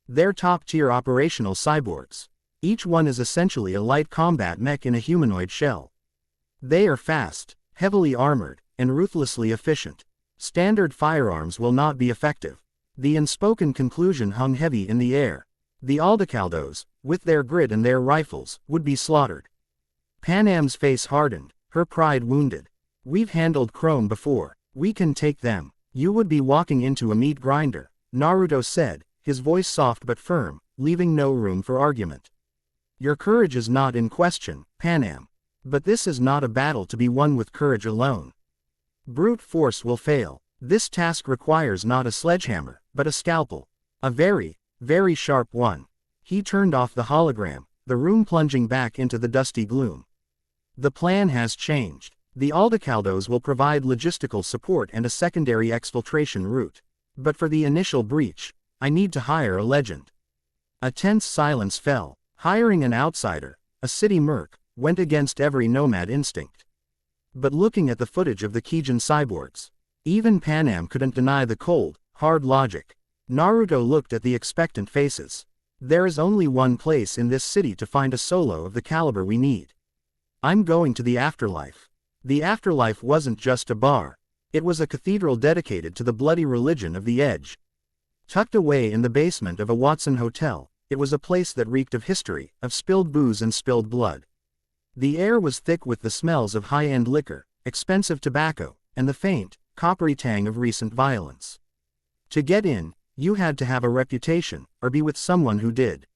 "They're top-tier operational cyborgs. Each one is essentially a light combat mech in a humanoid shell. They are fast, heavily armored, and ruthlessly efficient. Standard firearms will not be effective." The unspoken conclusion hung heavy in the air. The Aldecaldos, with their grit and their rifles, would be slaughtered. Panam's face hardened, her pride wounded. "We've handled Chrome before. We can take them." "You would be walking into a meat grinder," Naruto said, his voice soft but firm, leaving no room for argument. "Your courage is not in question, Panam. But this is not a battle to be won with courage alone. Brute force will fail. This task requires not a sledgehammer, but a scalpel. A very, very sharp one." He turned off the hologram, the room plunging back into the dusty gloom. "The plan has changed. The Aldecaldos will provide logistical support and a secondary exfiltration route. But for the initial breach, I need to hire a legend." A tense silence fell. Hiring an outsider, a city merc, went against every nomad instinct. But looking at the footage of the Kijin cyborgs, even Panam couldn't deny the cold, hard logic. Naruto looked at the expectant faces. "There is only one place in this city to find a solo of the caliber we need. I'm going to the afterlife." The afterlife wasn't just a bar. It was a cathedral dedicated to the bloody religion of the Edge. Tucked away in the basement of a Watson hotel, it was a place that reeked of history, of spilled booze and spilled blood. The air was thick with the smells of high-end liquor, expensive tobacco, and the faint, coppery tang of recent violence. To get in, you had to have a reputation, or be with someone who did.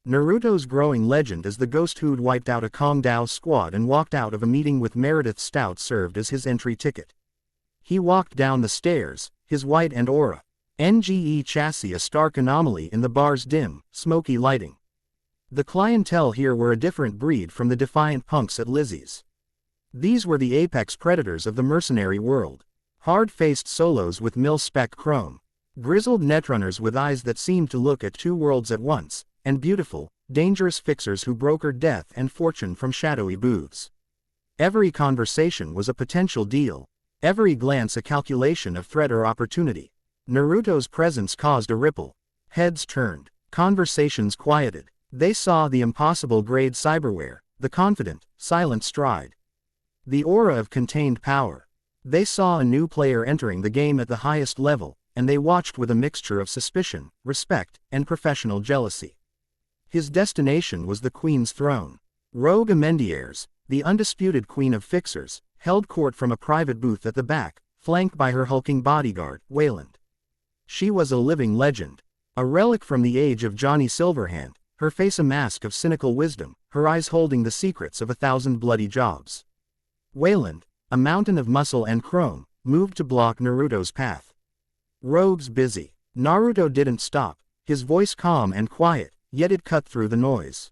Naruto's growing legend as the ghost who'd wiped out a Kong Dao squad and walked out of a meeting with Meredith Stout served as his entry ticket. He walked down the stairs, his white and aura NGE chassis a stark anomaly in the bar's dim, smoky lighting. The clientele here were a different breed from the defiant punks at Lizzie's. These were the apex predators of the mercenary world. Hard-faced solos with mil-spec chrome. Grizzled netrunners with eyes that seemed to look at two worlds at once, and beautiful, dangerous fixers who brokered death and fortune from shadowy booths. Every conversation was a potential deal. Every glance a calculation of threat or opportunity. Naruto's presence caused a ripple. Heads turned. Conversations quieted. They saw the impossible grade cyberware, the confident, silent stride. The aura of contained power. They saw a new player entering the game at the highest level, and they watched with a mixture of suspicion, respect, and professional jealousy. His destination was the Queen's throne. Rogue Amendiers, the undisputed queen of fixers, held court from a private booth at the back, flanked by her hulking bodyguard, Wayland. She was a living legend. A relic from the age of Johnny Silverhand, her face a mask of cynical wisdom, her eyes holding the secrets of 1,000 bloody jobs. Wayland, a mountain of muscle and chrome, moved to block Naruto's path. Rogues busy. Naruto didn't stop, his voice calm and quiet, yet it cut through the noise.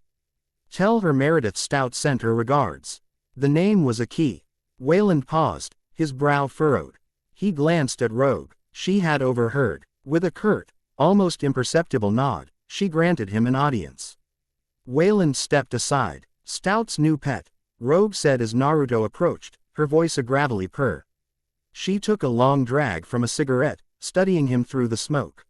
Tell her Meredith Stout sent her regards. The name was a key. Wayland paused, his brow furrowed. He glanced at Rogue. She had overheard. With a curt, almost imperceptible nod, she granted him an audience. Wayland stepped aside. Stout's new pet, Rogue said as Naruto approached, her voice a gravelly purr. She took a long drag from a cigarette, studying him through the smoke.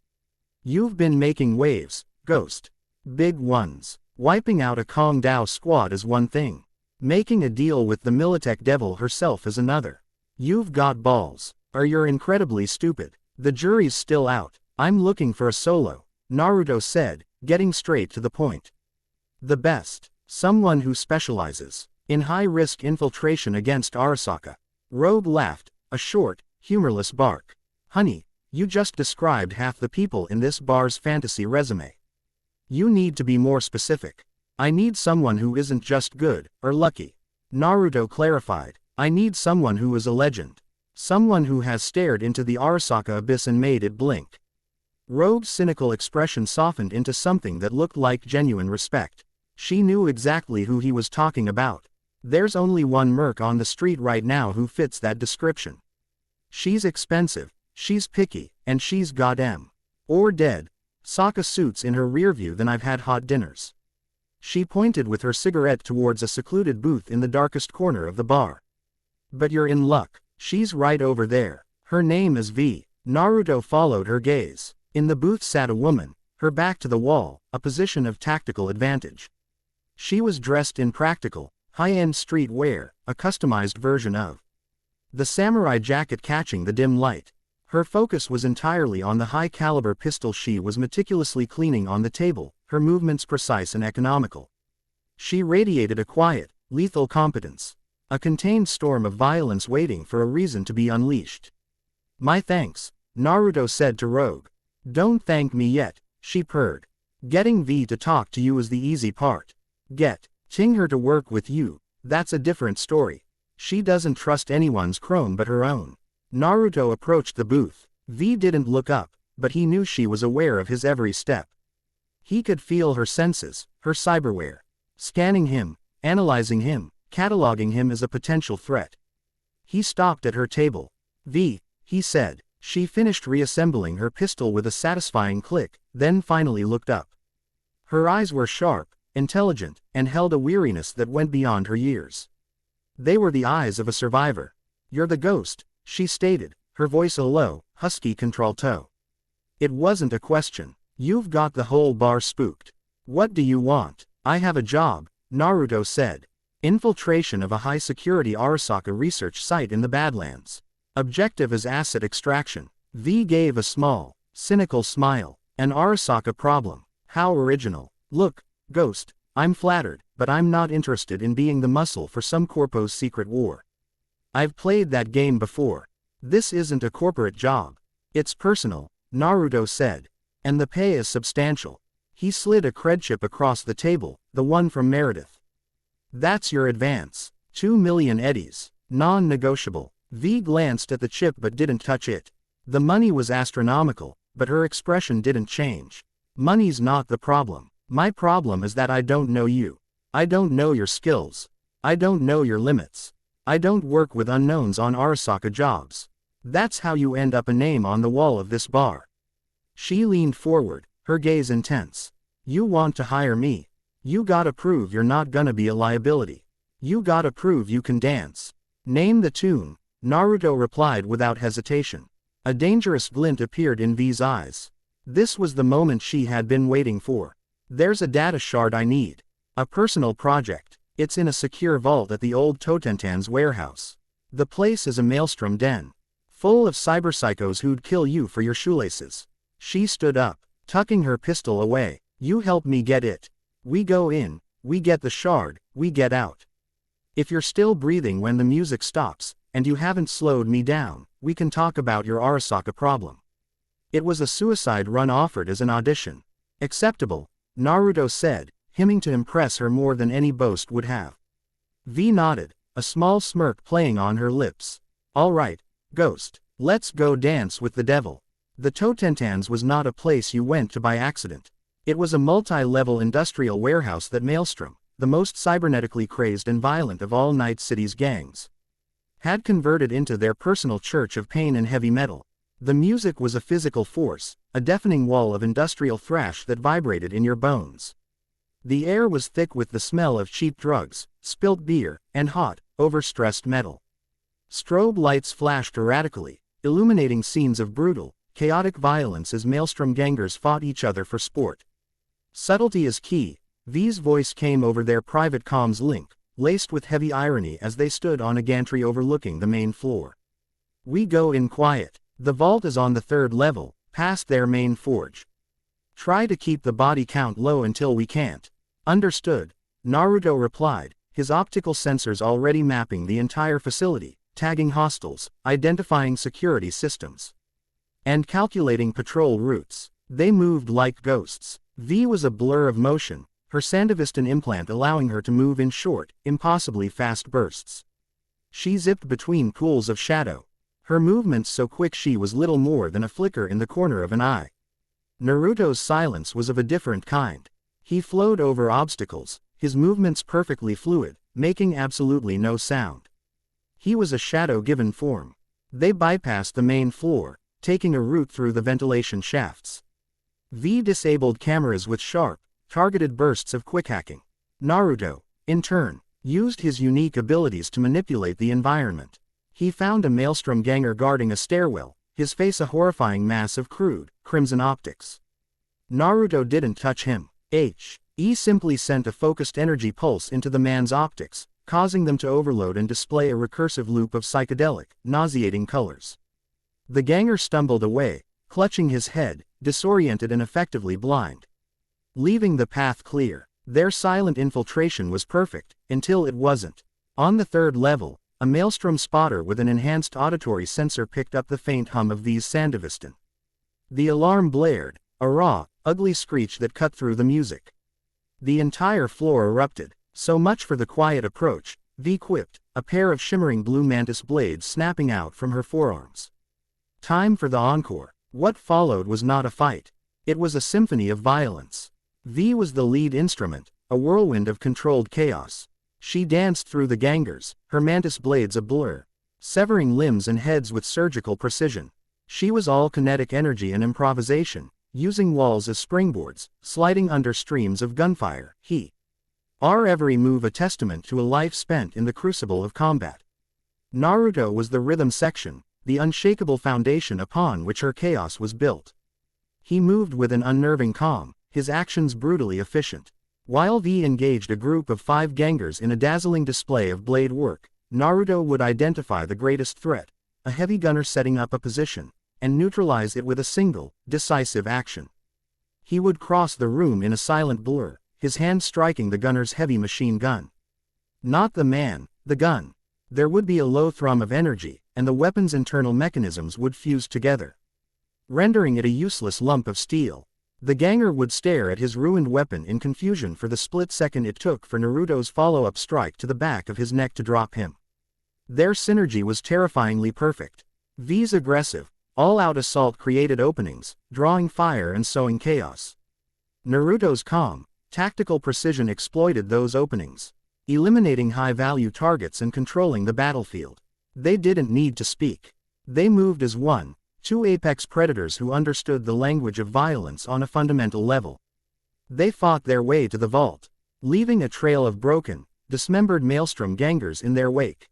You've been making waves, Ghost. Big ones. Wiping out a Kong Dao squad is one thing. Making a deal with the Militech devil herself is another. You've got balls. Or you're incredibly stupid. The jury's still out. I'm looking for a solo, Naruto said, getting straight to the point. The best. Someone who specializes in high-risk infiltration against Arasaka. Rogue laughed, a short, humorless bark. Honey, you just described half the people in this bar's fantasy resume. You need to be more specific. I need someone who isn't just good, or lucky. Naruto clarified. I need someone who is a legend. Someone who has stared into the Arasaka abyss and made it blink. Rogue's cynical expression softened into something that looked like genuine respect. She knew exactly who he was talking about. There's only one merc on the street right now who fits that description. She's expensive, she's picky, and she's goddamn. Or dead. Sokka suits in her rearview than I've had hot dinners. She pointed with her cigarette towards a secluded booth in the darkest corner of the bar. But you're in luck. She's right over there. Her name is V. Naruto followed her gaze. In the booth sat a woman, her back to the wall, a position of tactical advantage. She was dressed in practical, high-end street wear, a customized version of the samurai jacket catching the dim light. Her focus was entirely on the high-caliber pistol she was meticulously cleaning on the table, her movements precise and economical. She radiated a quiet, lethal competence. A contained storm of violence waiting for a reason to be unleashed. My thanks, Naruto said to Rogue. Don't thank me yet, she purred. Getting V to talk to you is the easy part. Getting her to work with you, that's a different story. She doesn't trust anyone's chrome but her own. Naruto approached the booth. V didn't look up, but he knew she was aware of his every step. He could feel her senses, her cyberware. Scanning him, analyzing him, cataloging him as a potential threat. He stopped at her table. V, he said. She finished reassembling her pistol with a satisfying click, then finally looked up. Her eyes were sharp, intelligent, and held a weariness that went beyond her years. They were the eyes of a survivor. You're the ghost, she stated, her voice a low, husky contralto. It wasn't a question. You've got the whole bar spooked. What do you want? I have a job, Naruto said. Infiltration of a high-security Arasaka research site in the Badlands. Objective is asset extraction. V gave a small, cynical smile. An Arasaka problem. How original. Look, Ghost, I'm flattered, but I'm not interested in being the muscle for some corpo's secret war. I've played that game before. This isn't a corporate job. It's personal, Naruto said. And the pay is substantial. He slid a cred chip across the table, the one from Meredith. That's your advance. 2 million eddies. Non-negotiable. V glanced at the chip but didn't touch it. The money was astronomical, but her expression didn't change. Money's not the problem. My problem is that I don't know you. I don't know your skills. I don't know your limits. I don't work with unknowns on Arasaka jobs. That's how you end up a name on the wall of this bar. She leaned forward, her gaze intense. You want to hire me? You gotta prove you're not gonna be a liability. You gotta prove you can dance. Name the tune, Naruto replied without hesitation. A dangerous glint appeared in V's eyes. This was the moment she had been waiting for. There's a data shard I need. A personal project. It's in a secure vault at the old Totentan's warehouse. The place is a maelstrom den. Full of cyberpsychos who'd kill you for your shoelaces. She stood up, tucking her pistol away. You help me get it. We go in, we get the shard, we get out. If you're still breathing when the music stops, and you haven't slowed me down, we can talk about your Arasaka problem. It was a suicide run offered as an audition. Acceptable, Naruto said, hemming to impress her more than any boast would have. V nodded, a small smirk playing on her lips. All right, Ghost, let's go dance with the devil. The Totentans was not a place you went to by accident. It was a multi-level industrial warehouse that Maelstrom, the most cybernetically crazed and violent of all Night City's gangs, had converted into their personal church of pain and heavy metal. The music was a physical force, a deafening wall of industrial thrash that vibrated in your bones. The air was thick with the smell of cheap drugs, spilt beer, and hot, overstressed metal. Strobe lights flashed erratically, illuminating scenes of brutal, chaotic violence as maelstrom gangers fought each other for sport. Subtlety is key. V's voice came over their private comms link, laced with heavy irony as they stood on a gantry overlooking the main floor. We go in quiet. The vault is on the 3rd level, past their main forge. Try to keep the body count low until we can't. Understood, Naruto replied, his optical sensors already mapping the entire facility, tagging hostiles, identifying security systems, and calculating patrol routes. They moved like ghosts. V was a blur of motion, her Sandevistan implant allowing her to move in short, impossibly fast bursts. She zipped between pools of shadow, her movements so quick she was little more than a flicker in the corner of an eye. Naruto's silence was of a different kind. He flowed over obstacles, his movements perfectly fluid, making absolutely no sound. He was a shadow given form. They bypassed the main floor, taking a route through the ventilation shafts. V disabled cameras with sharp, targeted bursts of quick hacking. Naruto, in turn, used his unique abilities to manipulate the environment. He found a maelstrom ganger guarding a stairwell, his face a horrifying mass of crude, crimson optics. Naruto didn't touch him. He simply sent a focused energy pulse into the man's optics, causing them to overload and display a recursive loop of psychedelic, nauseating colors. The ganger stumbled away, clutching his head, disoriented and effectively blind. Leaving the path clear, their silent infiltration was perfect, until it wasn't. On the 3rd level, a maelstrom spotter with an enhanced auditory sensor picked up the faint hum of V's Sandevistan. The alarm blared, a raw, ugly screech that cut through the music. The entire floor erupted. So much for the quiet approach, V quipped, a pair of shimmering blue mantis blades snapping out from her forearms. Time for the encore. What followed was not a fight. It was a symphony of violence. V was the lead instrument, a whirlwind of controlled chaos. She danced through the gangers, her mantis blades a blur, severing limbs and heads with surgical precision. She was all kinetic energy and improvisation, using walls as springboards, sliding under streams of gunfire. Our every move a testament to a life spent in the crucible of combat. Naruto was the rhythm section, the unshakable foundation upon which her chaos was built. He moved with an unnerving calm, his actions brutally efficient. While V engaged a group of 5 gangers in a dazzling display of blade work, Naruto would identify the greatest threat, a heavy gunner setting up a position, and neutralize it with a single, decisive action. He would cross the room in a silent blur, his hand striking the gunner's heavy machine gun. Not the man, the gun. There would be a low thrum of energy, and the weapon's internal mechanisms would fuse together, rendering it a useless lump of steel. The ganger would stare at his ruined weapon in confusion for the split second it took for Naruto's follow-up strike to the back of his neck to drop him. Their synergy was terrifyingly perfect. V's aggressive, all-out assault created openings, drawing fire and sowing chaos. Naruto's calm, tactical precision exploited those openings, eliminating high-value targets and controlling the battlefield. They didn't need to speak. They moved as one, 2 apex predators who understood the language of violence on a fundamental level. They fought their way to the vault, leaving a trail of broken, dismembered maelstrom gangers in their wake.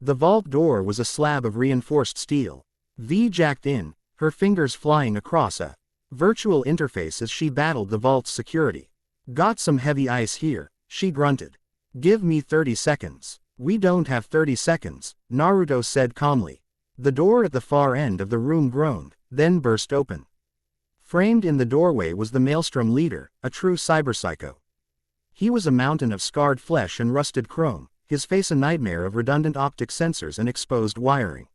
The vault door was a slab of reinforced steel. V jacked in, her fingers flying across a virtual interface as she battled the vault's security. Got some heavy ice here, she grunted. Give me 30 seconds. We don't have 30 seconds, Naruto said calmly. The door at the far end of the room groaned, then burst open. Framed in the doorway was the maelstrom leader, a true cyberpsycho. He was a mountain of scarred flesh and rusted chrome, his face a nightmare of redundant optic sensors and exposed wiring.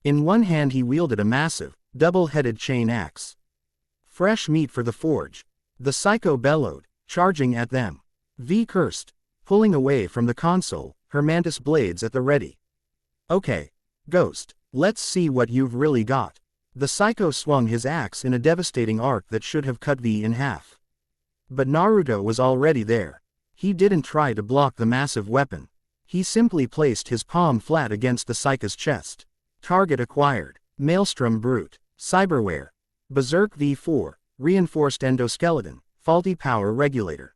In one hand he wielded a massive, double-headed chain axe. Fresh meat for the forge. The psycho bellowed, charging at them. V cursed, pulling away from the console, her mantis blades at the ready. Okay, Ghost, let's see what you've really got. The psycho swung his axe in a devastating arc that should have cut V in half. But Naruto was already there. He didn't try to block the massive weapon. He simply placed his palm flat against the psycho's chest. Target acquired. Maelstrom Brute. Cyberware. Berserk V4. Reinforced endoskeleton. Faulty power regulator.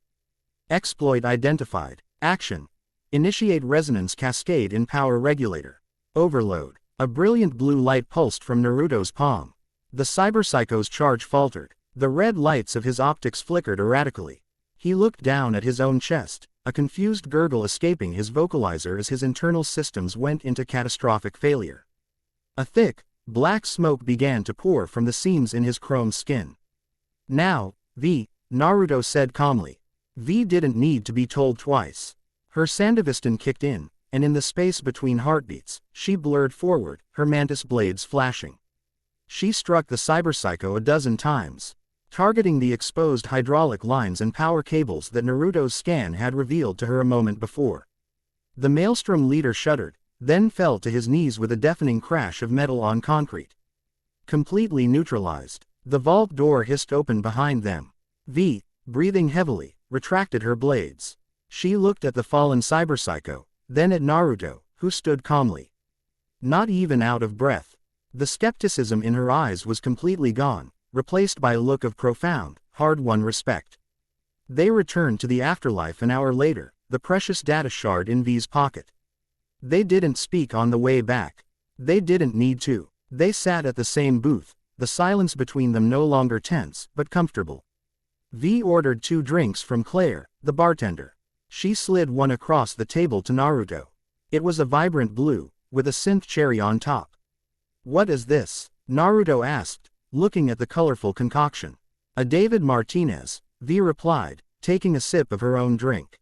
Exploit identified. Action. Initiate resonance cascade in power regulator. Overload. A brilliant blue light pulsed from Naruto's palm. The cyberpsycho's charge faltered. The red lights of his optics flickered erratically. He looked down at his own chest, a confused gurgle escaping his vocalizer as his internal systems went into catastrophic failure. A thick, black smoke began to pour from the seams in his chrome skin. Now, Naruto said calmly. V didn't need to be told twice. Her Sandevistan kicked in, and in the space between heartbeats, she blurred forward, her mantis blades flashing. She struck the cyberpsycho a dozen times, targeting the exposed hydraulic lines and power cables that Naruto's scan had revealed to her a moment before. The Maelstrom leader shuddered, then fell to his knees with a deafening crash of metal on concrete. Completely neutralized, the vault door hissed open behind them. V, breathing heavily, retracted her blades. She looked at the fallen cyberpsycho, then at Naruto, who stood calmly. Not even out of breath. The skepticism in her eyes was completely gone, replaced by a look of profound, hard-won respect. They returned to the afterlife an hour later, the precious data shard in V's pocket. They didn't speak on the way back. They didn't need to. They sat at the same booth, the silence between them no longer tense, but comfortable. V ordered 2 drinks from Claire, the bartender. She slid one across the table to Naruto. It was a vibrant blue, with a synth cherry on top. "What is this?" Naruto asked, looking at the colorful concoction. "A David Martinez," V replied, taking a sip of her own drink.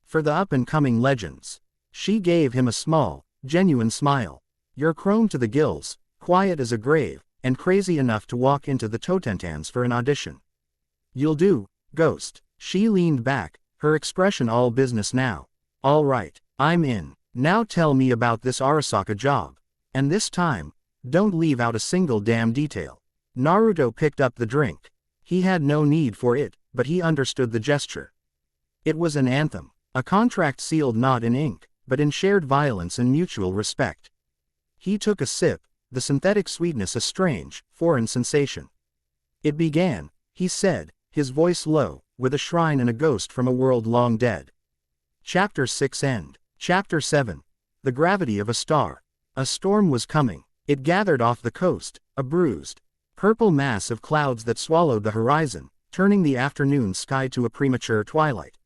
"For the up-and-coming legends." She gave him a small, genuine smile. "You're chrome to the gills, quiet as a grave, and crazy enough to walk into the Totentans for an audition. You'll do, Ghost." She leaned back, her expression all business now. "All right, I'm in. Now tell me about this Arasaka job. And this time, don't leave out a single damn detail." Naruto picked up the drink. He had no need for it, but he understood the gesture. It was an anthem, a contract sealed not in ink, but in shared violence and mutual respect. He took a sip, the synthetic sweetness a strange, foreign sensation. "It began," he said, his voice low, "with a shrine and a ghost from a world long dead." Chapter 6 End. Chapter 7. The Gravity of a Star. A storm was coming. It gathered off the coast, a bruised, purple mass of clouds that swallowed the horizon, turning the afternoon sky to a premature twilight.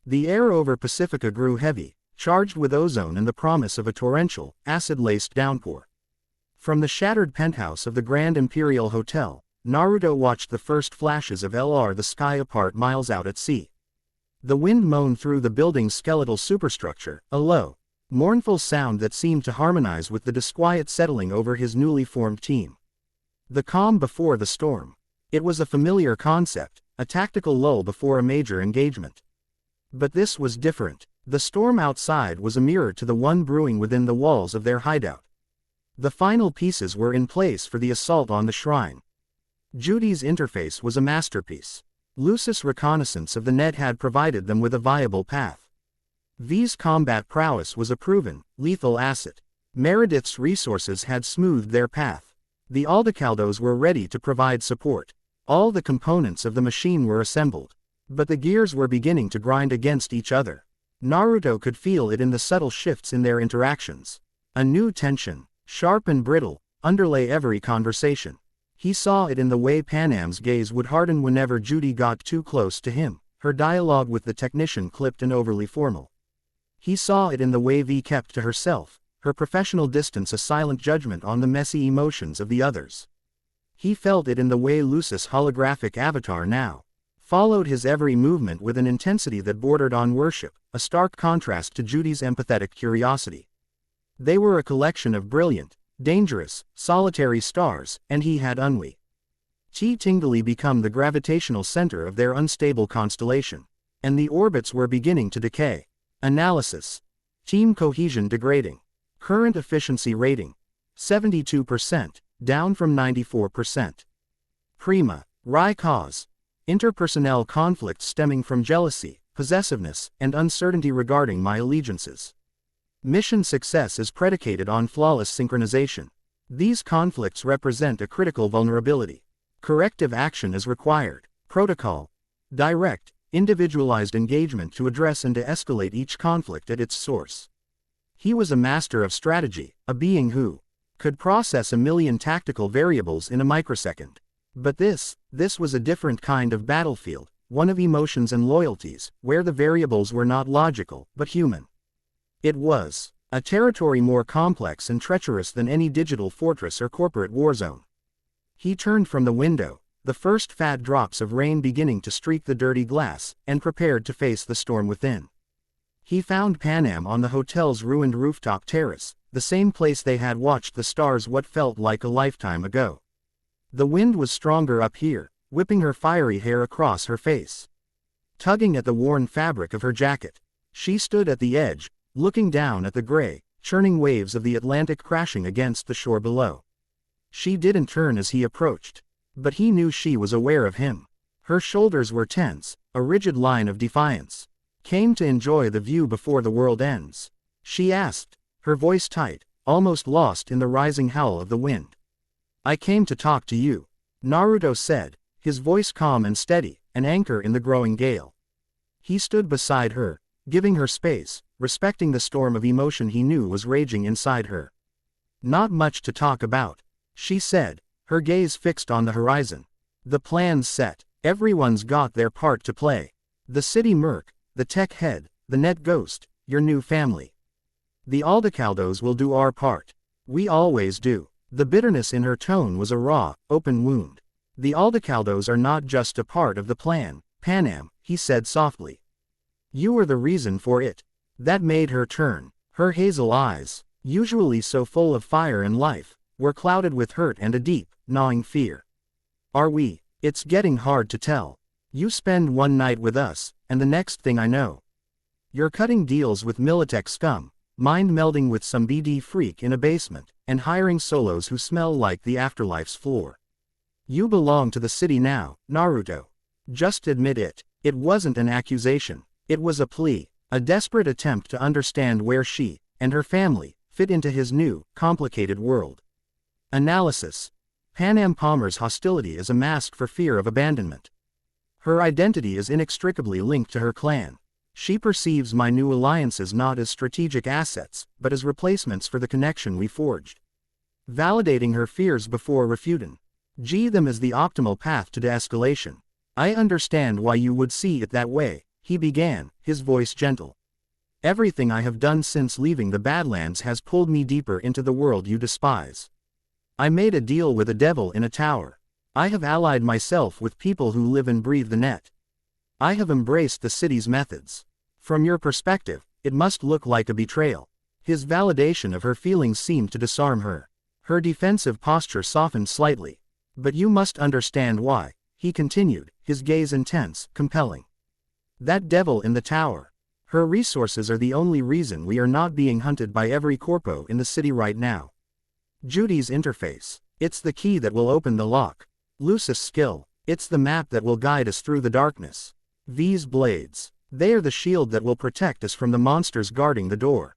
The air over Pacifica grew heavy, charged with ozone and the promise of a torrential, acid-laced downpour. From the shattered penthouse of the Grand Imperial Hotel, Naruto watched the first flashes of the sky apart miles out at sea. The wind moaned through the building's skeletal superstructure, a low, mournful sound that seemed to harmonize with the disquiet settling over his newly formed team. The calm before the storm. It was a familiar concept, a tactical lull before a major engagement. But this was different. The storm outside was a mirror to the one brewing within the walls of their hideout. The final pieces were in place for the assault on the shrine. Judy's interface was a masterpiece. Lucis' reconnaissance of the net had provided them with a viable path. V's combat prowess was a proven, lethal asset. Meredith's resources had smoothed their path. The Aldecaldos were ready to provide support. All the components of the machine were assembled. But the gears were beginning to grind against each other. Naruto could feel it in the subtle shifts in their interactions. A new tension, sharp and brittle, underlay every conversation. He saw it in the way Panam's gaze would harden whenever Judy got too close to him, her dialogue with the technician clipped and overly formal. He saw it in the way V kept to herself, her professional distance a silent judgment on the messy emotions of the others. He felt it in the way Lucis' holographic avatar now followed his every movement with an intensity that bordered on worship, a stark contrast to Judy's empathetic curiosity. They were a collection of brilliant, dangerous, solitary stars, and he had tingly become the gravitational center of their unstable constellation. And the orbits were beginning to decay. Analysis. Team cohesion degrading. Current efficiency rating. 72%, down from 94%. Prima. Rai cause. Interpersonnel conflicts stemming from jealousy, possessiveness, and uncertainty regarding my allegiances. Mission success is predicated on flawless synchronization. These conflicts represent a critical vulnerability. Corrective action is required. Protocol. Direct, individualized engagement to address and de-escalate each conflict at its source. He was a master of strategy, a being who could process a million tactical variables in a microsecond. But this was a different kind of battlefield, one of emotions and loyalties, where the variables were not logical, but human. It was a territory more complex and treacherous than any digital fortress or corporate war zone. He turned from the window, the first fat drops of rain beginning to streak the dirty glass, and prepared to face the storm within. He found Panam on the hotel's ruined rooftop terrace, the same place they had watched the stars what felt like a lifetime ago. The wind was stronger up here, whipping her fiery hair across her face. Tugging at the worn fabric of her jacket, she stood at the edge, looking down at the gray, churning waves of the Atlantic crashing against the shore below. She didn't turn as he approached. But he knew she was aware of him. Her shoulders were tense, a rigid line of defiance. Came to enjoy the view before the world ends? She asked, her voice tight, almost lost in the rising howl of the wind. I came to talk to you, Naruto said, his voice calm and steady, an anchor in the growing gale. He stood beside her, giving her space, respecting the storm of emotion he knew was raging inside her. Not much to talk about, she said, her gaze fixed on the horizon. The plan's set, everyone's got their part to play. The city merc, the tech head, the net ghost, your new family. The Aldecaldos will do our part. We always do. The bitterness in her tone was a raw, open wound. The Aldecaldos are not just a part of the plan, Panam, he said softly. You were the reason for it. That made her turn. Her hazel eyes, usually so full of fire and life, were clouded with hurt and a deep, gnawing fear. Are we? It's getting hard to tell. You spend one night with us, and the next thing I know, you're cutting deals with Militech scum, mind melding with some BD freak in a basement, and hiring solos who smell like the afterlife's floor. You belong to the city now, Naruto. Just admit it. It wasn't an accusation. It was a plea, a desperate attempt to understand where she, and her family, fit into his new, complicated world. Analysis. Panam Palmer's hostility is a mask for fear of abandonment. Her identity is inextricably linked to her clan. She perceives my new alliances not as strategic assets, but as replacements for the connection we forged. Validating her fears before refuting them as the optimal path to de-escalation. I understand why you would see it that way, he began, his voice gentle. Everything I have done since leaving the Badlands has pulled me deeper into the world you despise. I made a deal with a devil in a tower. I have allied myself with people who live and breathe the net. I have embraced the city's methods. From your perspective, it must look like a betrayal. His validation of her feelings seemed to disarm her. Her defensive posture softened slightly. But you must understand why, he continued, his gaze intense, compelling. That devil in the tower. Her resources are the only reason we are not being hunted by every corpo in the city right now. Judy's interface. It's the key that will open the lock. Lucis' skill. It's the map that will guide us through the darkness. V's blades. They are the shield that will protect us from the monsters guarding the door.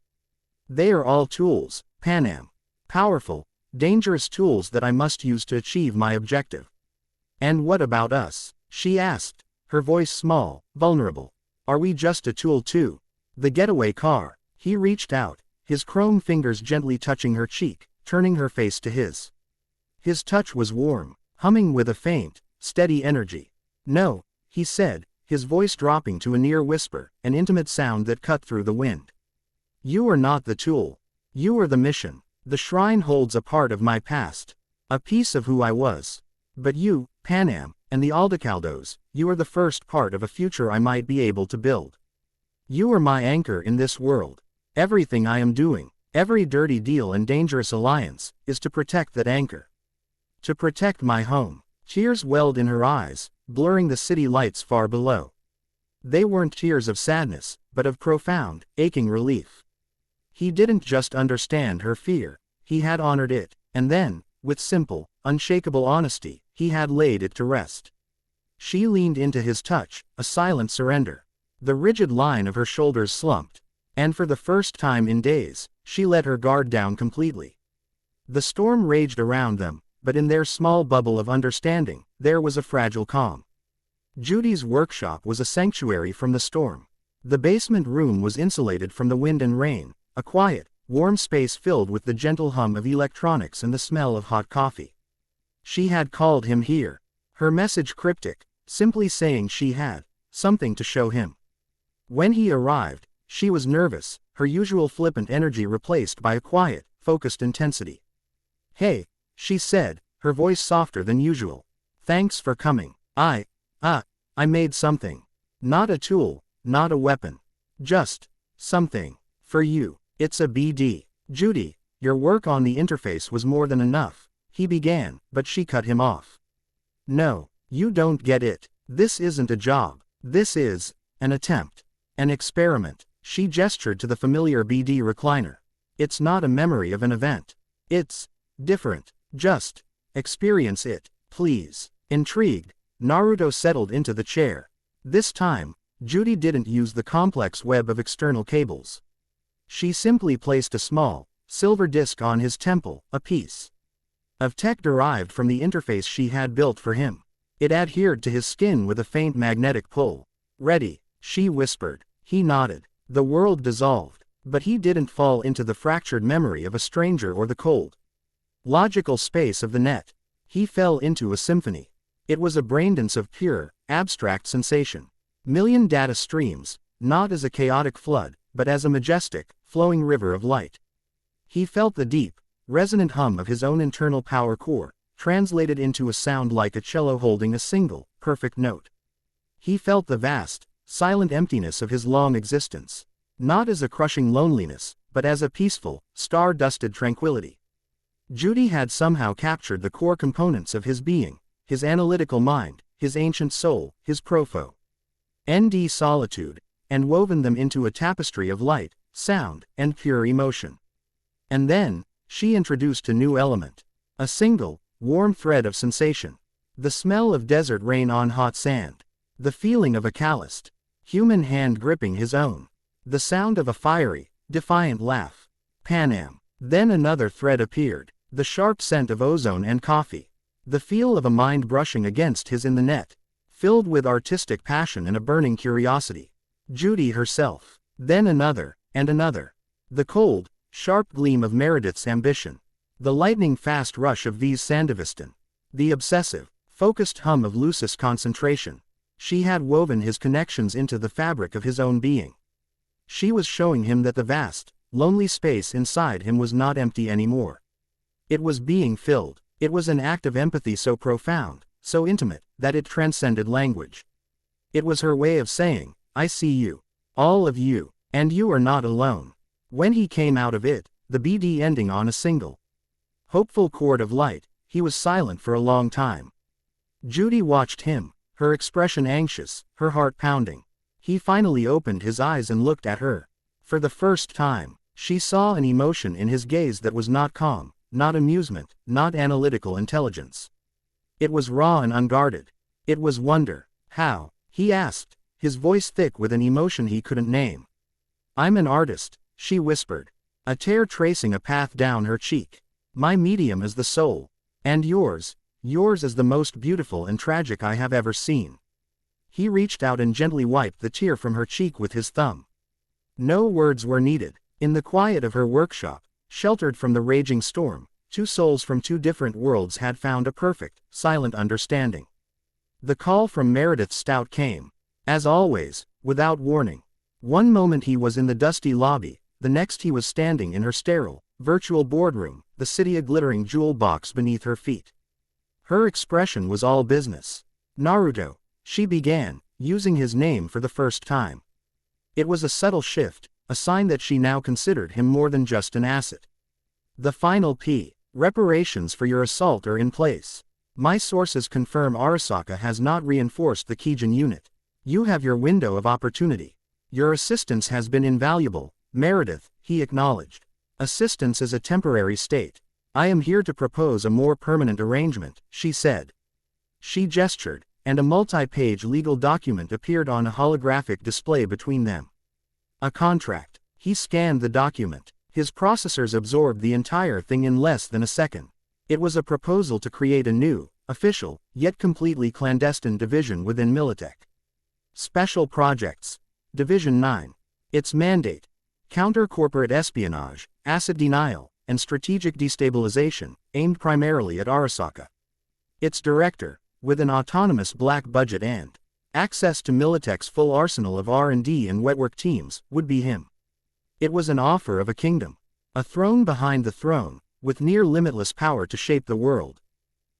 They are all tools, Panam. Powerful, dangerous tools that I must use to achieve my objective. And what about us? She asked, her voice small, vulnerable. Are we just a tool too? The getaway car. He reached out, his chrome fingers gently touching her cheek, turning her face to his. His touch was warm, humming with a faint, steady energy. No, he said, his voice dropping to a near whisper, an intimate sound that cut through the wind. You are not the tool. You are the mission. The shrine holds a part of my past, a piece of who I was. But you, Panam, and the Aldecaldos, you are the first part of a future I might be able to build. You are my anchor in this world. Everything I am doing, every dirty deal and dangerous alliance, is to protect that anchor. To protect my home. Tears welled in her eyes, blurring the city lights far below. They weren't tears of sadness, but of profound, aching relief. He didn't just understand her fear, he had honored it, and then, with simple, unshakable honesty, he had laid it to rest. She leaned into his touch, a silent surrender. The rigid line of her shoulders slumped, and for the first time in days, she let her guard down completely. The storm raged around them, but in their small bubble of understanding, there was a fragile calm. Judy's workshop was a sanctuary from the storm. The basement room was insulated from the wind and rain, a quiet, warm space filled with the gentle hum of electronics and the smell of hot coffee. She had called him here. Her message cryptic, simply saying she had something to show him. When he arrived, she was nervous, her usual flippant energy replaced by a quiet, focused intensity. "Hey," she said, her voice softer than usual. "Thanks for coming. I made something. Not a tool, not a weapon. Just something for you. It's a BD. Judy, your work on the interface was more than enough," he began, but she cut him off. "No, you don't get it. This isn't a job. This is an attempt. An experiment." She gestured to the familiar BD recliner. "It's not a memory of an event. It's different. Just experience it, please." Intrigued, Naruto settled into the chair. This time, Judy didn't use the complex web of external cables. She simply placed a small, silver disc on his temple, a piece of tech derived from the interface she had built for him. It adhered to his skin with a faint magnetic pull. "Ready," she whispered. He nodded. The world dissolved, but he didn't fall into the fractured memory of a stranger or the cold, logical space of the net. He fell into a symphony. It was a braindance of pure, abstract sensation. Million data streams, not as a chaotic flood, but as a majestic, flowing river of light. He felt the deep, resonant hum of his own internal power core, translated into a sound like a cello holding a single, perfect note. He felt the vast, silent emptiness of his long existence, not as a crushing loneliness, but as a peaceful, star-dusted tranquility. Judy had somehow captured the core components of his being, his analytical mind, his ancient soul, his profound solitude, and woven them into a tapestry of light, sound, and pure emotion. And then, she introduced a new element. A single, warm thread of sensation. The smell of desert rain on hot sand. The feeling of a calloused, human hand gripping his own. The sound of a fiery, defiant laugh. Panam. Then another thread appeared. The sharp scent of ozone and coffee. The feel of a mind brushing against his in the net, filled with artistic passion and a burning curiosity. Judy herself. Then another, and another. The cold, sharp gleam of Meredith's ambition. The lightning-fast rush of V's Sandevistan. The obsessive, focused hum of Lucis' concentration. She had woven his connections into the fabric of his own being. She was showing him that the vast, lonely space inside him was not empty anymore. It was being filled. It was an act of empathy so profound, so intimate, that it transcended language. It was her way of saying, "I see you. All of you. And you are not alone." When he came out of it, the BD ending on a single, hopeful chord of light, he was silent for a long time. Judy watched him, her expression anxious, her heart pounding. He finally opened his eyes and looked at her. For the first time, she saw an emotion in his gaze that was not calm, not amusement, not analytical intelligence. It was raw and unguarded. It was wonder. "How?" he asked, his voice thick with an emotion he couldn't name. "I'm an artist," she whispered, a tear tracing a path down her cheek. "My medium is the soul. And yours is the most beautiful and tragic I have ever seen." He reached out and gently wiped the tear from her cheek with his thumb. No words were needed. In the quiet of her workshop, sheltered from the raging storm, two souls from two different worlds had found a perfect, silent understanding. The call from Meredith Stout came, as always, without warning. One moment he was in the dusty lobby, the next he was standing in her sterile, virtual boardroom, the city a glittering jewel box beneath her feet. Her expression was all business. "Naruto," she began, using his name for the first time. It was a subtle shift, a sign that she now considered him more than just an asset. "The final P. Reparations for your assault are in place. My sources confirm Arasaka has not reinforced the Kijin unit. You have your window of opportunity. Your assistance has been invaluable, Meredith," he acknowledged. "Assistance is a temporary state. I am here to propose a more permanent arrangement," she said. She gestured, and a multi-page legal document appeared on a holographic display between them. A contract. He scanned the document. His processors absorbed the entire thing in less than a second. It was a proposal to create a new, official, yet completely clandestine division within Militech. Special Projects. Division 9. Its mandate: counter-corporate espionage, asset denial, and strategic destabilization, aimed primarily at Arasaka. Its director, with an autonomous black budget and access to Militech's full arsenal of R&D and wetwork teams, would be him. It was an offer of a kingdom. A throne behind the throne, with near limitless power to shape the world.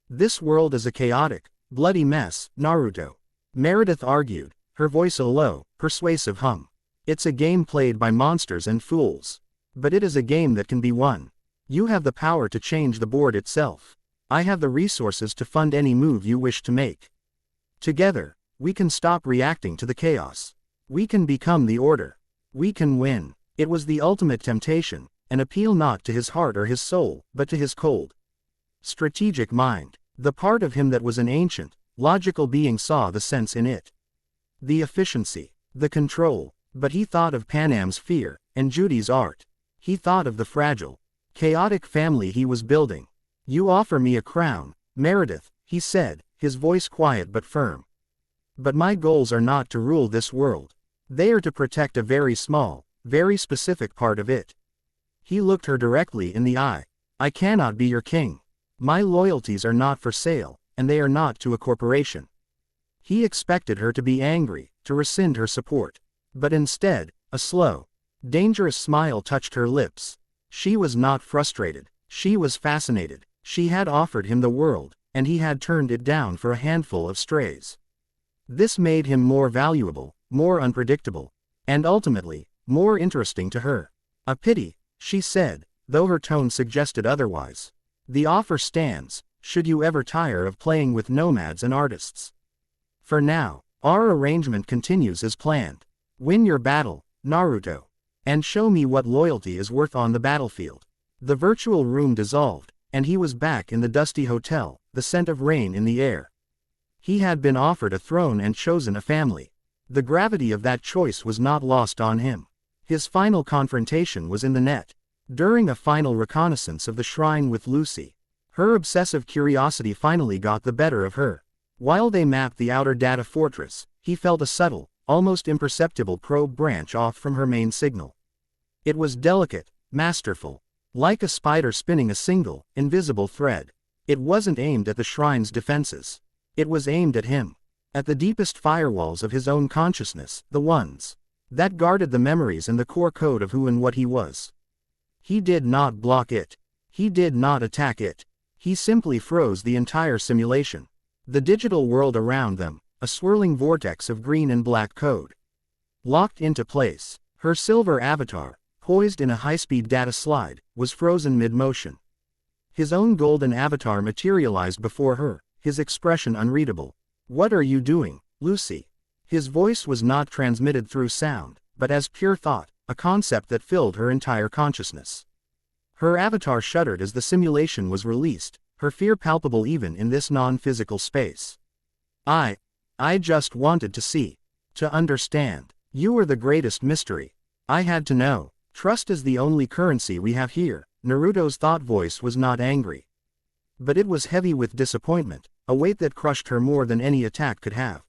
This world is a chaotic, bloody mess, Naruto. Meredith argued, her voice a low, persuasive hum. It's a game played by monsters and fools. But it is a game that can be won. You have the power to change the board itself. I have the resources to fund any move you wish to make. Together, we can stop reacting to the chaos. We can become the order. We can win. It was the ultimate temptation, an appeal not to his heart or his soul, but to his cold, strategic mind. The part of him that was an ancient, logical being saw the sense in it. The efficiency, the control. But he thought of Panam's fear, and Judy's art. He thought of the fragile, chaotic family he was building. You offer me a crown, Meredith, he said, his voice quiet but firm. But my goals are not to rule this world. They are to protect a very small, very specific part of it. He looked her directly in the eye. I cannot be your king. My loyalties are not for sale, and they are not to a corporation. He expected her to be angry, to rescind her support. But instead, a slow, dangerous smile touched her lips. She was not frustrated. She was fascinated. She had offered him the world, and he had turned it down for a handful of strays. This made him more valuable, more unpredictable, and ultimately, more interesting to her. A pity, she said, though her tone suggested otherwise. The offer stands, should you ever tire of playing with nomads and artists. For now, our arrangement continues as planned. Win your battle, Naruto. And show me what loyalty is worth on the battlefield. The virtual room dissolved, and he was back in the dusty hotel, the scent of rain in the air. He had been offered a throne and chosen a family. The gravity of that choice was not lost on him. His final confrontation was in the net. During a final reconnaissance of the shrine with Lucy, her obsessive curiosity finally got the better of her. While they mapped the outer data fortress, he felt a subtle, almost imperceptible probe branch off from her main signal. It was delicate, masterful, like a spider spinning a single, invisible thread. It wasn't aimed at the shrine's defenses. It was aimed at him. At the deepest firewalls of his own consciousness, the ones that guarded the memories and the core code of who and what he was. He did not block it. He did not attack it. He simply froze the entire simulation. The digital world around them, a swirling vortex of green and black code. Locked into place, her silver avatar, poised in a high-speed data slide, was frozen mid-motion. His own golden avatar materialized before her, his expression unreadable. What are you doing, Lucy? His voice was not transmitted through sound, but as pure thought, a concept that filled her entire consciousness. Her avatar shuddered as the simulation was released, her fear palpable even in this non-physical space. I just wanted to see. To understand. You were the greatest mystery. I had to know. Trust is the only currency we have here. Naruto's thought voice was not angry. But it was heavy with disappointment, a weight that crushed her more than any attack could have.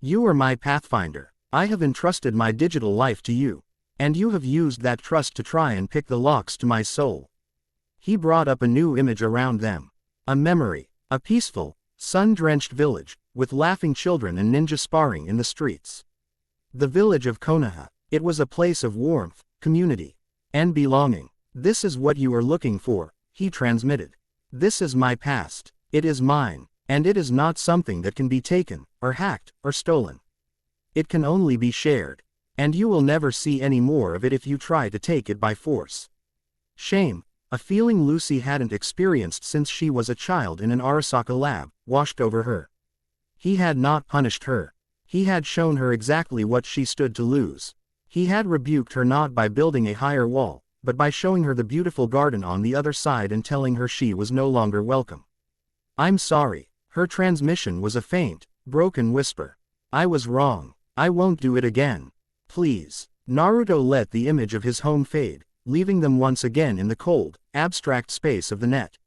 You are my pathfinder. I have entrusted my digital life to you. And you have used that trust to try and pick the locks to my soul. He brought up a new image around them. A memory. A peaceful, sun-drenched village, with laughing children and ninja sparring in the streets. The village of Konoha. It was a place of warmth, community, and belonging. This is what you are looking for, he transmitted. This is my past. It is mine, and it is not something that can be taken, or hacked, or stolen. It can only be shared. And you will never see any more of it if you try to take it by force. Shame, a feeling Lucy hadn't experienced since she was a child in an Arasaka lab, washed over her. He had not punished her. He had shown her exactly what she stood to lose. He had rebuked her not by building a higher wall, but by showing her the beautiful garden on the other side and telling her she was no longer welcome. I'm sorry. Her transmission was a faint, broken whisper. I was wrong. I won't do it again. Please. Naruto let the image of his home fade, leaving them once again in the cold, abstract space of the net.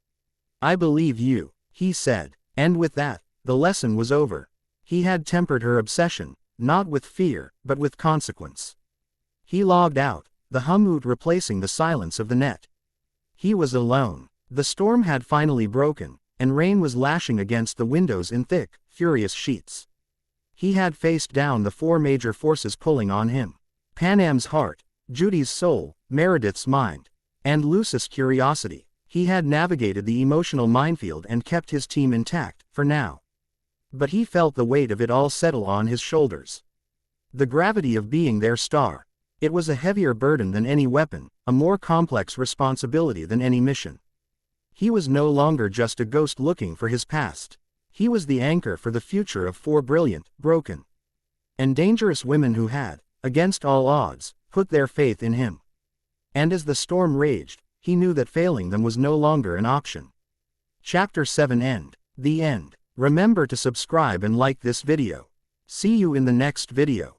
"I believe you," he said. And with that, the lesson was over. He had tempered her obsession, not with fear, but with consequence. He logged out, the hum replacing the silence of the net. He was alone. The storm had finally broken, and rain was lashing against the windows in thick, furious sheets. He had faced down the four major forces pulling on him. Panam's heart, Judy's soul, Meredith's mind, and Lucis' curiosity. He had navigated the emotional minefield and kept his team intact, for now. But he felt the weight of it all settle on his shoulders. The gravity of being their star. It was a heavier burden than any weapon, a more complex responsibility than any mission. He was no longer just a ghost looking for his past. He was the anchor for the future of four brilliant, broken, and dangerous women who had, against all odds, put their faith in him. And as the storm raged, he knew that failing them was no longer an option. Chapter 7 End. The end. Remember to subscribe and like this video. See you in the next video.